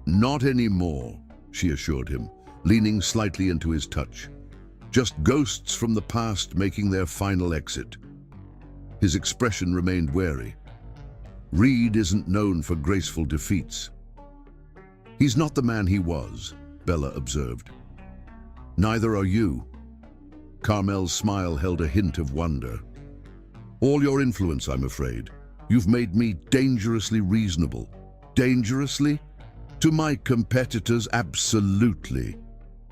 "Not anymore," she assured him, leaning slightly into his touch. "Just ghosts from the past making their final exit." His expression remained wary. Reed isn't known for graceful defeats. "He's not the man he was," Bella observed. "Neither are you." Carmel's smile held a hint of wonder. "All your influence, I'm afraid. You've made me dangerously reasonable." "Dangerously?" "To my competitors, absolutely."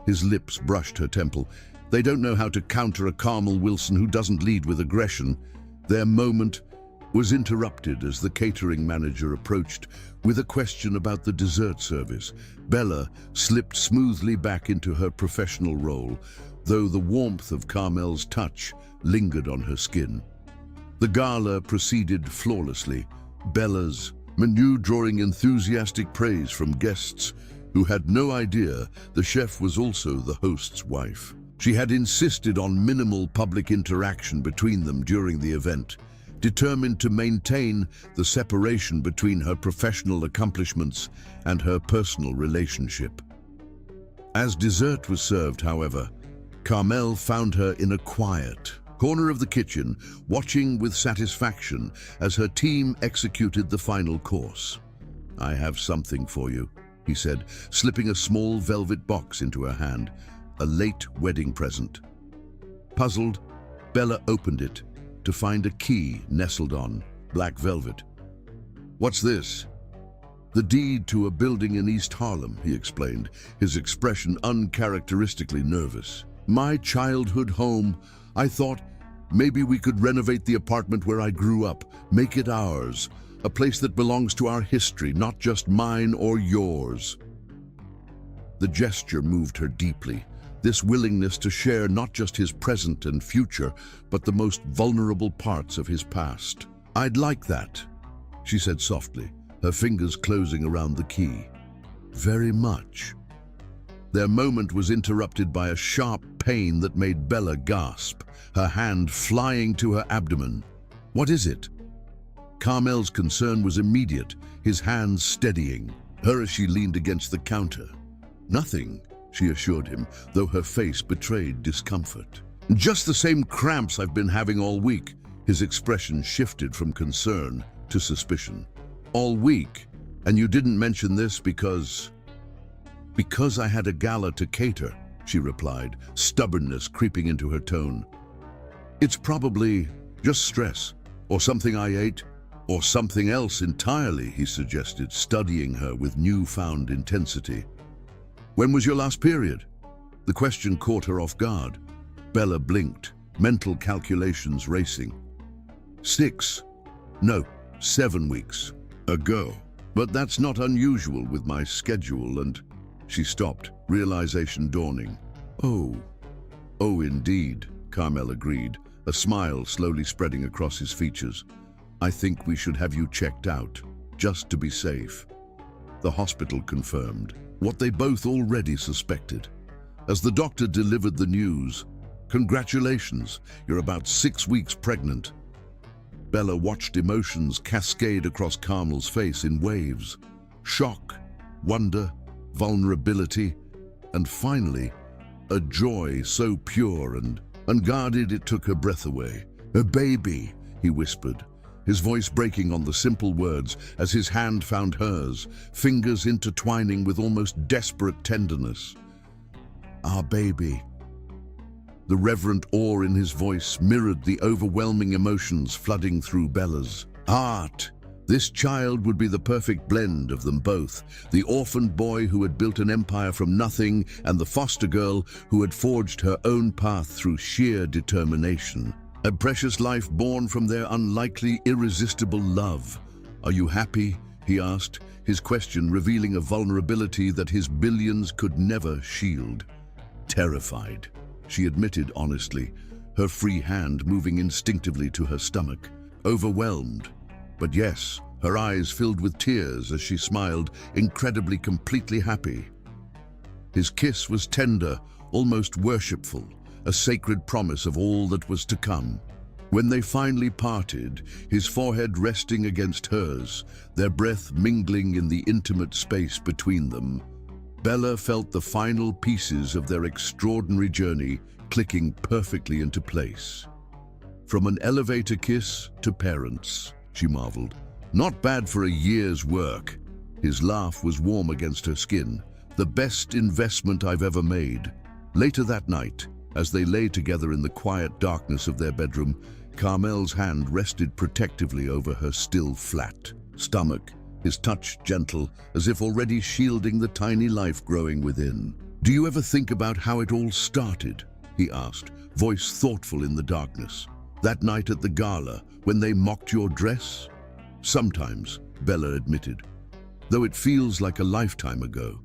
His lips brushed her temple. "They don't know how to counter a Carmel Wilson who doesn't lead with aggression. Their moment was interrupted as the catering manager approached with a question about the dessert service. Bella slipped smoothly back into her professional role, though the warmth of Carmel's touch lingered on her skin. The gala proceeded flawlessly, Bella's menu drawing enthusiastic praise from guests who had no idea the chef was also the host's wife. She had insisted on minimal public interaction between them during the event, determined to maintain the separation between her professional accomplishments and her personal relationship. As dessert was served, however, Carmel found her in a quiet corner of the kitchen, watching with satisfaction as her team executed the final course. "I have something for you," he said, slipping a small velvet box into her hand, a late wedding present. Puzzled, Bella opened it to find a key nestled on black velvet. "What's this?" "The deed to a building in East Harlem," he explained, his expression uncharacteristically nervous. "My childhood home. I thought maybe we could renovate the apartment where I grew up, make it ours, a place that belongs to our history, not just mine or yours." The gesture moved her deeply, this willingness to share not just his present and future, but the most vulnerable parts of his past. "I'd like that," she said softly, her fingers closing around the key. "Very much." Their moment was interrupted by a sharp pain that made Bella gasp, her hand flying to her abdomen. "What is it?" Carmel's concern was immediate, his hands steadying her as she leaned against the counter. "Nothing," she assured him, though her face betrayed discomfort. "Just the same cramps I've been having all week." His expression shifted from concern to suspicion. "All week? And you didn't mention this because I had a gala to cater," she replied, stubbornness creeping into her tone. "It's probably just stress, or something I ate, or something else entirely," he suggested, studying her with newfound intensity. "When was your last period?" The question caught her off guard. Bella blinked, mental calculations racing. 7 weeks ago. But that's not unusual with my schedule and..." She stopped, realization dawning. Oh, indeed," Carmel agreed, a smile slowly spreading across his features. "I think we should have you checked out, just to be safe." The hospital confirmed what they both already suspected. As the doctor delivered the news, "Congratulations, you're about 6 weeks pregnant." Bella watched emotions cascade across Carmel's face in waves. Shock, wonder, vulnerability, and finally, a joy so pure and unguarded it took her breath away. "A baby," he whispered, his voice breaking on the simple words as his hand found hers, fingers intertwining with almost desperate tenderness. "Our baby." The reverent awe in his voice mirrored the overwhelming emotions flooding through Bella's heart. This child would be the perfect blend of them both, the orphaned boy who had built an empire from nothing and the foster girl who had forged her own path through sheer determination. A precious life born from their unlikely, irresistible love. "Are you happy?" he asked, his question revealing a vulnerability that his billions could never shield. "Terrified," she admitted honestly, her free hand moving instinctively to her stomach. "Overwhelmed. But yes," her eyes filled with tears as she smiled, incredibly completely happy. His kiss was tender, almost worshipful, a sacred promise of all that was to come. When they finally parted, his forehead resting against hers, their breath mingling in the intimate space between them, Bella felt the final pieces of their extraordinary journey clicking perfectly into place. "From an elevator kiss to parents," she marveled. "Not bad for a year's work." His laugh was warm against her skin. "The best investment I've ever made." Later that night, as they lay together in the quiet darkness of their bedroom, Carmel's hand rested protectively over her still flat stomach, his touch gentle, as if already shielding the tiny life growing within. "Do you ever think about how it all started?" he asked, voice thoughtful in the darkness. That night at the gala, when they mocked your dress? Sometimes, Bella admitted, though it feels like a lifetime ago.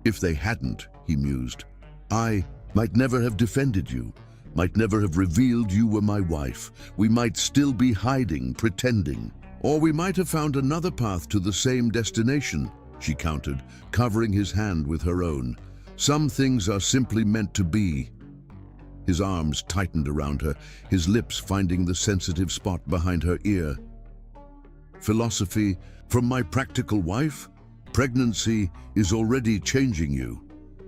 If they hadn't, he mused, I might never have defended you, might never have revealed you were my wife. We might still be hiding, pretending. Or we might have found another path to the same destination, she countered, covering his hand with her own. Some things are simply meant to be. His arms tightened around her, his lips finding the sensitive spot behind her ear. Philosophy, from my practical wife? Pregnancy is already changing you.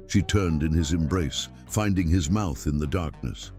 She turned in his embrace, finding his mouth in the darkness.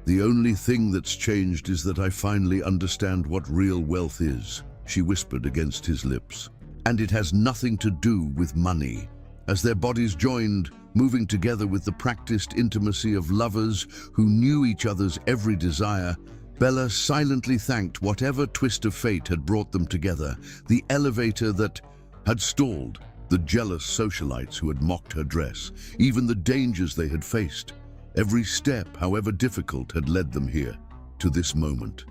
The only thing that's changed is that I finally understand what real wealth is, she whispered against his lips. And it has nothing to do with money. As their bodies joined, moving together with the practiced intimacy of lovers who knew each other's every desire, Bella silently thanked whatever twist of fate had brought them together, the elevator that had stalled, the jealous socialites who had mocked her dress, even the dangers they had faced. Every step, however difficult, had led them here, to this moment,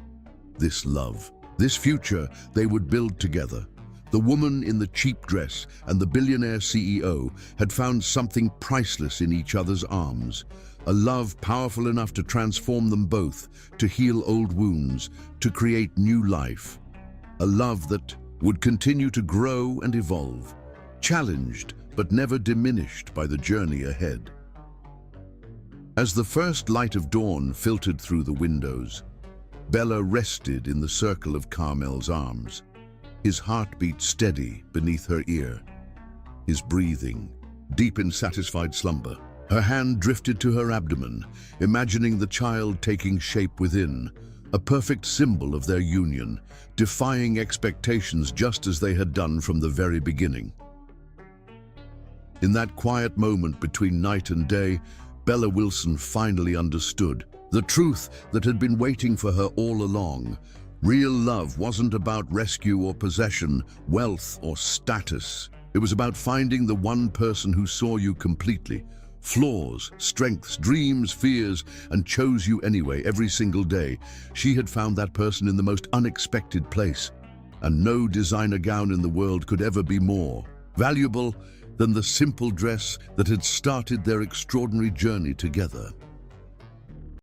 this love, this future they would build together. The woman in the cheap dress and the billionaire CEO had found something priceless in each other's arms, a love powerful enough to transform them both, to heal old wounds, to create new life. A love that would continue to grow and evolve, challenged but never diminished by the journey ahead. As the first light of dawn filtered through the windows, Bella rested in the circle of Carmel's arms, his heartbeat steady beneath her ear, his breathing deep in satisfied slumber. Her hand drifted to her abdomen, imagining the child taking shape within, a perfect symbol of their union, defying expectations just as they had done from the very beginning. In that quiet moment between night and day, Bella Wilson finally understood the truth that had been waiting for her all along. Real love wasn't about rescue or possession, wealth or status. It was about finding the one person who saw you completely, flaws, strengths, dreams, fears, and chose you anyway every single day. She had found that person in the most unexpected place, and no designer gown in the world could ever be more valuable than the simple dress that had started their extraordinary journey together.